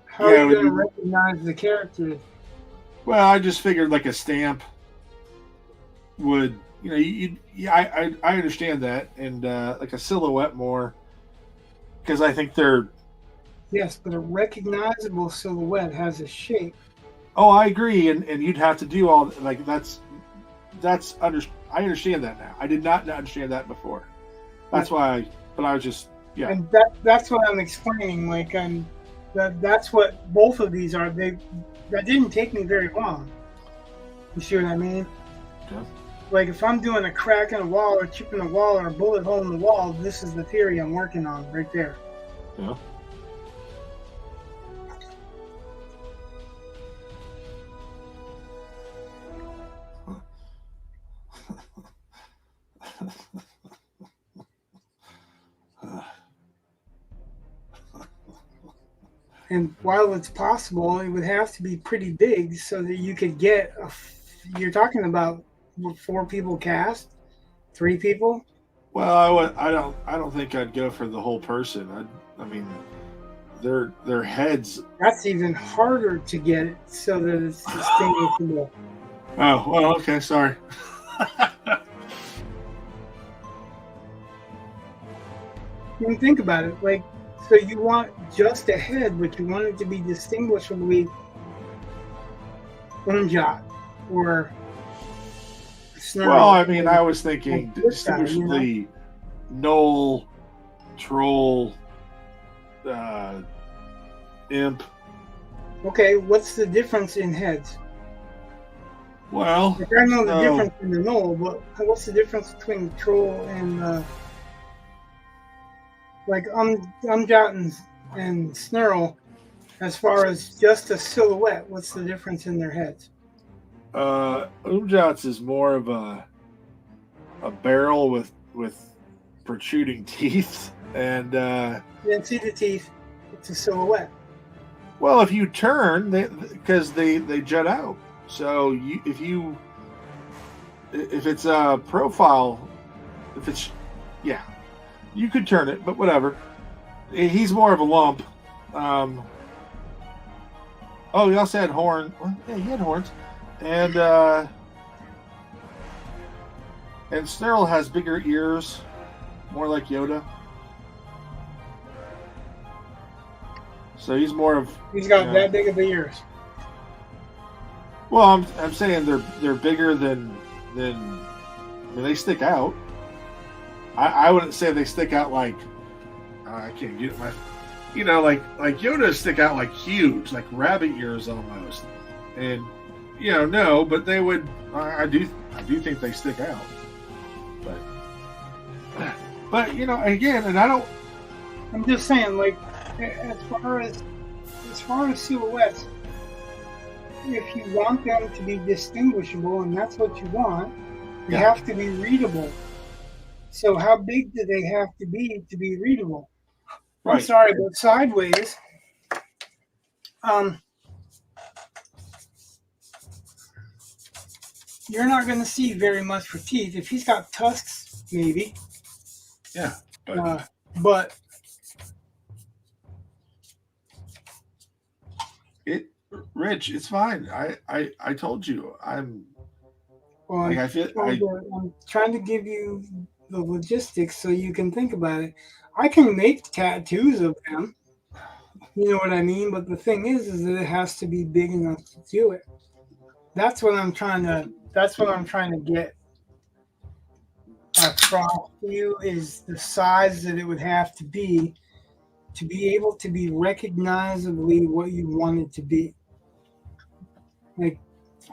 How are you going to recognize the characters? Well, I just figured like a stamp would, I understand that, and like a silhouette more, because I think they're. Yes, but a recognizable silhouette has a shape. Oh, I agree, and you'd have to do all like that's I understand that now. I did not understand that before. That's why. But I was just And that's what I'm explaining. Like that's what both of these are. That didn't take me very long. You see what I mean? Yeah. Like if I'm doing a crack in a wall or chip in a wall or a bullet hole in the wall, this is the theory I'm working on right there. Yeah. And while it's possible, it would have to be pretty big so that you could get you're talking about 4 people cast, 3 people. Well, I don't think I'd go for the whole person. I mean, their heads. That's even harder to get it so that it's distinguishable. Oh, well, okay, sorry. You can think about it, like, so you want just a head, but you want it to be distinguishably 𝒂𝒒𝒒𝒒 or snarl. Well, I mean, I was thinking Like this guy, distinguishably Knoll, Troll, Imp. Okay, what's the difference in heads? Well, Like, I know the difference in the Knoll, but what's the difference between Troll and like Umjot and Snarl, as far as just a silhouette? What's the difference in their heads? Umjot's is more of a barrel with protruding teeth, and You didn't see the teeth. It's a silhouette. well, if you turn, because they jut out. So if it's a profile, you could turn it, but whatever. He's more of a lump. Oh, he also had horn. Well, yeah, he had horns, and Snarl has bigger ears, more like Yoda. So he's more of. He's got that big of ears. Well, I'm saying they're bigger than I mean, they stick out. I wouldn't say they stick out like I can't get my, like Yoda stick out like huge, like rabbit ears almost, and no, but they would. I do think they stick out, but again, and I don't. I'm just saying, like, as far as silhouettes, if you want them to be distinguishable, and that's what you want, they have to be readable. So how big do they have to be readable? Right. I'm sorry, but sideways, you're not going to see very much for teeth. If he's got tusks, maybe. Yeah. But Rich, it's fine. I told you. I'm trying to give you the logistics so you can think about it. I can make tattoos of them. You know what I mean? But the thing is that it has to be big enough to do it. That's what I'm trying to get across to you, is the size that it would have to be able to be recognizably what you want it to be. Like,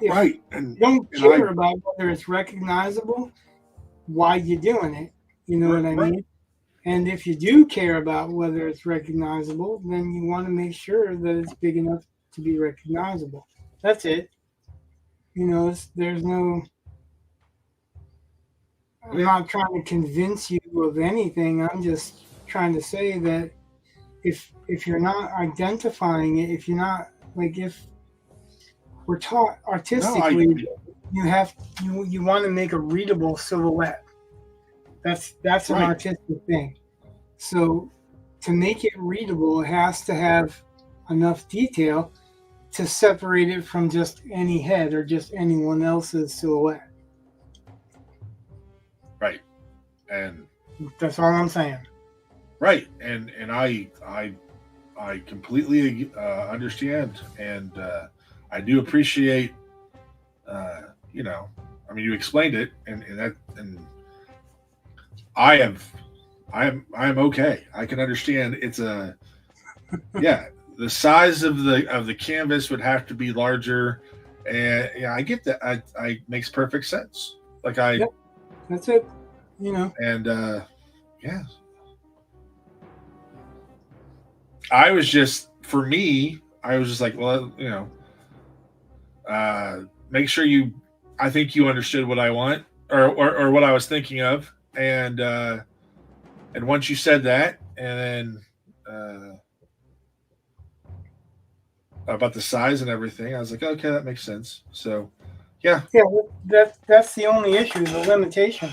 if and you don't care about whether it's recognizable, why you doing it? You know what I mean? And if you do care about whether it's recognizable, then you want to make sure that it's big enough to be recognizable. That's it. There's no. I'm not trying to convince you of anything. I'm just trying to say that if you're not identifying it, if you're not, like, if we're taught artistically, you want to make a readable silhouette. That's an artistic thing. So to make it readable, it has to have enough detail to separate it from just any head or just anyone else's silhouette. Right. And that's all I'm saying. Right. And I completely understand, and I do appreciate you explained it, and I am okay. I can understand. It's the size of the canvas would have to be larger, and I get that. I makes perfect sense. Like that's it. And I was just like, well, make sure I think you understood what I want or what I was thinking of. And once you said that, and then about the size and everything, I was like, okay, that makes sense. So, yeah. That's the only issue, the limitation.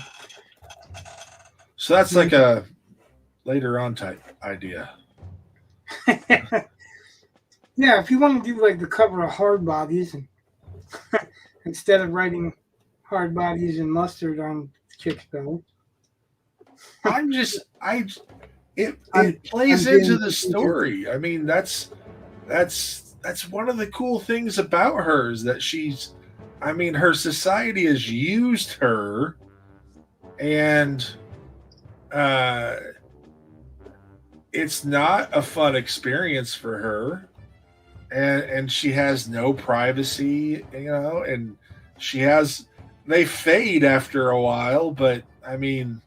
So that's like a later on type idea. Yeah, if you want to do like the cover of Hard Bodies, and instead of writing Hard Bodies and mustard on Kickstarter. It plays into the story. I mean, that's one of the cool things about her, is that her society has used her, and it's not a fun experience for her, and she has no privacy, and they fade after a while, but I mean,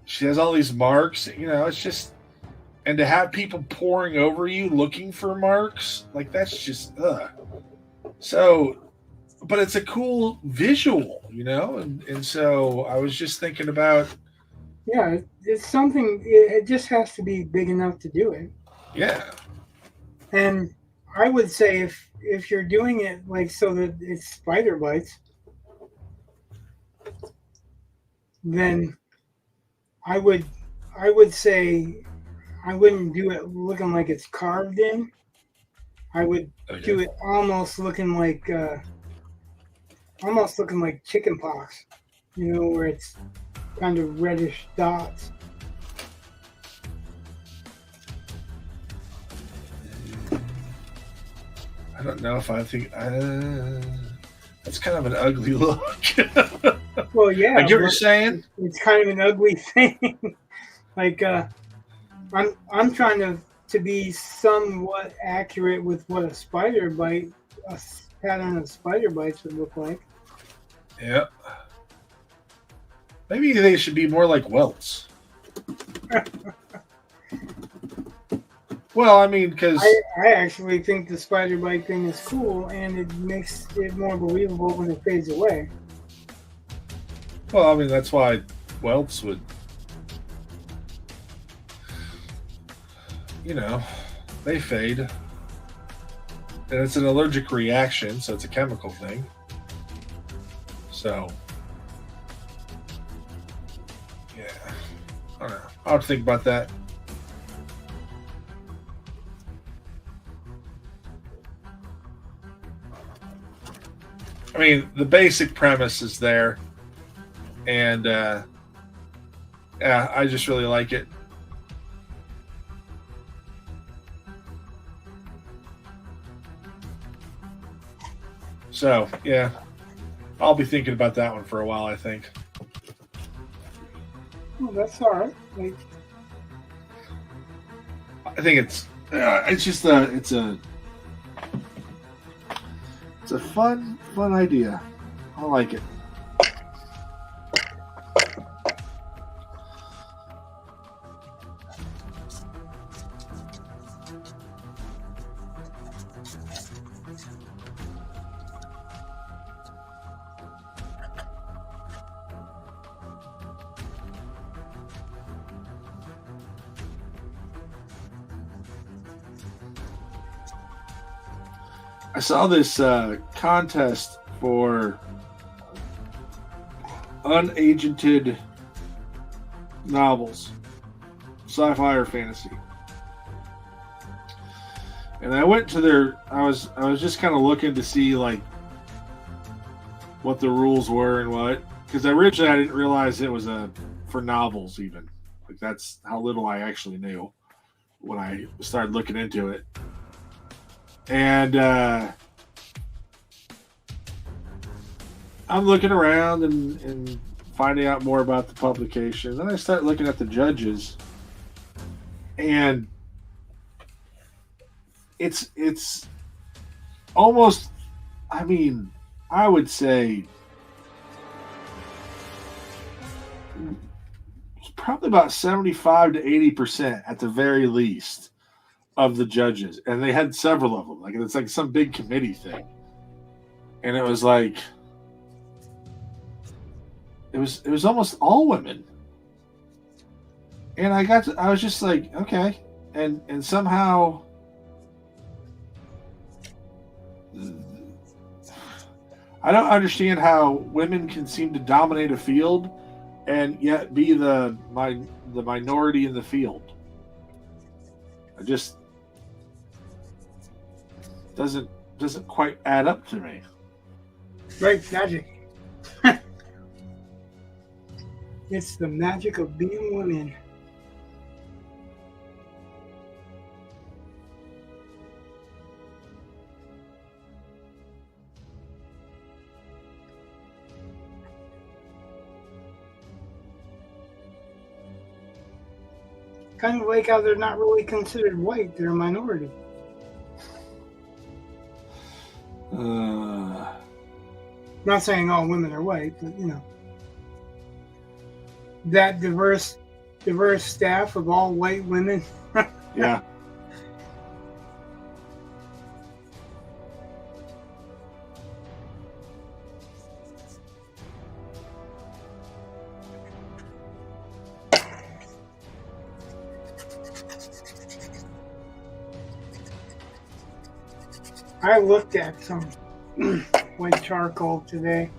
she has all these marks, it's just, and to have people pouring over you looking for marks, like, that's just, So, but it's a cool visual, and so I was just thinking about. Yeah, it's something, it just has to be big enough to do it. Yeah. And I would say if you're doing it like so that it's spider bites, then I would say I wouldn't do it looking like it's carved in. I would do it almost looking like chicken pox, you know, where it's kind of reddish dots. I don't know if I think that's kind of an ugly look. Well, yeah, I get what you're saying. It's kind of an ugly thing. Like I'm trying to be somewhat accurate with what a spider bite, a pattern of spider bites would look like. Yeah. Maybe they should be more like welts. Well, I mean, because I actually think the spider bite thing is cool, and it makes it more believable when it fades away. Well, I mean, that's why welts would, you know, they fade. And it's an allergic reaction, so it's a chemical thing. So, yeah. I don't know. I'll have to think about that. I mean, the basic premise is there. And, yeah, I just really like it. So, yeah, I'll be thinking about that one for a while, I think. Well, that's all right. Like, I think it's just it's a fun idea. I like it. I saw this contest for unagented novels, sci-fi or fantasy, and I went to their. I was just kind of looking to see like what the rules were and what, because originally I didn't realize it was for novels even. Like that's how little I actually knew when I started looking into it. And I'm looking around and finding out more about the publication. Then I start looking at the judges, and it's almost, I mean, I would say it's probably about 75 to 80% at the very least of the judges, and they had several of them. Like it's like some big committee thing, and it was like it was almost all women. And I was just like, okay, and somehow I don't understand how women can seem to dominate a field and yet be the minority in the field. I just doesn't quite add up to me. right, magic. It's the magic of being women. Kind of like how they're not really considered white, they're a minority. Not saying all women are white, but you know. That diverse staff of all white women. Yeah. I looked at some white charcoal today.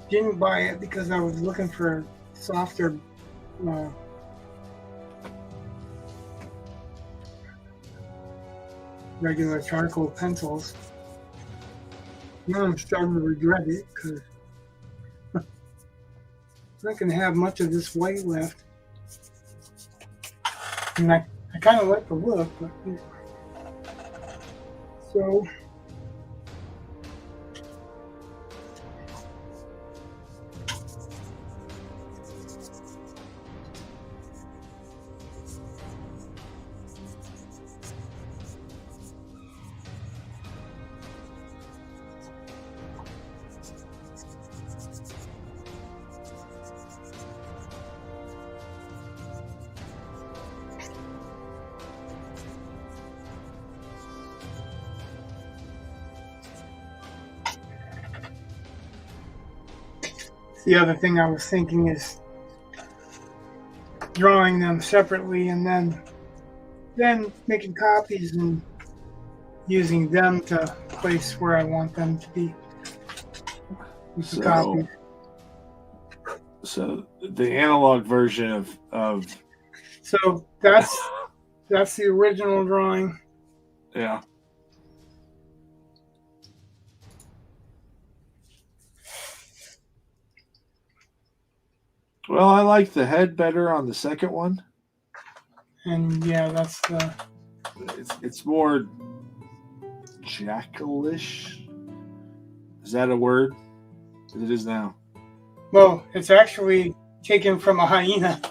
Didn't buy it because I was looking for softer regular charcoal pencils. Now I'm starting to regret it because I'm not going to have much of this white left. And I kind of like the look, but so. The other thing I was thinking is drawing them separately and then making copies and using them to place where I want them to be. With the copies. So the analog version of So that's the original drawing. yeah. Well, I like the head better on the second one. And yeah, that's the. It's more jackalish. Is that a word? It is now. Well, it's actually taken from a hyena.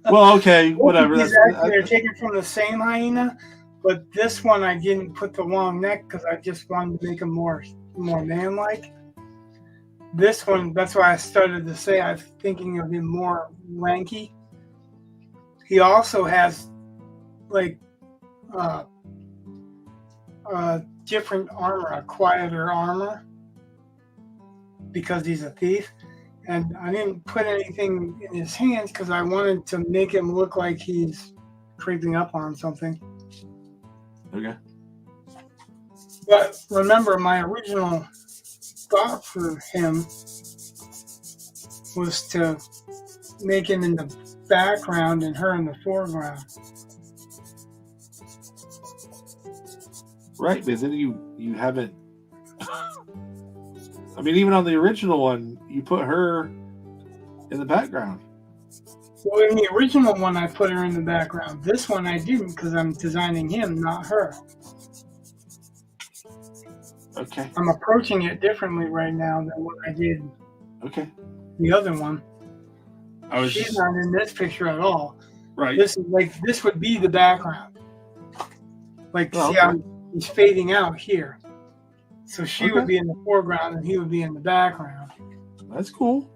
Well, okay, whatever. They're taken from the same hyena, but this one I didn't put the long neck because I just wanted to make him more man-like. This one, that's why I started to say I'm thinking of him more lanky. He also has like different armor, a quieter armor, because he's a thief. And I didn't put anything in his hands because I wanted to make him look like he's creeping up on something. Okay. But remember, my original thought for him was to make him in the background and her in the foreground. Right, but then you haven't. I mean, even on the original one, you put her in the background. Well, in the original one, I put her in the background. This one I didn't because I'm designing him, not her. Okay. I'm approaching it differently right now than what I did Okay. the other one. She's just not in this picture at all. right. This would be the background. Like, Oh, see how he's fading out here. So she Okay. would be in the foreground and he would be in the background. That's cool.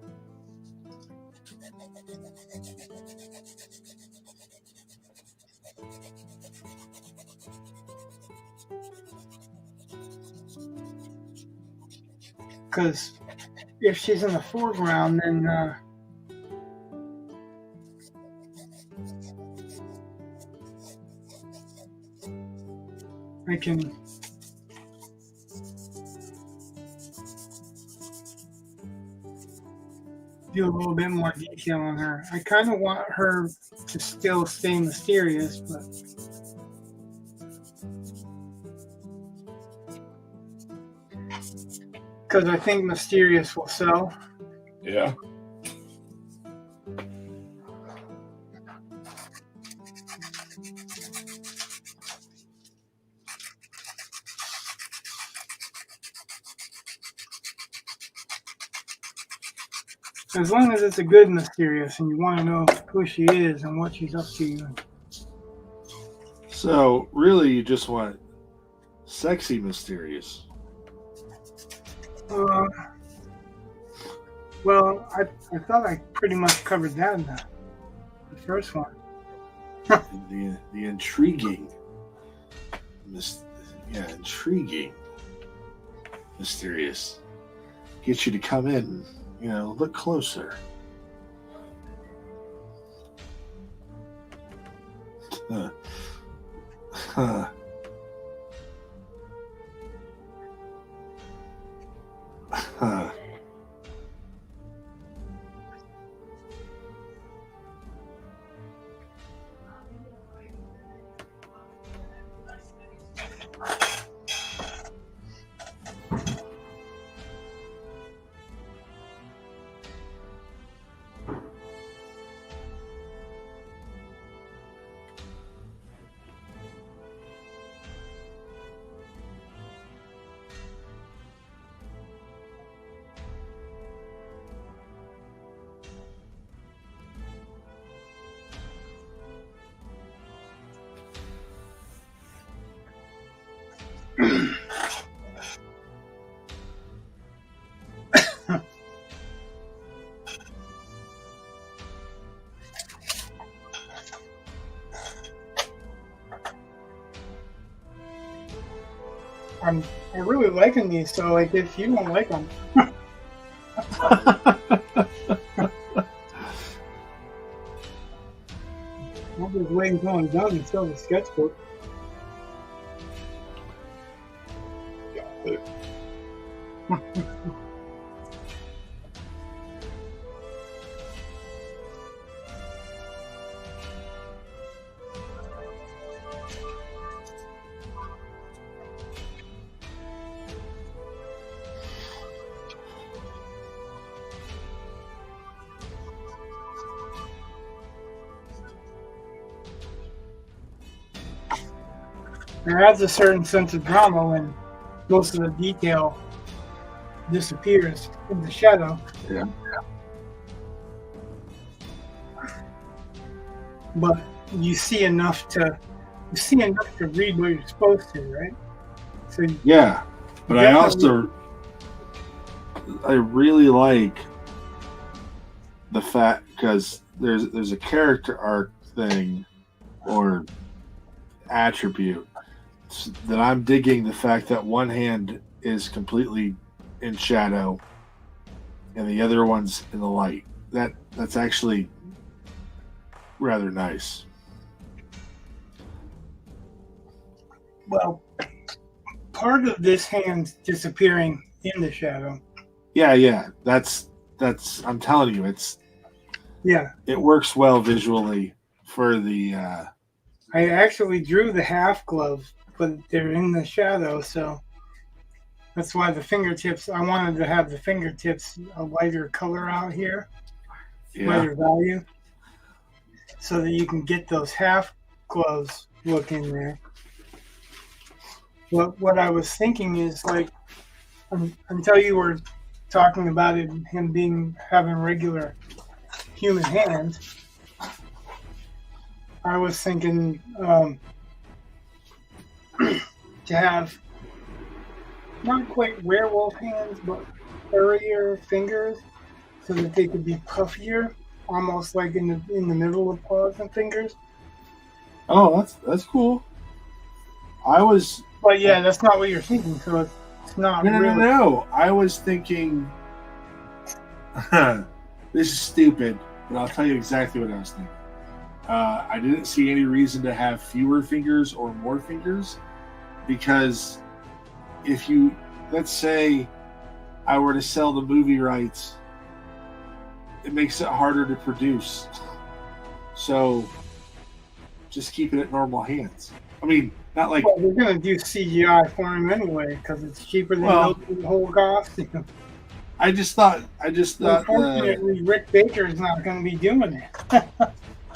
Because if she's in the foreground, then I can do a little bit more detail on her. I kind of want her to still stay mysterious, but because I think mysterious will sell. Yeah. As long as it's a good mysterious and you want to know who she is and what she's up to. So really, you just want sexy mysterious. Well, I thought I pretty much covered that in the first one. the intriguing, intriguing, mysterious. Get you to come in, look closer. Huh. Huh. Huh. I'm really liking these. So like, if you don't like them, I'm just waiting until I'm done and sell the sketchbook. There adds a certain sense of drama when most of the detail disappears in the shadow. Yeah. But you see enough to read what you're supposed to, right? So Yeah, but I really like the fact, because there's a character arc thing or attribute that I'm digging, the fact that one hand is completely in shadow and the other one's in the light. That's actually rather nice. well, part of this hand disappearing in the shadow. Yeah. That's I'm telling you, it works well visually for the I actually drew the half gloves, but they're in the shadow, so that's why the fingertips. I wanted to have the fingertips a lighter color out here, lighter value, so that you can get those half gloves look in there. What I was thinking is, like, until you were talking about it, him having regular human hands, I was thinking to have not quite werewolf hands, but furrier fingers, so that they could be puffier, almost like in the middle of paws and fingers. Oh, that's cool. But yeah, that's not what you're thinking. So it's not really. No. I was thinking. This is stupid, but I'll tell you exactly what I was thinking. I didn't see any reason to have fewer fingers or more fingers, because if you, let's say I were to sell the movie rights, it makes it harder to produce. So just keep it at normal hands. I mean, not like... Well, we're going to do CGI for him anyway, because it's cheaper than building the whole costume. I just thought... Unfortunately, Rick Baker's not going to be doing it.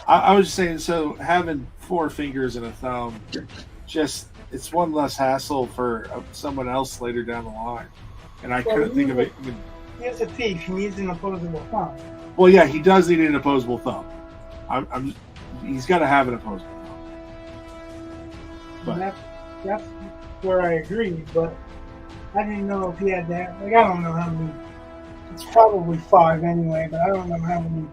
I was saying, so having 4 fingers and a thumb, it's one less hassle for someone else later down the line. And I couldn't think of it. Here's a thief. He needs an opposable thumb. Well, yeah, he does need an opposable thumb. He's got to have an opposable thumb. But that's where I agree, but I didn't know if he had that. Like, I don't know how many. It's probably 5 anyway, but I don't know how many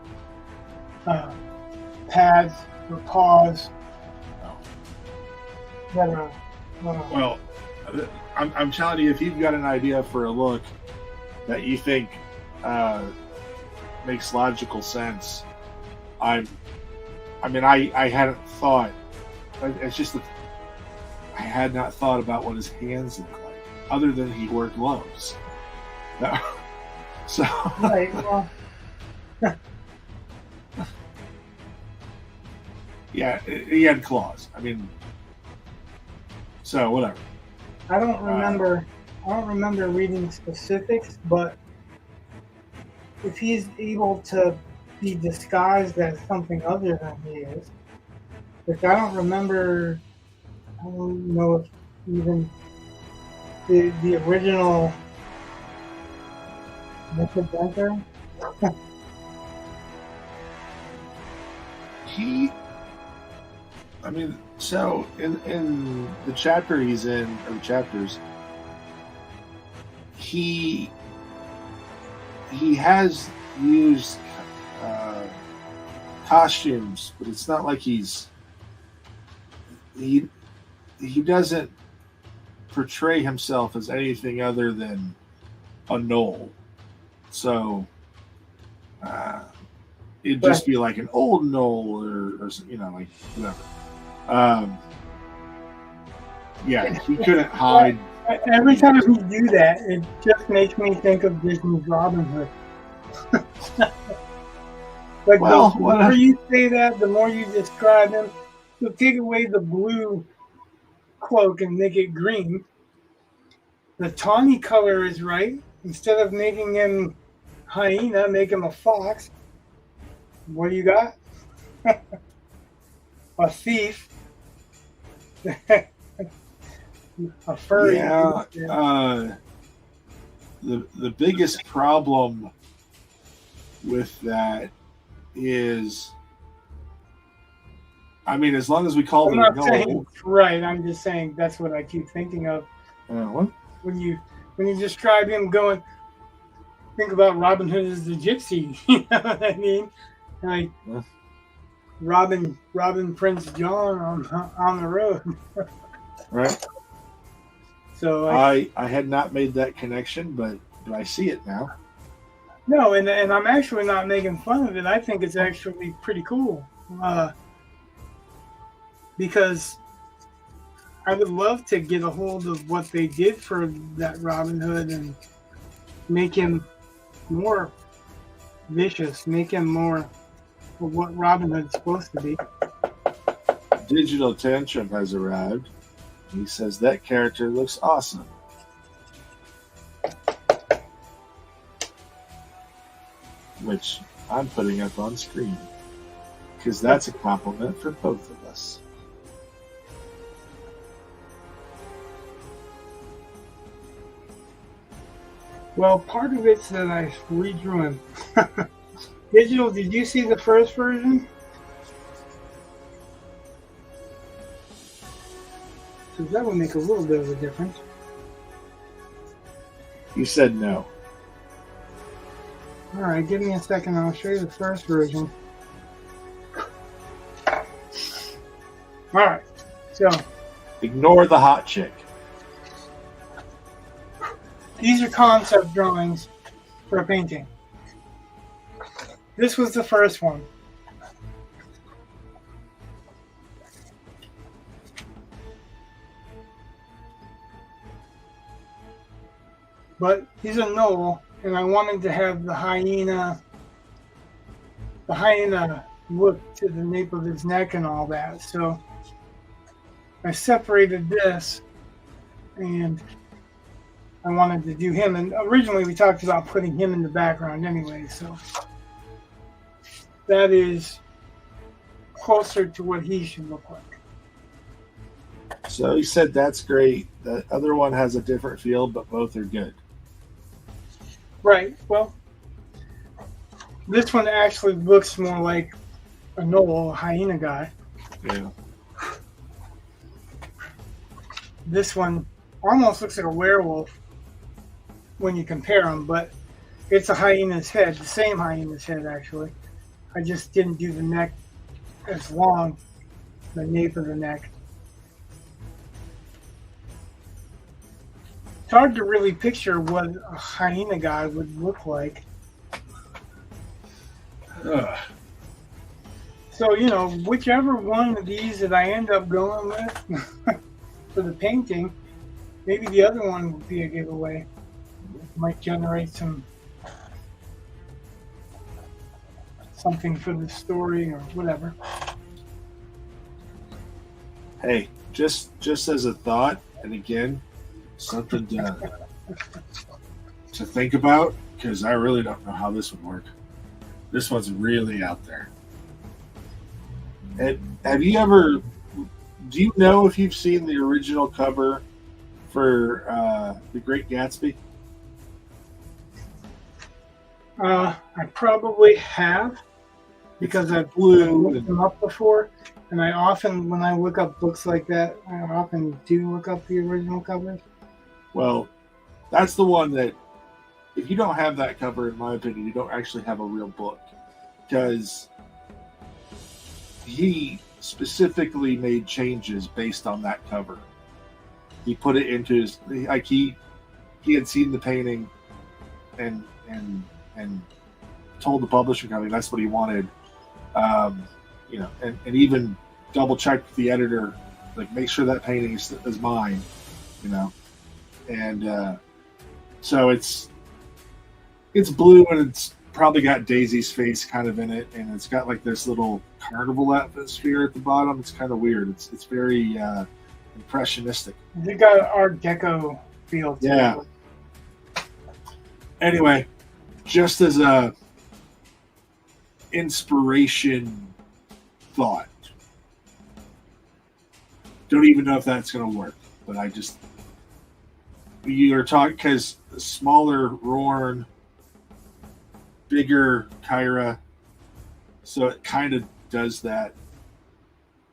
pads or paws that are. Well, I'm telling you, if you've got an idea for a look that you think makes logical sense, I hadn't thought. It's just that I had not thought about what his hands look like, other than he wore gloves. So. Right. Well. Yeah, he had claws. I mean, so whatever. I don't remember reading specifics, but if he's able to be disguised as something other than he is, which I don't know if even the original 𝒕𝒂𝒊𝒏𝒈. So in the chapter he's in, or the chapters, he has used costumes, but it's not like he doesn't portray himself as anything other than a knoll. So it'd just be like an old knoll or like whatever. Yeah, he couldn't hide. Every time you do that, it just makes me think of Disney's Robin Hood. Like Well, the more you say that, the more you describe him. So take away the blue cloak and make it green. The tawny color is right. Instead of making him hyena, make him a fox. What do you got? A thief. A furry. Yeah. The biggest problem with that is, I mean, as long as we call I'm it a not saying knoll. right. I'm just saying that's what I keep thinking of What? when you describe him going. Think about Robin Hood as the gypsy. You know what I mean? Like Robin Prince John on the road. Right. So I had not made that connection, but I see it now. no, and I'm actually not making fun of it. I think it's actually pretty cool, because I would love to get a hold of what they did for that Robin Hood and make him more vicious, make him more of what Robin Hood's supposed to be. Digital Tantrum has arrived. He says that character looks awesome. Which I'm putting up on screen, because that's a compliment for both of us. Well, part of it's that I redrew him. Digital, did you see the first version? Because that would make a little bit of a difference. You said no. All right, give me a second. I'll show you the first version. All right, so Ignore the hot chick. these are concept drawings for a painting. This was the first one. But he's a knoll, and I wanted to have the hyena look to the nape of his neck and all that. So I separated this, and I wanted to do him. And originally we talked about putting him in the background anyway, so that is closer to what he should look like. So he said that's great. The other one has a different feel, but both are good. Right. Well, this one actually looks more like a knoll, a hyena guy. Yeah. This one almost looks like a werewolf when you compare them, but it's a hyena's head, the same hyena's head actually. I just didn't do the neck as long, the nape of the neck. It's hard to really picture what a hyena guy would look like. Ugh. So, whichever one of these that I end up going with for the painting, maybe the other one would be a giveaway. Might generate something for the story or whatever. Hey, just as a thought, and again, something to think about, because I really don't know how this would work. This one's really out there. And do you know if you've seen the original cover for The Great Gatsby? I probably have, because I've looked them up before, and I often, when I look up books like that, I often do look up the original covers. Well, that's the one that, if you don't have that cover, in my opinion, you don't actually have a real book, because he specifically made changes based on that cover. he put it into his like he had seen the painting and told the publishing company that's what he wanted. You know, and even double checked with the editor, like make sure that painting is mine, you know. And so it's blue and it's probably got Daisy's face kind of in it, and it's got like this little carnival atmosphere at the bottom. It's kind of weird. It's very impressionistic. You got an Art Deco feel to Yeah. it. Anyway, just as a inspiration thought, don't even know if that's going to work, but I just, you're talking because smaller Rorn, bigger Kyra, so it kind of does that,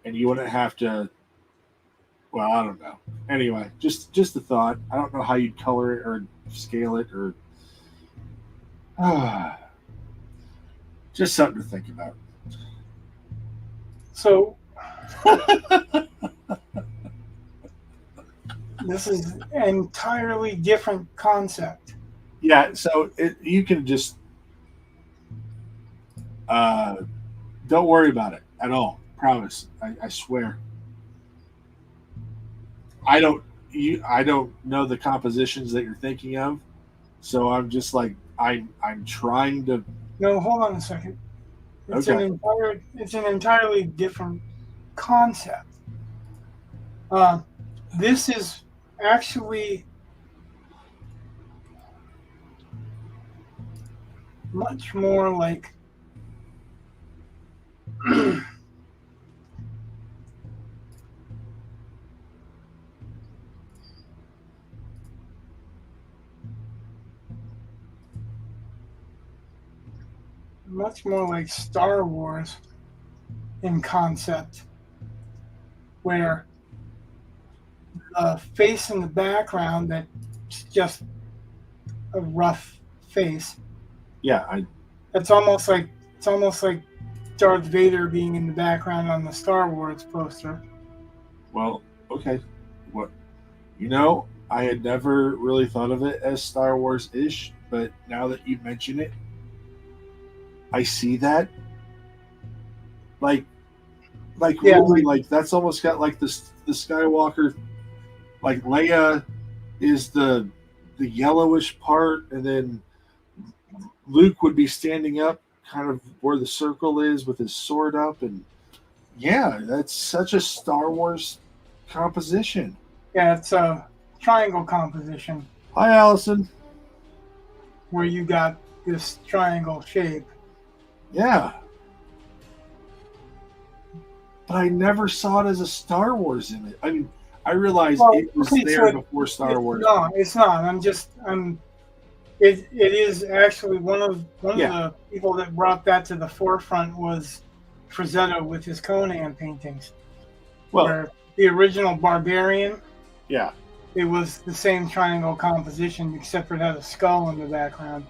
and you wouldn't have to. Well, I don't know. Anyway, just a thought. I don't know how you'd color it or scale it or. Just something to think about. So this is an entirely different concept. Yeah, so you can just don't worry about it at all. Promise. I swear. I don't know the compositions that you're thinking of, so I'm just like I'm trying to. No, hold on a second. It's Okay. an entirely different concept. This is actually much more like Star Wars in concept, where the face in the background that's just a rough face. Yeah, It's almost like Darth Vader being in the background on the Star Wars poster. well, okay. What, I had never really thought of it as Star Wars-ish, but now that you mention it, I see that. Like Yeah, really, like that's almost got like the Skywalker, like Leia is the yellowish part, and then Luke would be standing up kind of where the circle is with his sword up, and yeah, that's such a Star Wars composition. Yeah, it's a triangle composition Hi, Allison. where you got this triangle shape. Yeah. But I never saw it as a Star Wars image. I mean, I realized it was okay, there so before Star Wars. No, it's not. It is actually one of the people that brought that to the forefront was Frazetta with his Conan paintings. Well, Where the original Barbarian, yeah. it was the same triangle composition except for it had a skull in the background.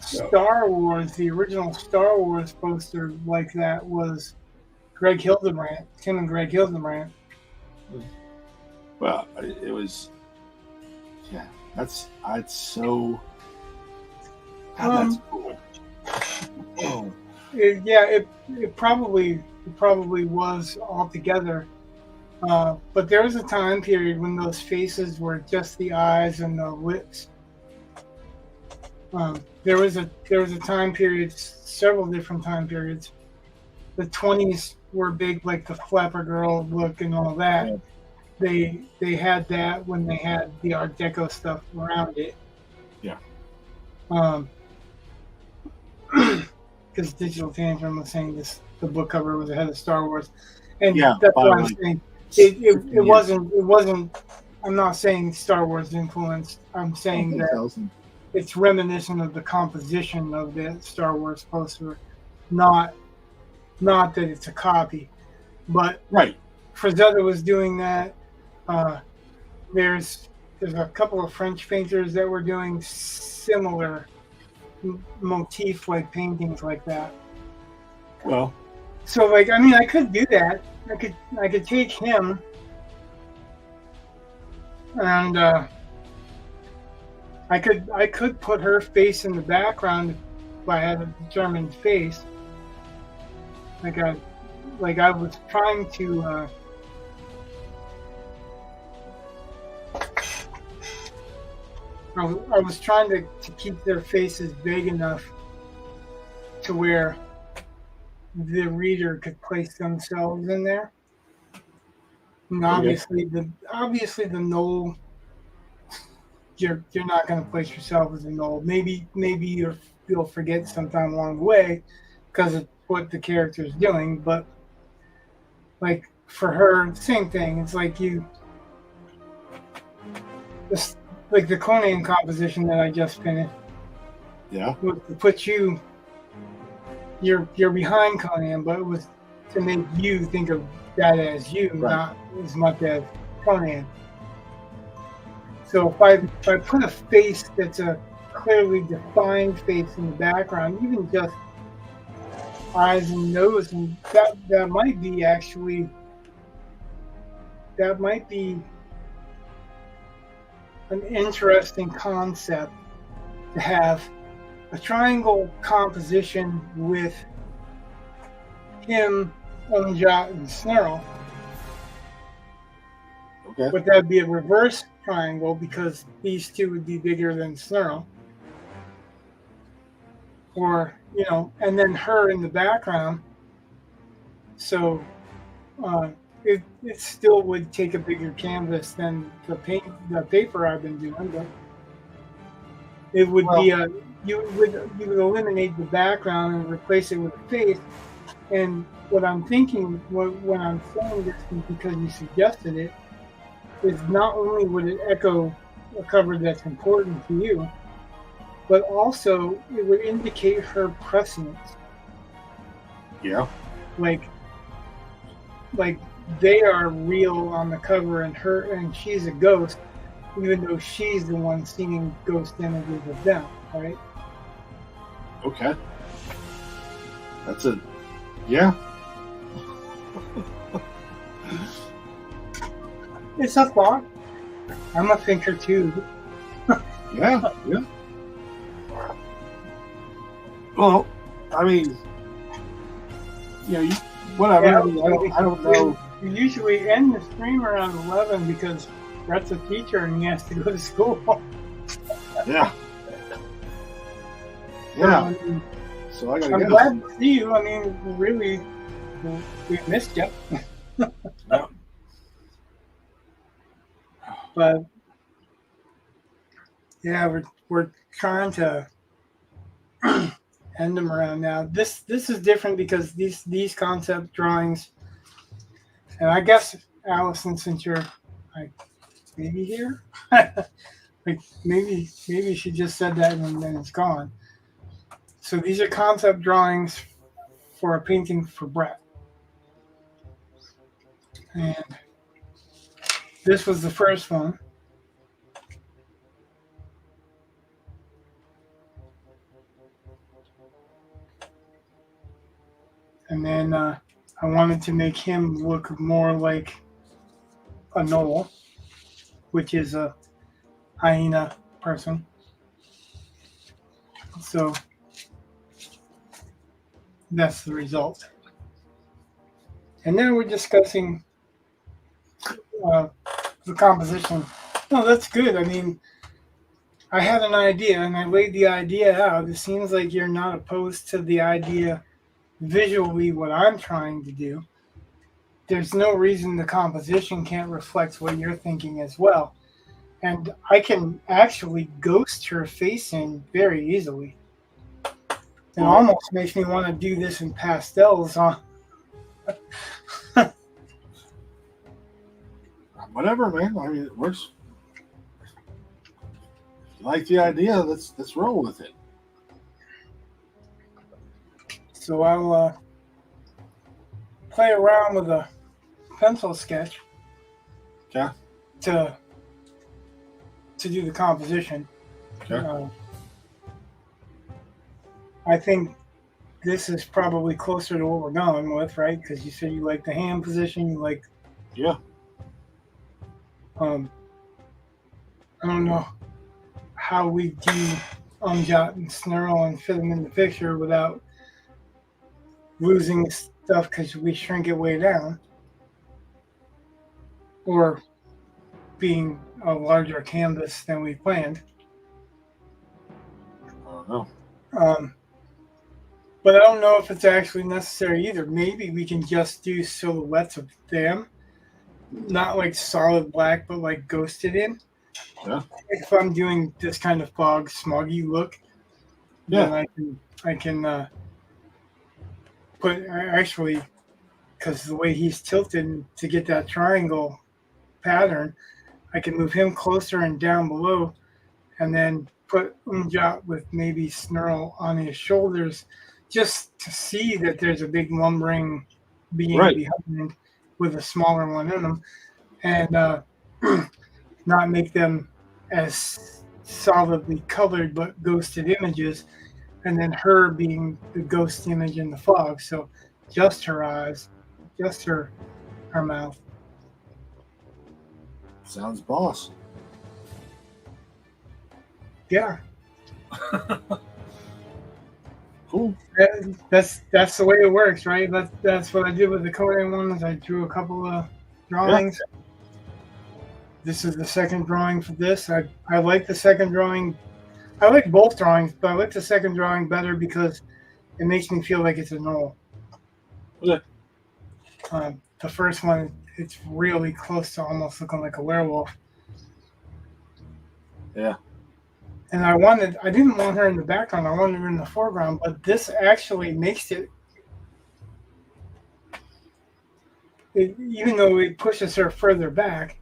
Star Wars, the original Star Wars poster like that was Greg Hildebrandt, Tim and Greg Hildebrandt. Well, it was. Yeah, that's so. God, that's cool. Oh. It probably was altogether. But there was a time period when those faces were just the eyes and the lips. There was a time period, several different time periods. The 20s were big, like the Flapper Girl look and all that. Yeah. They had that when they had the Art Deco stuff around it. Yeah. Because Digital Tantrum was saying the book cover was ahead of Star Wars, and yeah, that's what I'm saying. It wasn't. I'm not saying Star Wars influenced. I'm saying that it's reminiscent of the composition of the Star Wars poster, not that it's a copy. But right, Frazetta was doing that. There's a couple of French painters that were doing similar motif-like paintings like that. Well, so I could do that. I could take him and I could put her face in the background if I had a determined face. Like I was trying to. I was trying to keep their faces big enough to where the reader could place themselves in there. And obviously the knoll, you're not going to place yourself as a knoll. Maybe you'll forget sometime along the way because of what the character is doing. But like for her, same thing. It's like like the Conan composition that I just finished. Yeah. Was to put you're behind Conan, but it was to make you think of that as you, Right. not as much as Conan. So if I put a face that's a clearly defined face in the background, even just eyes and nose, and that might be an interesting concept to have a triangle composition with him, Umjat, and Snarl. Okay. But that'd be a reverse triangle because these two would be bigger than Snarl. Or, and then her in the background. So it still would take a bigger canvas than the paper I've been doing, but it would be you would eliminate the background and replace it with a face. And what I'm thinking when I'm saying this, because you suggested it, is not only would it echo a cover that's important to you, but also it would indicate her prescience. Yeah. Like they are real on the cover, and she's a ghost, even though she's the one seeing ghost images of them, right? Okay. That's a yeah. It's a thought. I'm a thinker too. Yeah. Well, I mean, whatever. Yeah, I don't know. We usually end the stream around 11 because Brett's a teacher and he has to go to school. Yeah. Yeah. So I gotta I'm go. glad to see you. I mean, really, we missed you. Yeah. But yeah, we're trying to end them around now. This is different because these concept drawings, and I guess Allison, since you're like maybe here, like maybe she just said that and then it's gone. So these are concept drawings for a painting for Brett, and this was the first one. And then I wanted to make him look more like a knoll, which is a hyena person. So that's the result. And now we're discussing the composition. No, that's good. I mean, I had an idea and I laid the idea out. It seems like you're not opposed to the idea visually what I'm trying to do. There's no reason the composition can't reflect what you're thinking as well. And I can actually ghost her face in very easily. It almost makes me want to do this in pastels, huh? Whatever, man. I mean, it works. If you like the idea, let's roll with it. So I'll play around with a pencil sketch. Okay. To do the composition. Okay. I think this is probably closer to what we're going with, right? Because you said you like the hand position, you like. Yeah. I don't know how we do Umjot and Snarl and fit them in the picture without losing stuff because we shrink it way down, or being a larger canvas than we planned. I don't know. But I don't know if it's actually necessary either. Maybe we can just do silhouettes of them, not like solid black, but like ghosted in. Yeah. If I'm doing this kind of fog smoggy look, then I can put actually, because the way he's tilted to get that triangle pattern, I can move him closer and down below, and then put Umjot with maybe Snarl on his shoulders, just to see that there's a big lumbering being behind with a smaller one in them, and not make them as solidly colored but ghosted images, and then her being the ghost image in the fog. So just her eyes, just her mouth. Sounds boss. Yeah. Cool. That's the way it works, right? That's what I did with the Conan ones. I drew a couple of drawings. Yeah. This is the second drawing for this. I like the second drawing. I like both drawings, but I like the second drawing better because it makes me feel like it's a knoll. Okay. The first one, it's really close to almost looking like a werewolf. Yeah. And I didn't want her in the background. I wanted her in the foreground, but this actually makes it, even though it pushes her further back,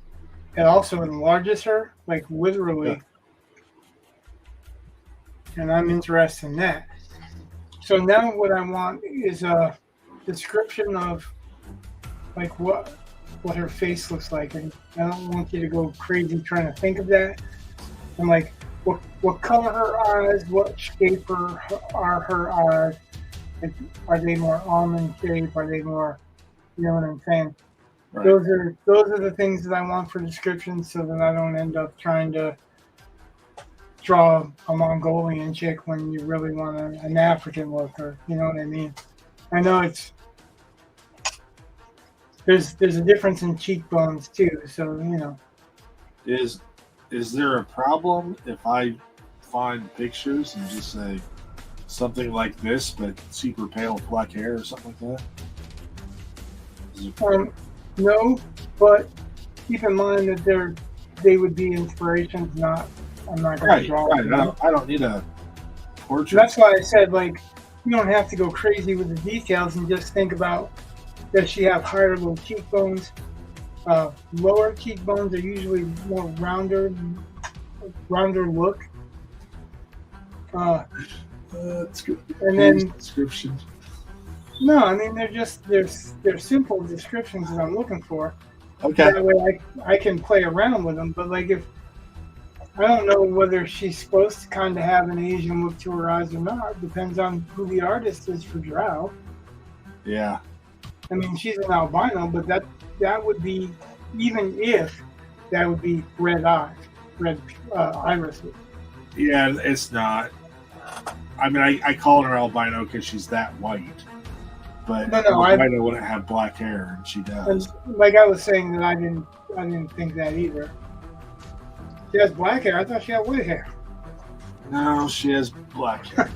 it also enlarges her, like literally. Yeah. And I'm interested in that. So now what I want is a description of like what her face looks like. And I don't want you to go crazy trying to think of that. I'm like, what color her eyes, what shape are her eyes? Like, are they more almond shape? Are they more, you know what I'm saying? Right. Those are the things that I want for descriptions, so that I don't end up trying to draw a Mongolian chick when you really want an African look, or you know what I mean. I know there's a difference in cheekbones too, so you know. Is there a problem if I find pictures and just say something like this, but super pale with black hair or something like that? No, but keep in mind that they would be inspirations, not. I'm not going to draw. Right. I don't need a portrait. That's why I said, like, you don't have to go crazy with the details and just think about, does she have higher little cheekbones? Lower cheekbones are usually more rounder look. That's good. And then description. No, I mean they're simple descriptions that I'm looking for. Okay. That way I can play around with them. But like if I don't know whether she's supposed to kind of have an Asian look to her eyes or not. Depends on who the artist is for Drow. Yeah. I mean, she's an albino, but that would be, even if that would be red irises. Yeah, it's not. I mean, I call her albino because she's that white. But albino wouldn't have black hair, and she does. And like I was saying, that I didn't think that either. She has black hair. I thought she had white hair. No, she has black hair.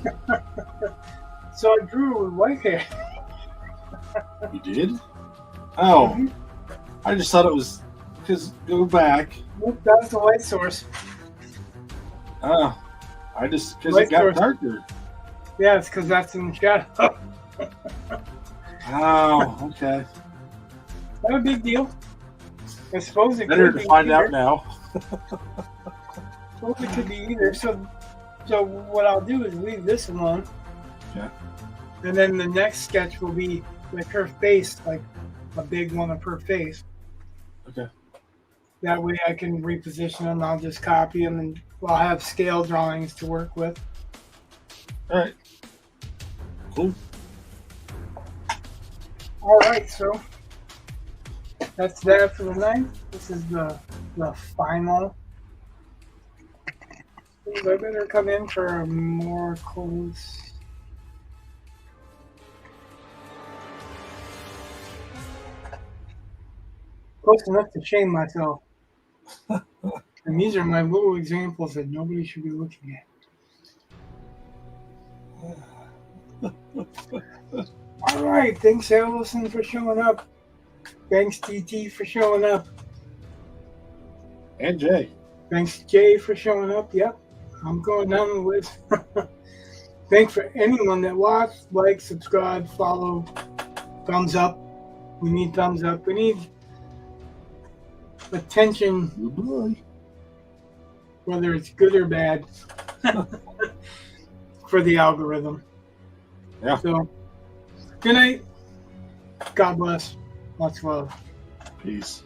So I drew her with white hair. You did? Oh, mm-hmm. I just thought it was because go back. Nope, that was the light source. Oh, I just because it got darker. Yeah, it's because that's in the shadow. Oh, okay. Not a big deal. I suppose it better could to be find either. out now. I suppose it could be either. So what I'll do is leave this alone. Yeah. And then the next sketch will be like her face, like a big one of her face. Okay. That way I can reposition them. I'll just copy them, and I'll have scale drawings to work with. All right. Cool. All right, so that's that for the night. This is the final I better come in for more clothes. Close enough to shame myself. And these are my little examples that nobody should be looking at. All right. Thanks, Allison, for showing up. Thanks, TT, for showing up. And Jay. Thanks, Jay, for showing up. Yep. I'm going down the list. Thanks for anyone that watched, like, subscribe, follow, thumbs up. We need thumbs up. We need attention, Goodbye. whether it's good or bad, for the algorithm. Yeah. So, good night. God bless. Lots of love. Peace.